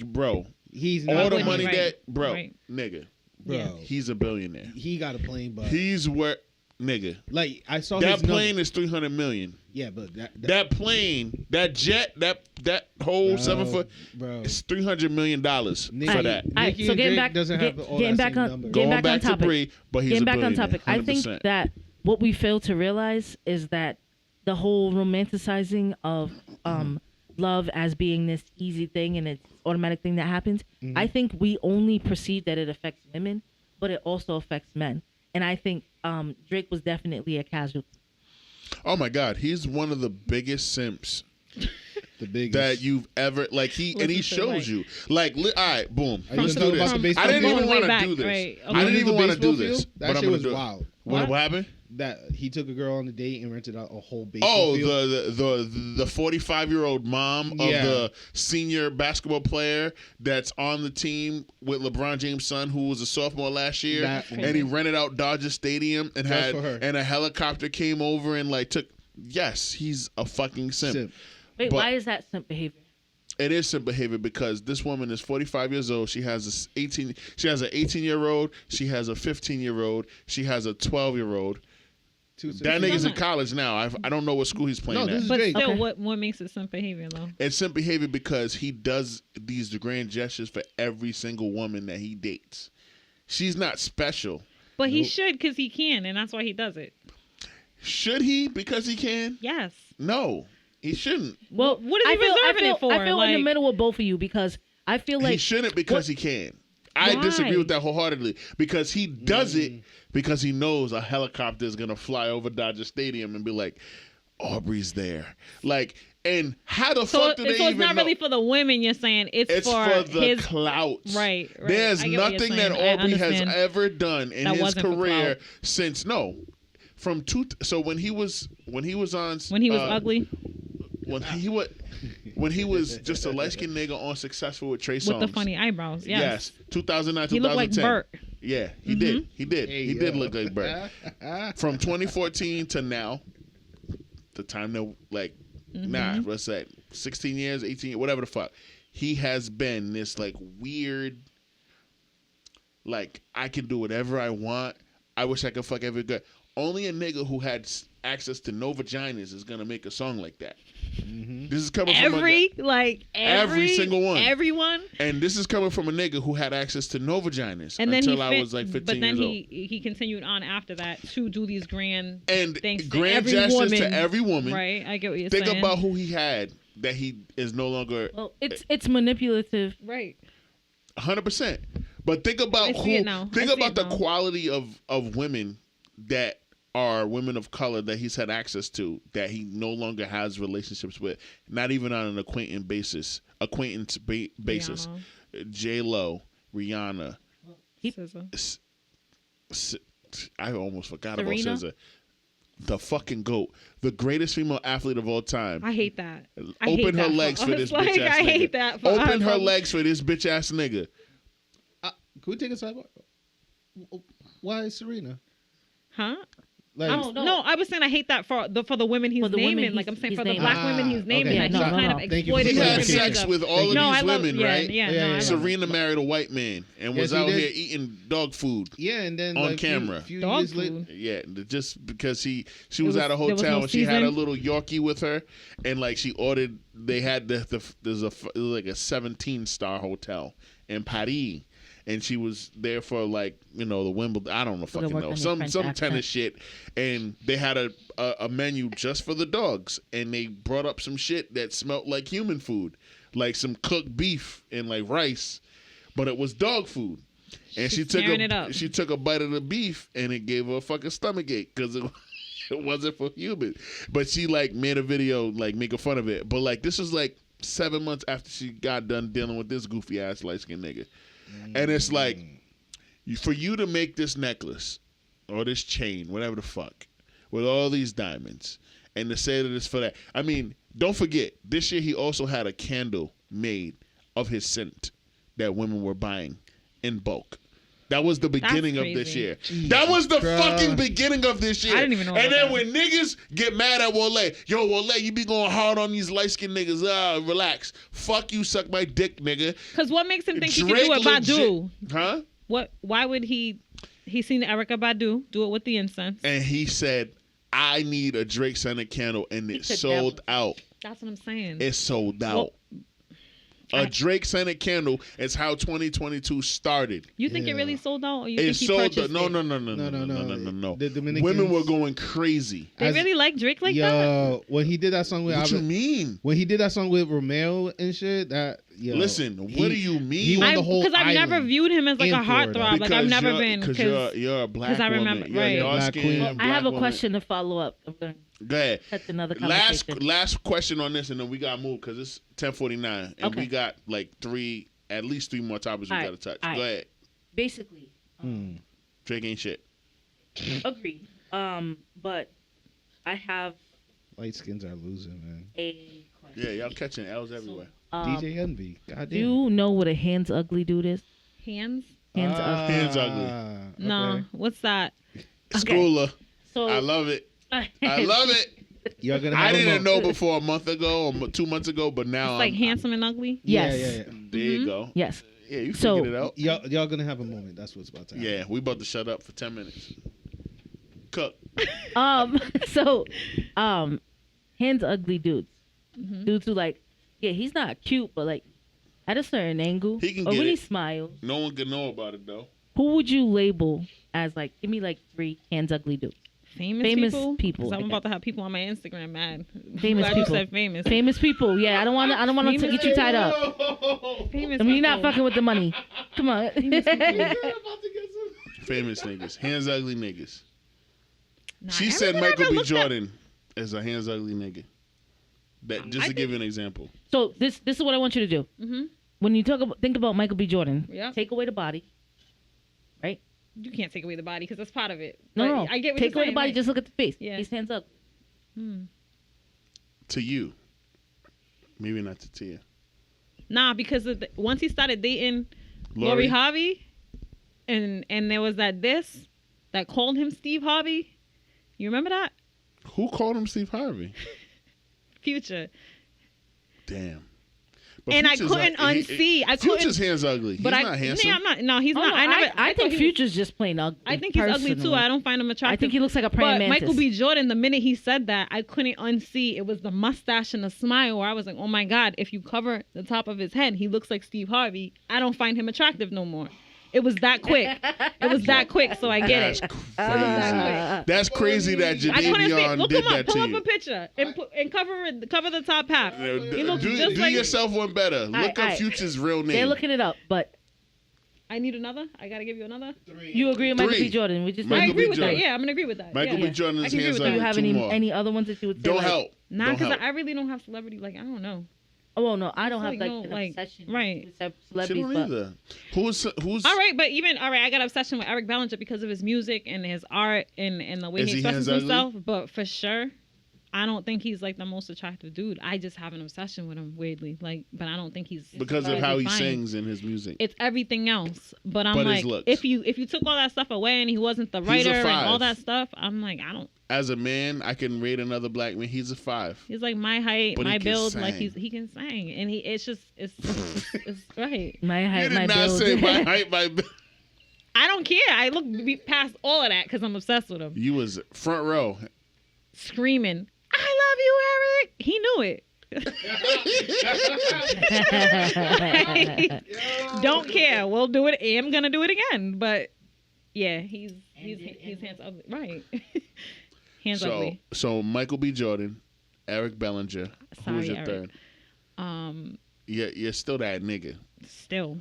Bro. He's All not the Right, money right, that, bro, right. nigga, bro. Yeah. he's a billionaire. He got a plane, but He's where, nigga, like I saw that his plane number. is 300 million. Yeah, but That plane, that jet, that whole Bro, 7 foot, bro. it's $300 million Nick- for that. All right, Nicki so and getting Drake back, doesn't have all getting that back same on, number. getting Going back on back to topic. Bre, but he's Getting a back on billionaire. topic. I think 100%. that what we fail to realize is that the whole romanticizing of love as being this easy thing and it's automatic thing that happens. I think we only perceive that it affects women, but it also affects men. And I think Drake was definitely a casualty. Oh my God, he's one of the biggest simps the biggest. that you've ever, like, he Listen to, shows like- you, like, all right, boom, Are you let's gonna do talk about this. the I baseball didn't field? even Going want way to do back, this. right. I didn't You even know want the to do baseball this, field? but That I'm shit gonna was do it. wild. What What? happened? That he took a girl on a date and rented out a whole baseball Oh, field. the 45-year-old mom of Yeah. the senior basketball player that's on the team with LeBron James' son, who was a sophomore last year, That and he rented out Dodger Stadium and Just had for her. and a helicopter came over and like took. Yes, he's a fucking simp. Simp. Wait, But- why is that simp behavior? It is simp behavior because this woman is 45 years old. She has She has an 18-year-old. She has a 15-year-old. She has a 12-year-old. That nigga's in college now. I don't know what school he's playing No, this at. is But Drake. still, Okay. what makes it some behavior though? It's simp behavior because he does these grand gestures for every single woman that he dates. She's not special. But he should because he can, and that's why he does it. Should he because he can? Yes. No, he shouldn't. Well, What is he reserving it for? I feel in the Like- middle of both of you because I feel like He shouldn't because he can. I Why? disagree with that wholeheartedly because he does it because he knows a helicopter is gonna fly over Dodger Stadium and be like, Aubrey's there. Like, and how the So, fuck do they so even it's not know? really for the women. You're saying it's for the his. clout. Right. There's I get what you're nothing that saying. I Aubrey has understand. ever done in That his wasn't for career clout. since so when he was on When he was uh, ugly when he was just a light skinned nigga on Successful with Trey with Songz. the funny eyebrows. Yes. 2009, He looked like 2010. Bert. Yeah, he did. He did. Hey, he did yo. look like Bert. From 2014 to now, the time that like what's that? 16 years, 18 years, whatever the fuck. He has been this like weird, like I can do whatever I want. I wish I could fuck every girl. only a nigga who had access to no vaginas is gonna make a song like that. Mm-hmm. This is coming from every single one. everyone. And this is coming from a nigga who had access to no vaginas And then until I was like 15 but then years old. he continued on after that to do these grand And things grand to every gestures woman. to every woman. Right, I get what you're Think saying. about who he had that he is no longer. Well, it's manipulative. Right. 100%. But think about I see it now. Think I see about it the now. quality of women that are women of color that he's had access to that he no longer has relationships with, not even on an basis. Rihanna. J-Lo, Rihanna. SZA. I almost forgot Serena? about SZA. The fucking GOAT. The greatest female athlete of all time. I hate that. I Open hate her that legs for this us. bitch ass I nigga. hate that for Open us. her legs for this bitch ass nigga. Can we take a sidebar? Why Serena? Huh? Like, I don't know. No, I was saying I hate that for the women he's For the naming. women like I'm saying he's for the naming. black women he's naming. okay. That Yeah, he's no, kind no. of Thank you for exploited. He women had to be sex like with all of no, these I love, women, yeah, right? Yeah, Yeah, no, yeah. I love Serena married a white man and was Yes, he out did. here eating dog food. yeah, and then On like, camera. few Dog years later, food. Yeah, just because she was was- at a there was hotel no and she had a season? little Yorkie with her, and like she ordered. They had it was like a 17-star hotel in Paris, and she was there for like the Wimbledon. I don't know, Gotta fucking work know on your some French accent. tennis shit, and they had a menu just for the dogs, and they brought up some shit that smelled like human food, like some cooked beef and like rice, but it was dog food. And She's tearing it up. she took a bite of the beef and it gave her a fucking stomach ache because it wasn't for humans. But she like made a video like making fun of it. But like this was like 7 months after she got done dealing with this goofy ass light skinned nigga. And it's like for you to make this necklace or this chain, whatever the fuck, with all these diamonds, and to say that it's for that. I mean, don't forget, this year he also had a candle made of his scent that women were buying in bulk. That was the beginning of this crazy. year. Jesus That was the Christ. fucking beginning of this year. I didn't even know And about then that. when niggas get mad at Wole, yo, Wole, you be going hard on these light-skinned niggas. Relax. Fuck you, suck my dick, nigga. Because what makes him think he can Drake do it Badu? Huh? What? Why would he? He seen Erica Badu do it with the incense. And he said, I need a Drake scented candle, and it could sold out. That's what I'm saying. It sold out. Well, A Drake scented candle is how 2022 started. You think it Yeah. really sold out, or you It think he sold purchased no. it? No. The Dominicans, Women were going crazy. They As- really like Drake like that. Yo, when he did that song with What you mean? when he did that song with Romeo and shit, Listen, what do you mean? He won the whole Because I've never island viewed him as like a in Florida. heartthrob. Like I've never been. because you're a black 'cause I woman. remember- You're right. a Black dark-skinned queen. black I have a woman. question to follow up. I'm going to Go ahead. catch another conversation. Last question on this, and then we got to move because it's 10:49, and Okay. we got like at least three more topics we All got right, to touch. all right. Go ahead. Basically, Drake ain't shit. agreed. But I have light skins are losing, man. a question. Yeah, y'all catching L's everywhere. DJ Envy, Do goddamn. you know what a hands ugly dude is? Hands? Hands ugly. Hands ugly. No. Okay. What's that? Schooler. So I love it. I love it. You're gonna. I Have a didn't moment. know before a month ago or 2 months ago, but now It's like I'm- handsome and ugly. Yes. Yeah. There you go. Yes. Yeah, you So- figured it out. Y'all gonna have a moment. That's what's about to happen. Yeah, we about to shut up for 10 minutes. Cook. So, hands ugly dudes. Mm-hmm. Dudes who like, yeah, he's not cute, but like at a certain angle, He can or get when he it. smiles, No one can know about it though. who would you label as like? Give me like 3 hands ugly dudes. Famous people. 'Cause I'm I about to have people on my Instagram mad. Famous Glad you people. said famous. Famous people. Yeah, I don't want to Famous get you tied up. Famous I mean, you're not people. fucking with the money. Come on. Famous niggas. Hands ugly niggas. Nah, She said everyone Michael ever B. looked at- Jordan is a hands ugly nigga. That just I to give you an example. So this is what I want you to do. Mhm. When you think about Michael B. Jordan, Yeah. take away the body, right? You can't take away the body because that's part of it. No, But no. I get what Take you're away the saying, body. right. Just look at the face. Yeah. He's hands ugly. To you. Maybe not to Tia. Nah, because once he started dating Lori Harvey, and there was that called him Steve Harvey. You remember that? Who called him Steve Harvey? Future. Damn. But and I Future's couldn't not- unsee. I Future's couldn't. hands ugly. He's But not handsome. I'm not. No, he's Oh, not. no, I never. I thought think he was- Future's just plain ugly. I think he's ugly too. personally. I don't find him attractive. I think he looks like a praying But mantis. Michael B. Jordan, the minute he said that, I couldn't unsee. It was the mustache and the smile where I was like, oh my God, if you cover the top of his head, he looks like Steve Harvey. I don't find him attractive no more. It was that quick. It was that quick, so I get That's it. crazy. That's crazy that I couldn't see. Jadavion Look did him up. that Pull to up you. a picture and cover the top half. He looks Do just like. yourself one better. Look up alright. Future's real name. They're looking it up, but I need another. I gotta give you another. you agree with Michael Three. B. Jordan? We just Michael I B. agree with Jordan. that. Yeah, I'm gonna agree with that. Michael yeah. B. Jordan I is can agree hands with ugly. Do you that. have Two more. any other ones that you would say? Don't like, help. Nah, Don't because help. I really don't have celebrity. Like I don't know. Oh well, no, I don't have Like, like no, an like, obsession right. with She celebrities. don't But either. Who's All right, but even I got obsession with Eric Bellinger because of his music and his art and the way Is he he expresses hands himself. But for sure, I don't think he's like the most attractive dude. I just have an obsession with him weirdly. Like, but I don't think he's because of physically how he fine. sings in his music. It's everything else. But I'm But his like, looks. if you took all that stuff away and he wasn't the He's a writer and all 5. that stuff, I'm like, I don't. As a man, I can rate another black man. He's a 5. He's like my height, But he my can build. Like sing. he can sing, and it's right. my You height, did my not build. say my height, my build. I don't care. I look past all of that because I'm obsessed with him. You was front row. Screaming, "I love you, Eric!" He knew it. Don't care. We'll do it. I'm gonna do it again. But yeah, he's hands ugly. Right. Hands ugly. So Michael B. Jordan, Eric Bellinger. Who's Sorry, your Eric. third? You're still that nigga. Still,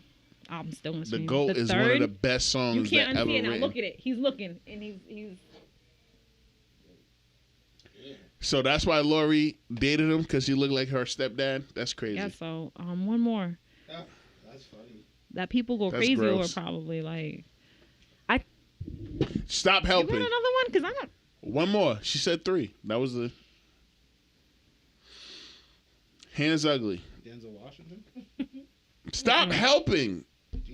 I'm still gonna The scream. GOAT The is one of third, the best songs You can't that ever unsee it now. written. Look at it. He's looking, and he's. So that's why Lori dated him, because he looked like her stepdad. That's crazy. Yeah. So one more That's funny. that people go That's crazy gross. over probably like. Stop You got helping. another one? Because I'm not. One more. She said 3. That was the hands ugly. Denzel Washington. Stop helping.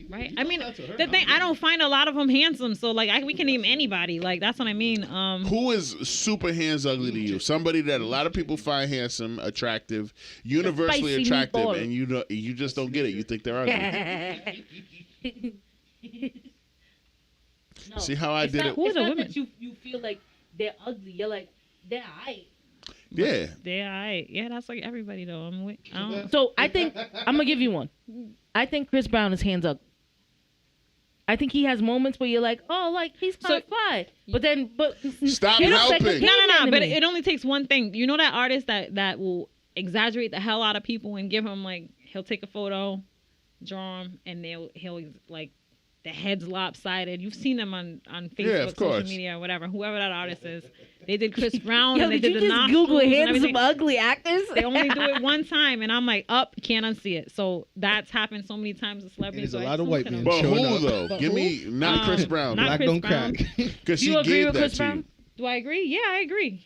Right. You I told mean, that to her, the not thing, me. I don't find a lot of them handsome. So like, we can name anybody. Like that's what I mean. Who is super hands ugly to you? Somebody that a lot of people find handsome, attractive, universally spicy attractive, meatball. and you just don't get it. You think they're ugly. No, See how I it's did not, it? Who's it's a not woman? that you feel like they're ugly. You're like they're aight. Yeah. yeah, that's like everybody though. I'm with. I don't, So I think I'm gonna give you one. I think Chris Brown is hands ugly. I think he has moments where you're like, oh, like he's kind of fly, but Stop he looks like a helping. caveman to But me. it only takes one thing. You know that artist that will exaggerate the hell out of people and give him like he'll take a photo, draw him, and he'll like the head's lopsided. You've seen them on Facebook, Yeah, of course. social media, or whatever. Whoever that artist is, they did Chris Brown Yo, and they did did you the just nostrils Google and handsome everything. ugly actors? They only do it one time, and I'm like, can't unsee it. So that's happened so many times with celebrities. There's a so I lot just of white look at men But them. showing who up. though? But Give who? me not Chris Brown. not Black Chris don't Brown. crack. Because You she agree gave with that Chris to Brown? you. Do I agree? Yeah, I agree.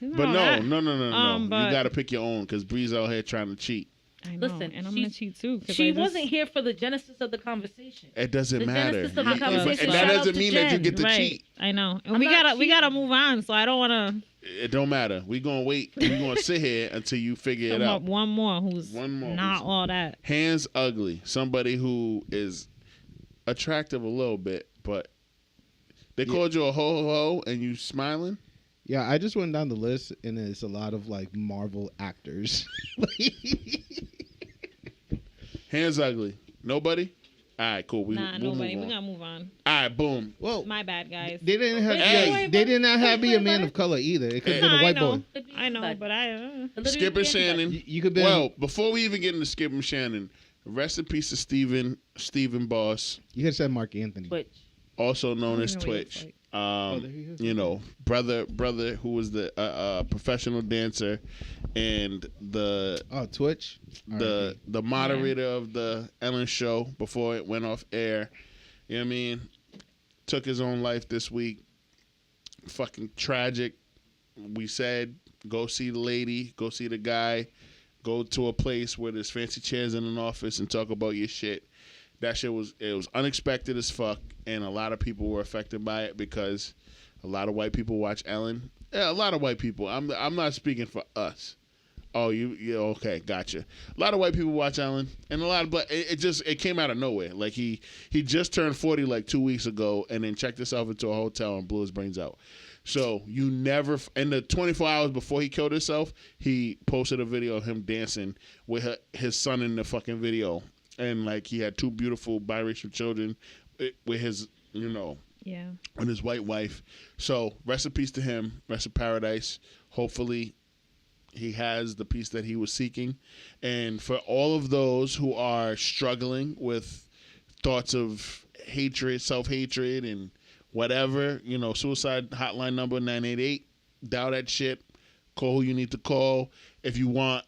It's But not no. all that. You but- got to pick your own, because Bree's out here trying to cheat. I know, Listen, and I'm gonna she's- cheat too. 'cause She I just- wasn't here for the genesis of the conversation. It doesn't The matter. genesis of the You- conversation. and that Shout out doesn't to mean that you Jen. get to right. cheat. I know, and I'm we not gotta cheating. move on. So I don't want It don't matter. We gonna wait. We gonna sit here until you figure to it come out. up one more who's One more not who's- all that. Hands ugly. Somebody who is attractive a little bit, but they called you a ho and you smiling. Yeah, I just went down the list, and it's a lot of like Marvel actors. Hands ugly. Nobody. All right, cool. We'll Nobody. move We on. gotta move on. All right, boom. Well, My bad, guys. they didn't have. Hey. Yeah, they did not have to be a man of color either. It could have been a I white know. boy. I know, but Skip and Shannon. You could be. Well, before we even get into Skip and Shannon, rest in peace to Stephen Boss, You could have said Mark Anthony. Twitch. also known as I don't know what he looks Twitch. like. there he is. You know, brother who was the professional dancer and the Twitch. the moderator of the Ellen show before it went off air. You know what I mean? Took his own life this week. Fucking tragic. We said, go see the lady, go see the guy, go to a place where there's fancy chairs in an office and talk about your shit. That shit was unexpected as fuck, and a lot of people were affected by it because a lot of white people watch Ellen. Yeah, a lot of white people. I'm not speaking for us. Oh, yeah, okay, gotcha. A lot of white people watch Ellen, and a lot of black. It came out of nowhere. Like he just turned 40 like 2 weeks ago, and then checked himself into a hotel and blew his brains out. So you never, in the 24 hours before he killed himself, he posted a video of him dancing with his son in the fucking video, and like he had two beautiful biracial children with his, Yeah. and his white wife. So rest in peace to him. Rest in paradise. Hopefully he has the peace that he was seeking. And for all of those who are struggling with thoughts of hatred, self-hatred, and whatever, suicide hotline number 988. Dial that shit. Call who you need to call. If you want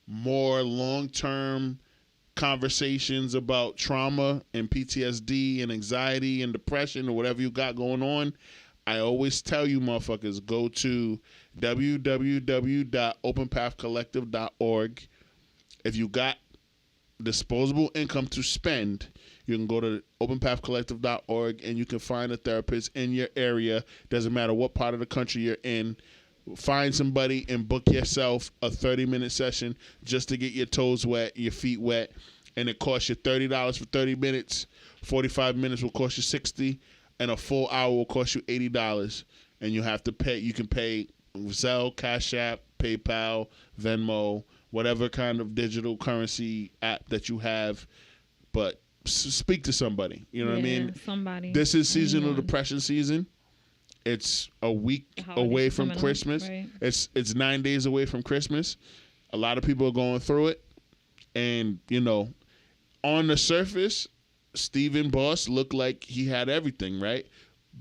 more long-term conversations about trauma and PTSD and anxiety and depression or whatever you got going on, I always tell you motherfuckers, go to www.openpathcollective.org. If you got disposable income to spend, you can go to openpathcollective.org and you can find a therapist in your area. Doesn't matter what part of the country you're in. Find somebody and book yourself a 30-minute session just to get your toes wet, your feet wet, and it costs you $30 for 30 minutes. 45 minutes will cost you $60, and a full hour will cost you $80. And you have to pay. You can pay Zelle, Cash App, PayPal, Venmo, whatever kind of digital currency app that you have. But speak to somebody. You know what I mean? Somebody. This is seasonal depression season. It's a week away from Christmas. Right. It's 9 days away from Christmas. A lot of people are going through it. And, on the surface, Stephen Boss looked like he had everything, right?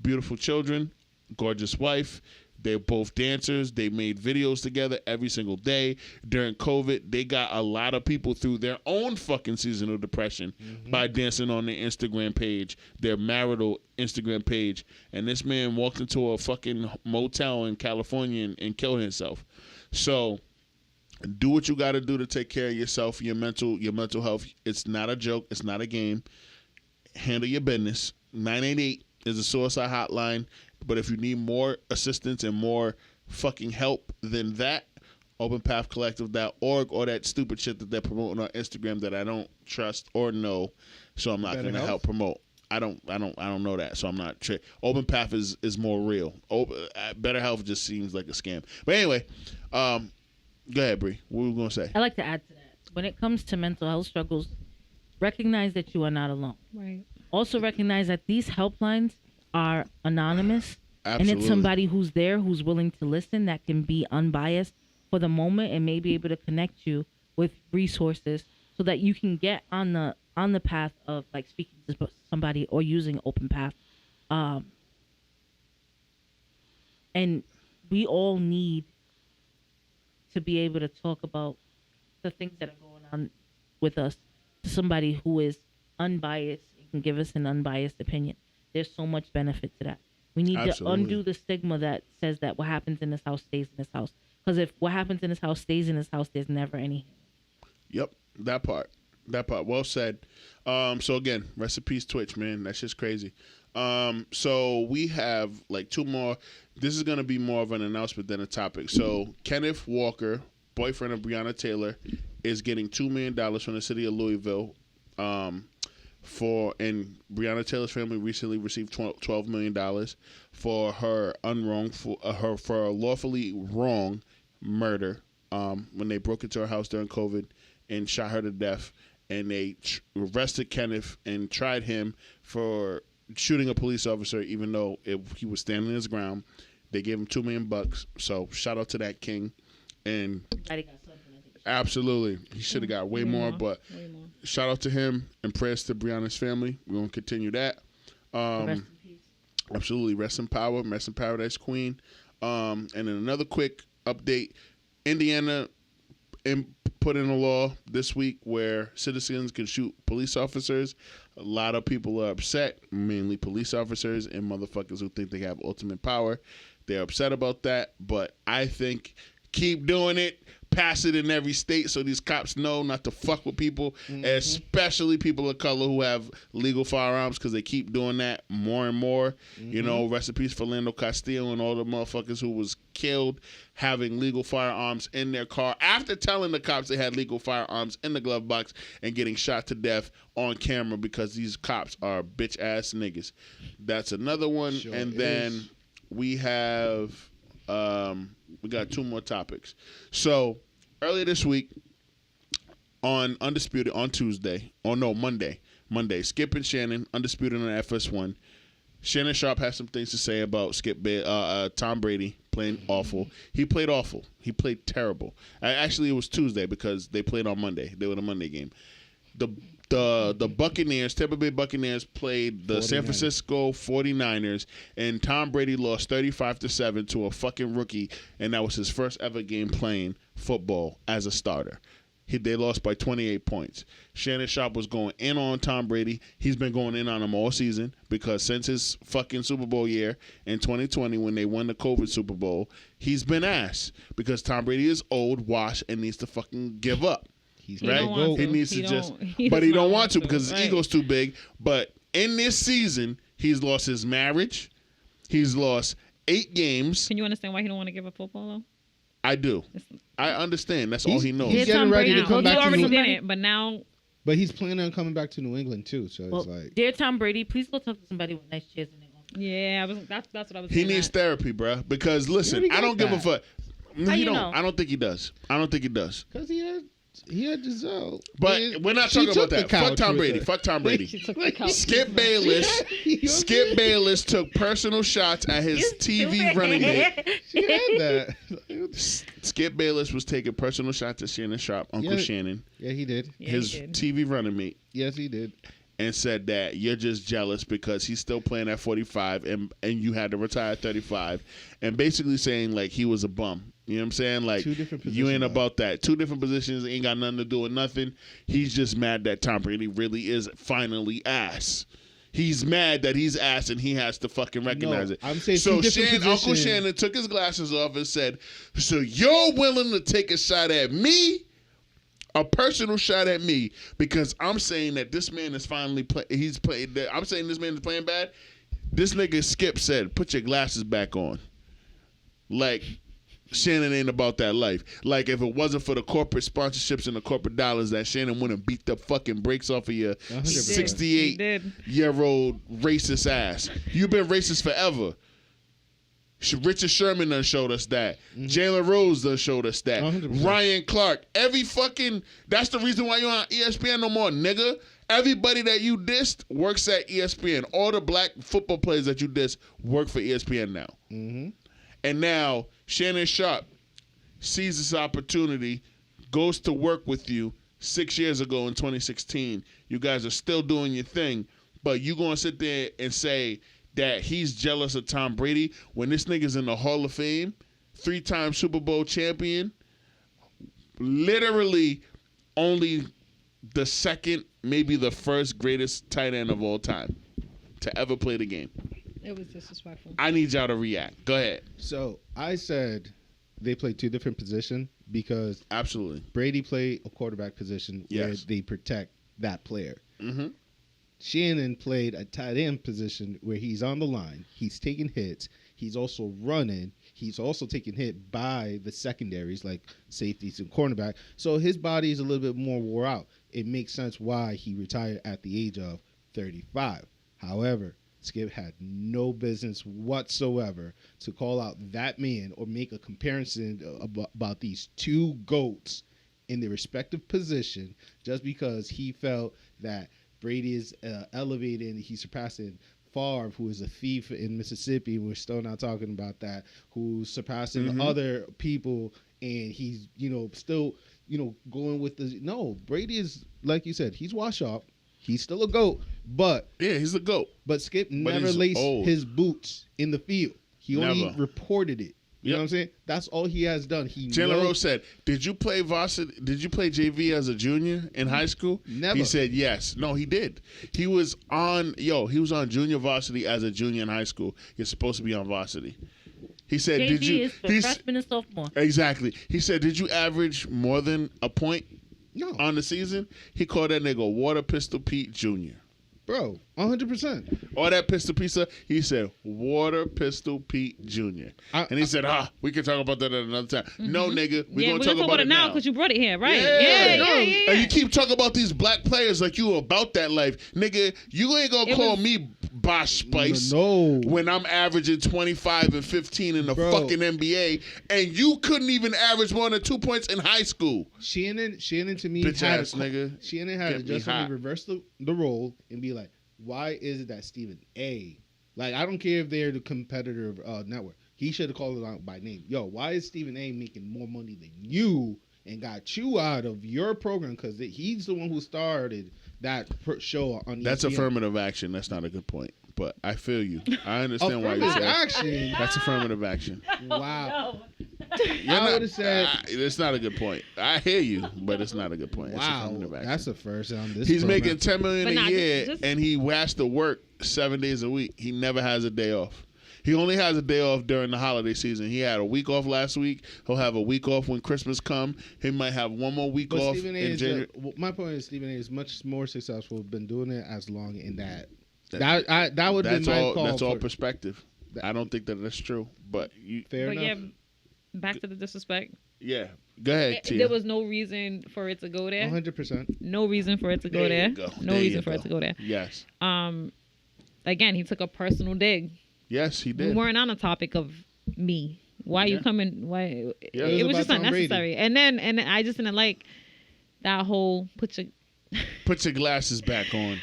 Beautiful children, gorgeous wife. They're both dancers. They made videos together every single day. During COVID, they got a lot of people through their own fucking seasonal depression by dancing on their Instagram page, their marital Instagram page. And this man walked into a fucking motel in California and killed himself. So do what you got to do to take care of yourself, your mental health. It's not a joke. It's not a game. Handle your business. 988 is a suicide hotline. But if you need more assistance and more fucking help than that, openpathcollective.org or that stupid shit that they're promoting on Instagram that I don't trust or know, so I'm not going to help promote. I don't know that, so I'm not. Open Path is more real. Better Health just seems like a scam. But anyway, go ahead, Bre. What were we going to say? I like to add to that. When it comes to mental health struggles, recognize that you are not alone. Right. Also recognize that these helplines are anonymous. Absolutely. And it's somebody who's there, who's willing to listen, that can be unbiased for the moment and may be able to connect you with resources so that you can get on the path of like speaking to somebody or using Open Path. And we all need to be able to talk about the things that are going on with us to somebody who is unbiased and can give us an unbiased opinion. There's so much benefit to that. We need to undo the stigma that says that what happens in this house stays in this house. Because if what happens in this house stays in this house, there's never any. Yep, that part. Well said. So again, rest in peace, Twitch, man. That's just crazy. So we have like two more. This is going to be more of an announcement than a topic. So Kenneth Walker, boyfriend of Breonna Taylor, is getting $2 million from the city of Louisville. And Breonna Taylor's family recently received $12 million for her for a lawfully wrong murder when they broke into her house during COVID and shot her to death. And they arrested Kenneth and tried him for shooting a police officer, even though he was standing his ground. They gave him $2 million. So shout out to that king. And absolutely, he should have got way more, but shout out to him and prayers to Breonna's family. We're going to continue that. Rest in peace. Absolutely. Rest in power. Rest in paradise, queen. And then another quick update. Indiana put in a law this week where citizens can shoot police officers. A lot of people are upset, mainly police officers and motherfuckers who think they have ultimate power. They're upset about that, but I think keep doing it. pass it in every state so these cops know not to fuck with people, especially people of color who have legal firearms, because they keep doing that more and more. You know, rest in peace for Lando Castillo and all the motherfuckers who was killed having legal firearms in their car after telling the cops they had legal firearms in the glove box and getting shot to death on camera because these cops are bitch ass niggas. That's another one. Sure and is. then we have we got two more topics. So earlier this week on Undisputed on Monday, Skip and Shannon, Undisputed on FS1. Shannon Sharp has some things to say about Tom Brady playing awful. He played awful. He played terrible. Actually, it was Tuesday because they played on Monday. They were the Monday game. The Buccaneers, Tampa Bay Buccaneers, played the 49ers. San Francisco 49ers, and Tom Brady lost 35-7 to a fucking rookie, and that was his first ever game playing football as a starter. They lost by 28 points. Shannon Sharp was going in on Tom Brady. He's been going in on him all season because since his fucking Super Bowl year in 2020 when they won the COVID Super Bowl, he's been ass because Tom Brady is old, washed, and needs to fucking give up. He needs to just, but he don't want to because his ego's too big. But in this season, he's lost his marriage. He's lost 8 games. Can you understand why he don't want to give up football though? I do. I understand. That's all he knows. He's getting ready to come back to New England, but now. But he's planning on coming back to New England too. So it's like, dear Tom Brady, please go talk to somebody with nice chairs in their office. Yeah, that's what I was. He needs therapy, bruh. Because listen, I don't give a fuck. No, he don't. Know? I don't think he does. Because he had Giselle. But we're not talking about that. Fuck Tom Brady. Fuck Tom Brady. Skip Bayless took personal shots at his TV running mate. She had that. Skip Bayless was taking personal shots at Shannon Sharp, Uncle Shannon. Yeah, he did. His TV running mate. Yes, he did. And said that you're just jealous because he's still playing at 45 and you had to retire at 35. And basically saying like he was a bum. You know what I'm saying? Like, you ain't about that. 2 different positions, ain't got nothing to do with nothing. He's just mad that Tom Brady really is finally ass. He's mad that he's ass and he has to fucking recognize it. I'm saying so Uncle Shannon took his glasses off and said, so you're willing to take a shot at me? A personal shot at me because I'm saying that this man is finally I'm saying this man is playing bad. This nigga Skip said, put your glasses back on. Like, Shannon ain't about that life. Like, if it wasn't for the corporate sponsorships and the corporate dollars, that Shannon wouldn't beat the fucking brakes off of your 68-year-old racist ass. You've been racist forever. Richard Sherman done showed us that. Jalen Rose done showed us that. 100%. Ryan Clark. That's the reason why you're on ESPN no more, nigga. Everybody that you dissed works at ESPN. All the black football players that you dissed work for ESPN now. Mm-hmm. And now Shannon Sharp sees this opportunity, goes to work with you 6 years ago in 2016. You guys are still doing your thing, but you going to sit there and say that he's jealous of Tom Brady when this nigga's in the Hall of Fame, 3-time Super Bowl champion, literally only the second, maybe the first greatest tight end of all time to ever play the game. It was disrespectful. I need y'all to react. Go ahead. So I said they play 2 different positions because absolutely Brady played a quarterback position where they protect that player. Mm-hmm. Shannon played a tight end position where he's on the line. He's taking hits. He's also running. He's also taking hit by the secondaries like safeties and cornerback. So his body is a little bit more wore out. It makes sense why he retired at the age of 35. However, Skip had no business whatsoever to call out that man or make a comparison about these 2 GOATs in their respective position just because he felt that Brady is elevated. He's surpassing Favre, who is a thief in Mississippi. We're still not talking about that. Who's surpassing other people, and he's still going with the no. Brady is, like you said, he's washed up. He's still a GOAT, but yeah, he's a GOAT. But Skip never laced his boots in the field. He only reported it. You know what I'm saying? That's all he has done. Jalen Rose said, "Did you play varsity? Did you play JV as a junior in high school?" Never. He said, "Yes." No, he did. He was on junior varsity as a junior in high school. You're supposed to be on varsity. He said, JV "Did you?" is for He's freshman and sophomore. exactly. He said, "Did you average more than a point No, on the season?" He called that nigga Water Pistol Pete Jr. bro, 100%. All that pistol pizza, he said, Water Pistol Pete Jr. And he said, we can talk about that at another time. No, nigga, we're going to talk about it now. Because you brought it here, right? Yeah. And you keep talking about these black players like you about that life. Nigga, you ain't going to call me Bosh Spice when I'm averaging 25 and 15 in the fucking NBA, and you couldn't even average more than 2 points in high school. Shannon to me Bitch had ass nigga. Shannon had to just reverse the role and be like, why is it that Stephen A? Like, I don't care if they're the competitor of network. He should have called it out by name. Yo, why is Stephen A making more money than you and got you out of your program? Because he's the one who started that show on ESPN. That's affirmative action. That's not a good point. But I feel you. I understand why you said action. That's affirmative action. Wow. I would have said it's not a good point. I hear you, but it's not a good point. Wow, that's the first on this. He's program. making $10 million a year, and he has to work 7 days a week. He never has a day off. He only has a day off during the holiday season. He had a week off last week. He'll have a week off when Christmas come. He might have one more week off in January. My point is Stephen A is much more successful. Been doing it as long in that. That would be my call. That's all perspective. I don't think that's true, but fair enough. Yeah, back to the disrespect. Yeah, go ahead, Tia. There was no reason for it to go there. 100%. No reason for it to go there. No reason for it to go there. Yes. Again, he took a personal dig. Yes, he did. We weren't on a topic of me. Why you coming? Why? Yeah. It was just unnecessary. And I just didn't like that whole put your glasses back on.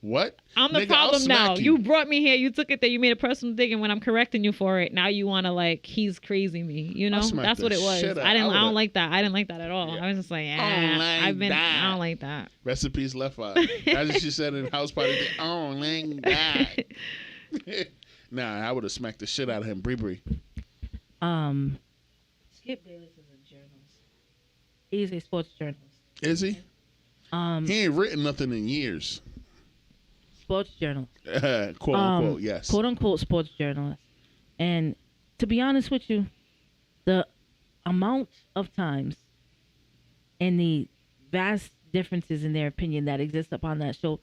What? I'm the problem now. You brought me here. You took it there. You made a personal dig, and when I'm correcting you for it, now you want to like he's crazy me. You know, that's what it was. I don't like that. I didn't like that at all. Yeah. I was just like, I don't like that. Recipes left eye. That's what she said in house party. I don't like that. Nah, I would have smacked the shit out of him. Bre Bre. Skip Bayless is a journalist. He's a sports journalist. Is he? He ain't written nothing in years. Sports journalist. Quote unquote, yes. Quote unquote sports journalist. And to be honest with you, the amount of times and the vast differences in their opinion that exist upon that show,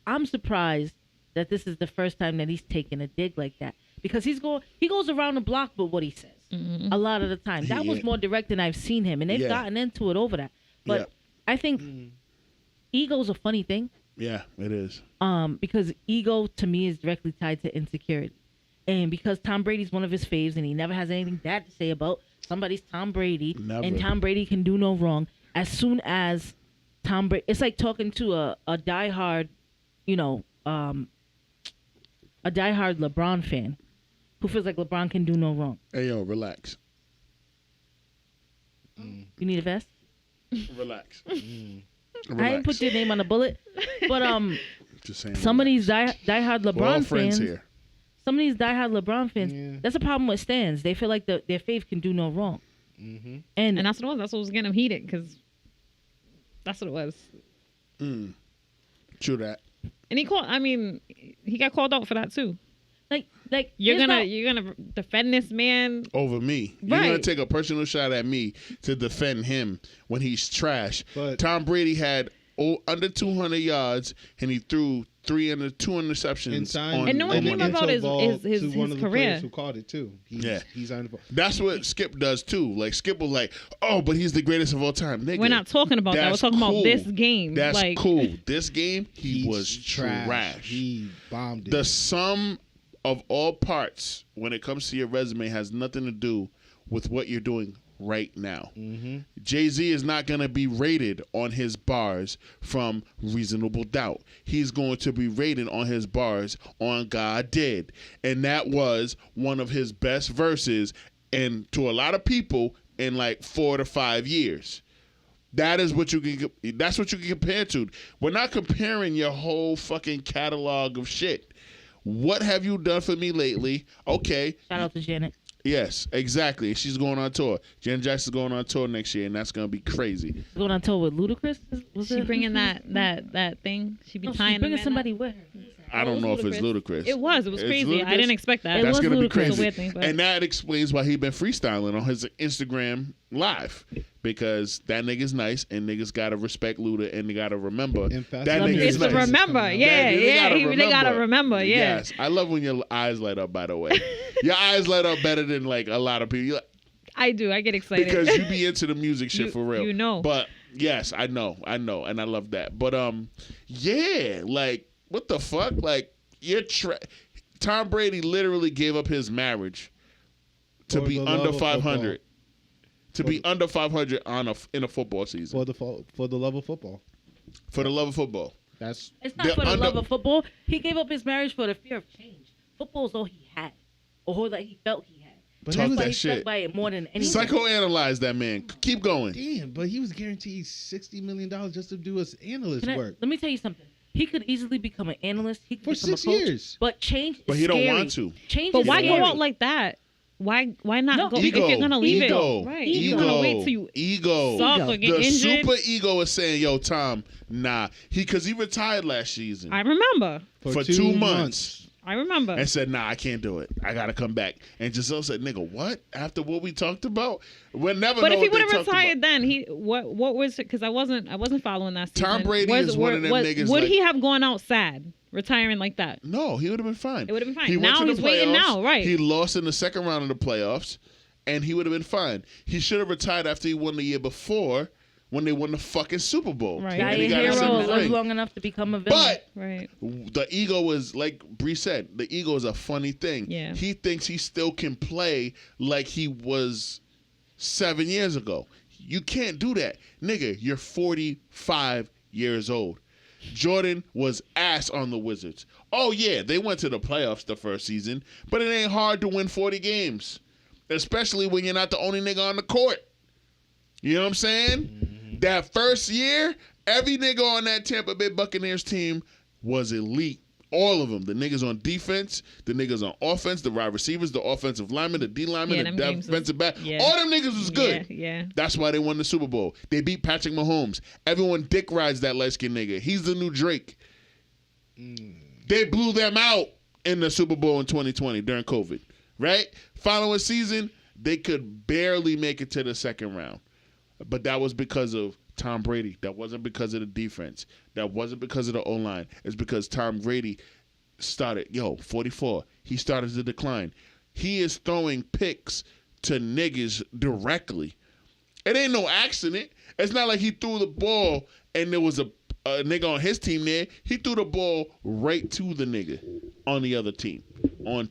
I'm surprised that this is the first time that he's taken a dig like that. Because he goes around the block with what he says. Mm-hmm. A lot of the time. That was more direct than I've seen him. And they've gotten into it over that. But I think ego's a funny thing. Yeah, it is. Because ego to me is directly tied to insecurity. And because Tom Brady's one of his faves and he never has anything bad to say about somebody's Tom Brady. Never. And Tom Brady can do no wrong. As soon as Tom Brady, it's like talking to a diehard, a diehard LeBron fan who feels like LeBron can do no wrong. Hey, yo, relax. You need a vest? Relax. I didn't put your name on the bullet, but just saying. Some of these diehard LeBron fans. Here. Some of these diehard LeBron fans. That's a problem with stands. They feel like their fave can do no wrong. Mm-hmm. And that's what it was. That's what was getting him heated because that's what it was. True that. And he got called out for that too. Like you're gonna defend this man over me. Right. You're gonna take a personal shot at me to defend him when he's trash. But Tom Brady had under 200 yards and he threw two interceptions. And no one came about his one of the career. Players who called it too. He's on the ball. That's what Skip does too. Like Skip was like, but he's the greatest of all time. Nigga, we're not talking about that. We're talking about this game. That's cool. This game, he was trash. He bombed it. The sum of all parts when it comes to your resume has nothing to do with what you're doing right now. Mm-hmm. Jay-Z is not going to be rated on his bars from Reasonable Doubt. He's going to be rated on his bars on God Did. And that was one of his best verses and to a lot of people in like 4 to 5 years. That's what you can compare to. We're not comparing your whole fucking catalog of shit. What have you done for me lately? Okay. Shout out to Janet. Yes, exactly. She's going on tour. Janet Jackson's going on tour next year, and that's going to be crazy. Going on tour with Ludacris? She bringing that thing? She be tying bringing somebody with her. I don't know if it's ludicrous. It was It's crazy. ludicrous? I didn't expect that. That's gonna be ludicrous. It's a crazy. weird thing, but And that explains why he been freestyling on his Instagram live. Because that nigga's nice and niggas gotta respect Luda and they gotta remember In fact, that nigga's it's nice. to remember. Yeah, they gotta remember. Yeah. Yes. I love when your eyes light up, by the way. Your eyes light up better than like a lot of people. You're like, I do. I get excited. because you be into the music shit for real. You know. But yes, I know, and I love that. But yeah, like what the fuck? Like Tom Brady literally gave up his marriage to For be the under love of 500. To For be the- under 500 in a football season. for the love of football. For the love of football. That's It's not They're for the under- love of football. He gave up his marriage for the fear of change. Football's all he had, or all that he felt he had. but Talk he was, that But he shit. stuck by it more than anything. Psychoanalyze that man. Keep going. damn, but he was guaranteed $60 million just to do his analyst work. Let me tell you something. He could easily become an analyst. He could For become 6 a coach. years. But change is But he don't scary. want to. Change But is why scary. go out like that? Why not No, go Ego. if you're gonna leave Ego. it? Right. Ego. You're gonna wait till you Ego. suck Ego. or get The injured. super ego is saying, "Yo, Tom, nah." Because he retired last season I remember. for 2 months I remember. and said, "Nah, I can't do it. I gotta come back." And Giselle said, "Nigga, what? After what we talked about, we'll never But know if he what they would have talked retired about." then, what was it? Because I wasn't following that season. Tom Brady is one of them niggas Would like- he have gone out sad, retiring like that? No, he would have been fine. It would have been fine. He went Now to the he's waiting playoffs. now, right. He lost in the second round of the playoffs, and he would have been fine. He should have retired after he won the year before when they won the fucking Super Bowl. Right. And Die he a got hero a silver live ring. long enough to become a villain. But Right. the ego is, like Bre said, the ego is a funny thing. Yeah. He thinks he still can play like he was 7 years ago. You can't do that. Nigga, you're 45 years old. Jordan was ass on the Wizards. Oh, yeah, they went to the playoffs the first season, but it ain't hard to win 40 games, especially when you're not the only nigga on the court. You know what I'm saying? Mm-hmm. That first year, every nigga on that Tampa Bay Buccaneers team was elite. All of them. The niggas on defense, the niggas on offense, the wide receivers, the offensive linemen, the D linemen, Yeah, the them games was- defensive back. yeah. All them niggas was good. Yeah. That's why they won the Super Bowl. They beat Patrick Mahomes. Everyone dick rides that light-skinned nigga. He's the new Drake. They blew them out in the Super Bowl in 2020 during COVID, right? Following season, they could barely make it to the second round. But that was because of Tom Brady. That wasn't because of the defense. That wasn't because of the O-line. It's because Tom Brady started, 44. He started to decline. He is throwing picks to niggas directly. It ain't no accident. It's not like he threw the ball and there was a nigga on his team there. He threw the ball right to the nigga on the other team on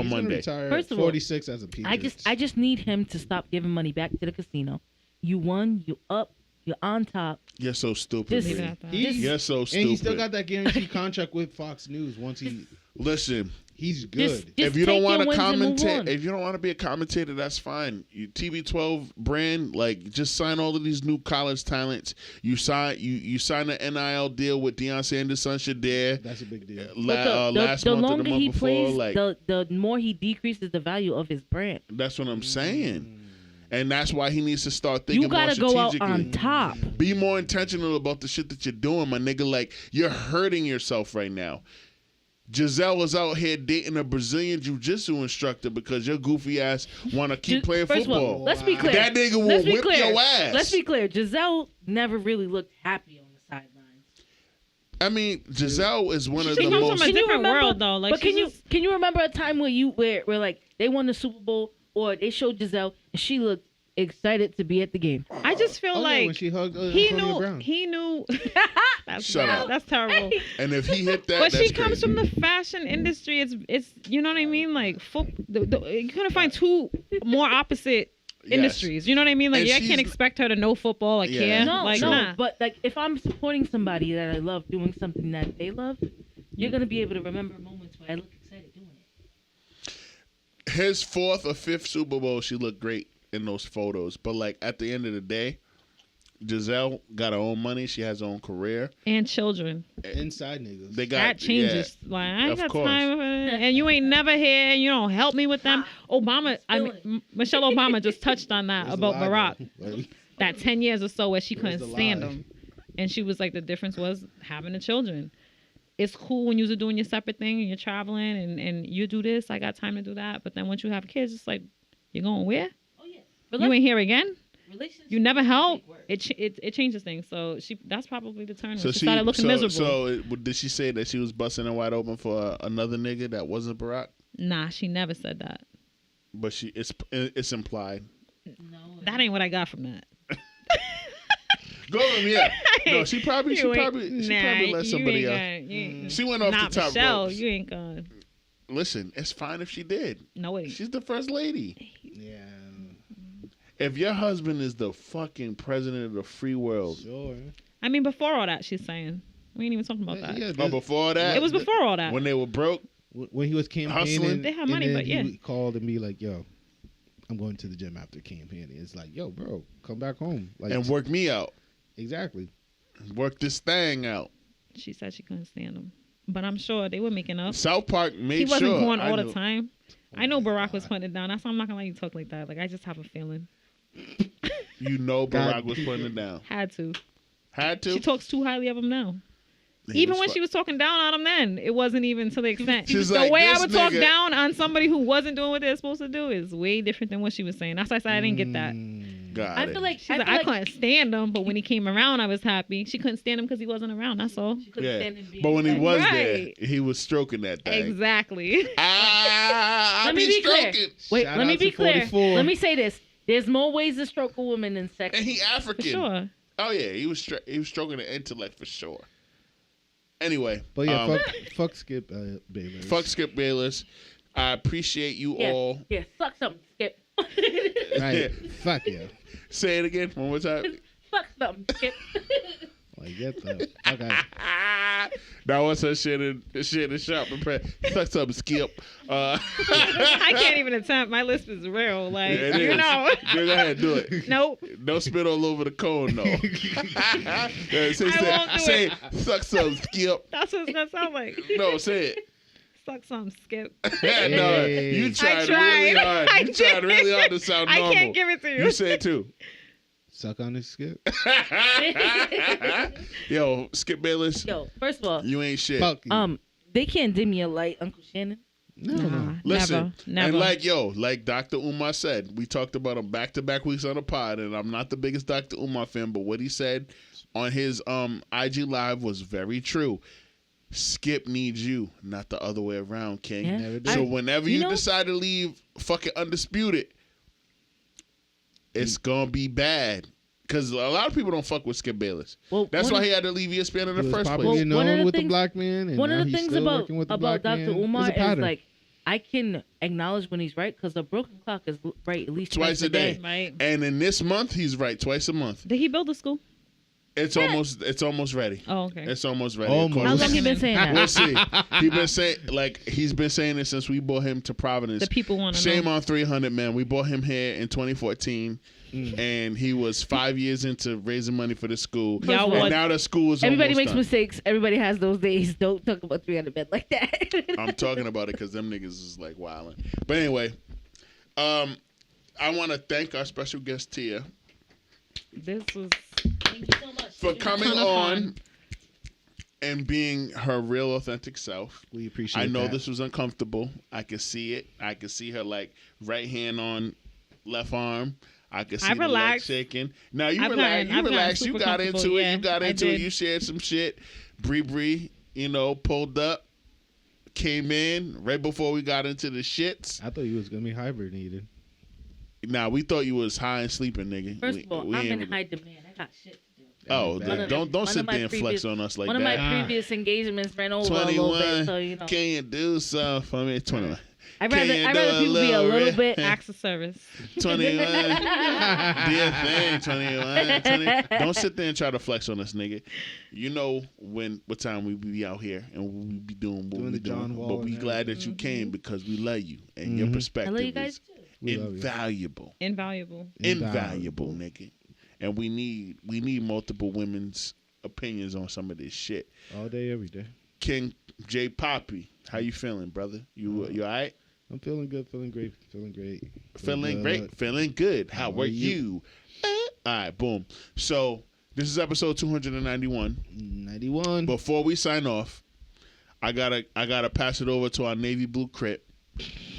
Monday. First of all, 46 as a Patriots. I just need him to stop giving money back to the casino. You won, you up, you're on top. You're so stupid. Just- Leave it man. at that. You're so stupid. And he still got that guaranteed contract with Fox News. Once Listen, he's good. Just if you don't take want your to wins and move commentate, on. if you don't want to be a commentator, that's fine. You TB12 brand, like just sign all of these new college talents. You sign the NIL deal with Deion Sanders' son Shadir. That's a big deal. Last the month or longer the month he before, plays, like the more he decreases the value of his brand. that's what I'm saying. And that's why he needs to start thinking You gotta more go out strategically. on top. Be more intentional about the shit that you're doing, my nigga. Like, you're hurting yourself right now. Giselle was out here dating a Brazilian jiu-jitsu instructor because your goofy ass want to keep playing First of all, football. let's be clear. That nigga will Let's be whip clear. your ass. Let's be clear. Giselle never really looked happy on the sidelines. I mean, Giselle is one of She the comes most... from a different world, though. Like, but can she's you remember a time where like they won the Super Bowl or they showed Giselle and she looked excited to be at the game? I just feel Oh, yeah, like when she hugged he Antonio knew. Brown. He knew. That's Shut up. That's terrible. And if he hit that, But that's she comes crazy. from the fashion industry. It's you know what I mean. Like you couldn't find two more opposite Yes. industries. You know what I mean? Like And I she's- can't expect her to know football or Yeah. care. No, like no. nah. But like if I'm supporting somebody that I love doing something that they love, you're gonna be able to remember moments where I look excited doing it. His fourth or fifth Super Bowl, she looked great in those photos. But, like, at the end of the day, Giselle got her own money. She has her own career. And children. Inside niggas. They got That changes. yeah. Like I ain't Of got course. time for it. And you ain't never here. And you don't help me with them. Michelle Obama just touched on that Where's the about lie, Barack. though? Like, That 10 years or so where she Where's couldn't the stand lie? him, and she was like, the difference was having the children. it's cool when you're doing your separate thing and you're traveling and you do this. I got time to do that. But then once you have kids, it's like, you're going where? Oh yeah. You ain't here again? Relationship. You never help. It changes things. So that's probably the turn. So she started looking miserable. So did she say that she was busting it wide open for another nigga that wasn't Barack? Nah, she never said that. But it's implied. No. That ain't what I got from that. Go on, yeah. No, she probably let somebody else. She went off the top ropes. You ain't gonna. Listen, it's fine if she did. No, it ain't. She's the first lady. Yeah. If your husband is the fucking president of the free world. Sure. I mean, before all that, she's saying. We ain't even talking about that. Yeah, Before that? It was before all that. When they were broke? When he was campaigning. Hustling? They had money, and then but yeah. he called and be like, yo, I'm going to the gym after campaigning. It's like, yo, bro, come back home. Like, And work me out. Exactly. Work this thing out. She said she couldn't stand him. But I'm sure they were making up. South Park made He wasn't sure. going all I the time. I know Barack was putting it down. That's why I'm not going to let you talk like that. Like, I just have a feeling. You know Barack was putting it down. Had to. Had to? She talks too highly of him now. He Even was when fu- she was talking down on him then, it wasn't even to the extent. She's The like, way I this would talk nigga- down on somebody who wasn't doing what they're supposed to do is way different than what she was saying. That's why I said I didn't get that. Got I it. feel like She's like, I couldn't stand him, but when he came around, I was happy. She couldn't stand him because he wasn't around. That's all. She couldn't stand him being But when he back. was Right. there, he was stroking that thing. Exactly. I Let me be be clear. stroking. Wait, Shout let me out be to clear. 44. Let me say this. There's more ways to stroke a woman than sex. And he For African. sure. Oh yeah, he was stroking the intellect for sure. Anyway, But yeah, fuck Skip Bayless. fuck Skip Bayless. I appreciate you all. Yeah, suck something, Skip. Right. Fuck yeah. Say it again one more time. Fuck something, Skip. Like, get the fuck out. That was her shit in the shop. Fuck something, Skip. I can't even attempt. My list is real. Like, Yeah, it you is. know. Go ahead, do it. Nope. Don't spit all over the cone, though. won't do say, suck some, Skip. That's what it's going to sound like. No, say it. Suck some, Skip. No, Hey. you tried tried. really hard. I You tried did. really hard to sound I normal. can't give it to you. You say it too. Suck on this Skip. Yo, Skip Bayless, Yo, first of all, you ain't shit. Fuck you. they can't dim your light, Uncle Shannon. No. Listen, never. and like Dr. Umar said, we talked about him back-to-back weeks on the pod, and I'm not the biggest Dr. Umar fan, but what he said on his IG Live was very true. Skip needs you, not the other way around, King. Yeah. Never did. So whenever you know- decide to leave fucking Undisputed, it's gonna be bad. Because a lot of people don't fuck with Skip Bayless. Well, That's one why of- he had to leave ESPN in He the was first popularly place. Well, one of known the with the things- black man, and One now of the he's things still about working with the Dr. black man. Umar There's a is pattern. like, I can acknowledge when he's right because the broken clock is right at least Twice a day. Right. And in this month, he's right twice a month. Did he build a school? It's almost ready. Oh, okay. It's almost ready. Almost. How long We'll you been saying that? We'll see. He's been saying it since we bought him to Providence. The people want to Shame know. on 300, man. We bought him here in 2014, and he was 5 years into raising money for the school. Y'all and want- now the school is Everybody almost makes done. mistakes. Everybody has those days. Don't talk about 300 bed like that. I'm talking about it because them niggas is like wilding. But anyway, I want to thank our special guest Tia This was Thank you so much. for coming ton of on fun. and being her real authentic self. We appreciate I know that. this was uncomfortable. I could see it. I could see her like right hand on left arm. I could see I the leg relaxed. shaking. Now you I've relaxed. gotten You relaxed. You super got into comfortable. it. Yeah, You got I into it. did. You shared some shit. Bre Bre, pulled up, came in right before we got into the shits. I thought you was gonna be hibernated. Nah, we thought you was high and sleeping, nigga. First of all, we I'm ain't in high demand. I got shit to do. Oh, One of- don't one sit of my there and flex previous- on us like One of that. my previous engagements ran over a little 21. bit, so you know. Can you do something for me? 21. I'd Can rather you I'd do rather people be a little bit. acts of service. 21. Do your thing, 21. 20. Don't sit there and try to flex on us, nigga. You know what time we be out here and we be doing what Doing we the doing. John Wall But we and glad that you came because we love you and your Mhm. I perspective love you guys is too. We love you. invaluable. Invaluable. Invaluable, nigga. And we need multiple women's opinions on some of this shit. All day, every day. King J Poppy, how you feeling, brother? You all right? I'm feeling good, feeling great, feeling great. Feeling great, feeling good. How are you? All right, boom. So this is episode 291. 91. Before we sign off, I gotta pass it over to our navy blue crip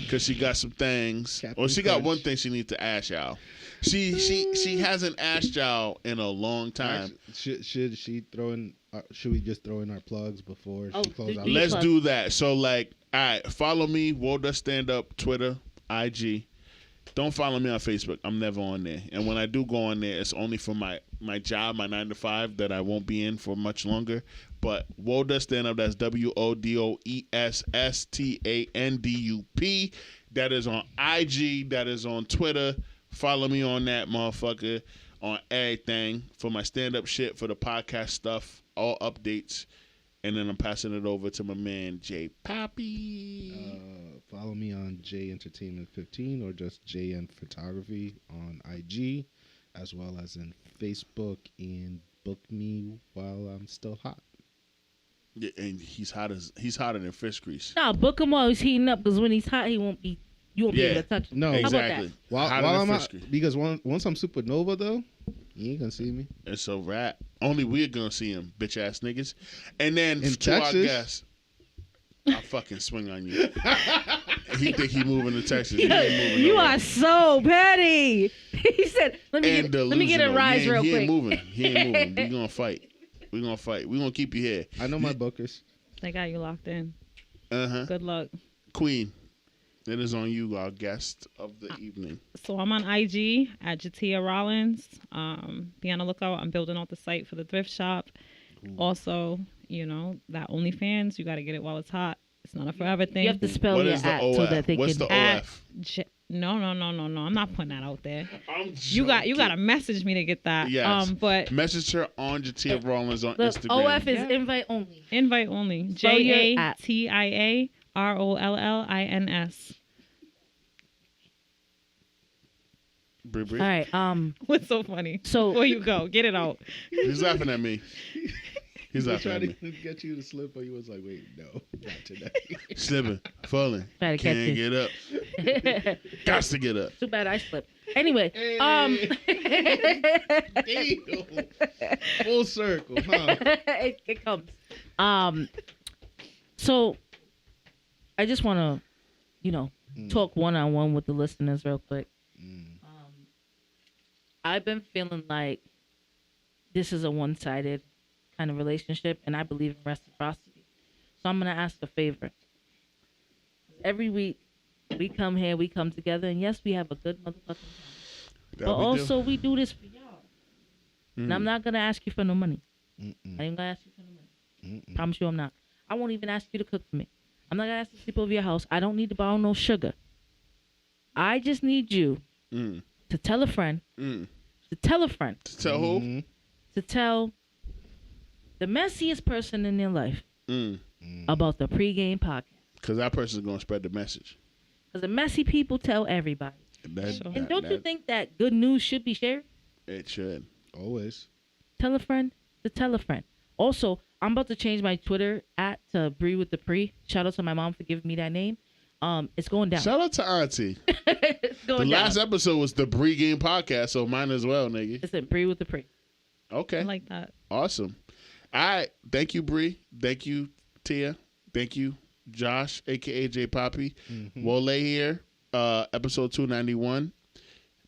because she got some things. Captain Or she got Crunch. one thing she needs to ask y'all. She hasn't asked y'all in a long time. Should she throw in? Should we just throw in our plugs before Oh, she closes out? do- Let's plug. do that. So like, all right, follow me, Wole Does Stand Up, Twitter, IG. Don't follow me on Facebook. I'm never on there. And when I do go on there, it's only for my job, my 9 to 5 that I won't be in for much longer. But Wole Does Stand Up, that's WODOESSTANDUP. That is on IG. That is on Twitter. Follow me on that motherfucker on everything for my stand-up shit, for the podcast stuff, all updates. And then I'm passing it over to my man, J Poppy. Follow me on J Entertainment 15 or just JN Photography on IG, as well as in Facebook, and book me while I'm still hot. Yeah, and he's hotter than fish grease. Nah, book him while he's heating up, because when he's hot, you won't be able to touch him. No. How about Exactly. that? While Hotter I'm than out, fish grease. because once I'm supernova though, you ain't gonna see me. It's a wrap. Only we're gonna see him, bitch ass niggas. And then In to our Texas? guests, I'll fucking swing on you. He think he moving to Texas. He ain't moving You nowhere. are so petty. He said, let me get a Delusional. rise real He quick. ain't moving. He ain't moving. We gonna fight. We gonna fight. We gonna keep you here. I know my bookers. They got you locked in. Good luck. Queen. It is on you, our guest of the evening. So I'm on IG at JaTia Rollins. Be on the lookout. I'm building out the site for the thrift shop. Also, that OnlyFans, you got to get it while it's hot. It's not a forever thing. You have to spell What your is the at OF? so that they What's can. the OF? No. I'm not putting that out there. I'm You got to message me to get that. Yes. But Message her on JaTia Rollins on The Instagram. OF is Yeah. invite only. invite only. Spell your at. JaTiaRollins. Bre Bre. All right. What's so funny? So- Before you go, get it out. He's laughing at me. He's I laughing tried at me. to get you to slip, but you was like, "Wait, no, not today." Slipping, falling. Try to catch Can't you. get up. Got to get up. Too bad I slipped. Anyway, Damn. Full circle, huh? it comes. So I just want to, talk one-on-one with the listeners real quick. I've been feeling like this is a one-sided kind of relationship, and I believe in reciprocity. So I'm going to ask a favor. Every week, we come here, we come together, and yes, we have a good motherfucking time. That But we do. also, we do this for y'all. And I'm not going to ask you for no money. Mm-mm. I ain't going to ask you for no money. Mm-mm. Promise you I'm not. I won't even ask you to cook for me. I'm not going to ask you to sleep over your house. I don't need to borrow no sugar. I just need you Mm. to tell a friend, Mm. to tell a friend, To tell who? Mhm. to tell the messiest person in their life Mm. about the pregame podcast. Because that person's going to spread the message. Because the messy people tell everybody. And don't you think that good news should be shared? It should. Always. Tell a friend to tell a friend. Also, I'm about to change my Twitter @ to Bre with the Pre. Shout out to my mom for giving me that name. It's going down. Shout out to Auntie. It's The going down. last episode was the Pregame Podcast, so mine as well, nigga. Listen, Bre with the Pre. Okay. I like that. Awesome. All right. Thank you, Bre. Thank you, Tia. Thank you, Josh, a.k.a. J Poppy. Wole here, episode 291.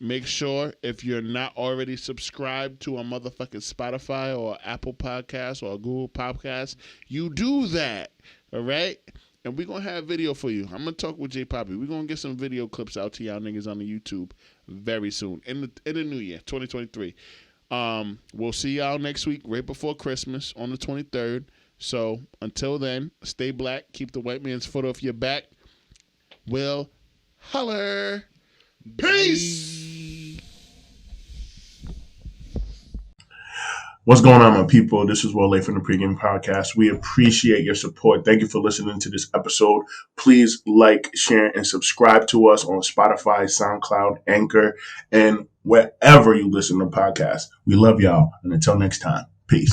Make sure if you're not already subscribed to a motherfucking Spotify or Apple Podcast or Google Podcast, you do that. All right? And we're going to have video for you. I'm going to talk with J Poppy. We're going to get some video clips out to y'all niggas on the YouTube very soon in the new year, 2023. We'll see y'all next week, right before Christmas on the 23rd. So until then, stay black. Keep the white man's foot off your back. We'll holler. Peace. What's going on, my people? This is Wole from the Pregame Podcast. We appreciate your support. Thank you for listening to this episode. Please like, share, and subscribe to us on Spotify, SoundCloud, Anchor, and wherever you listen to podcasts. We love y'all. And until next time, peace.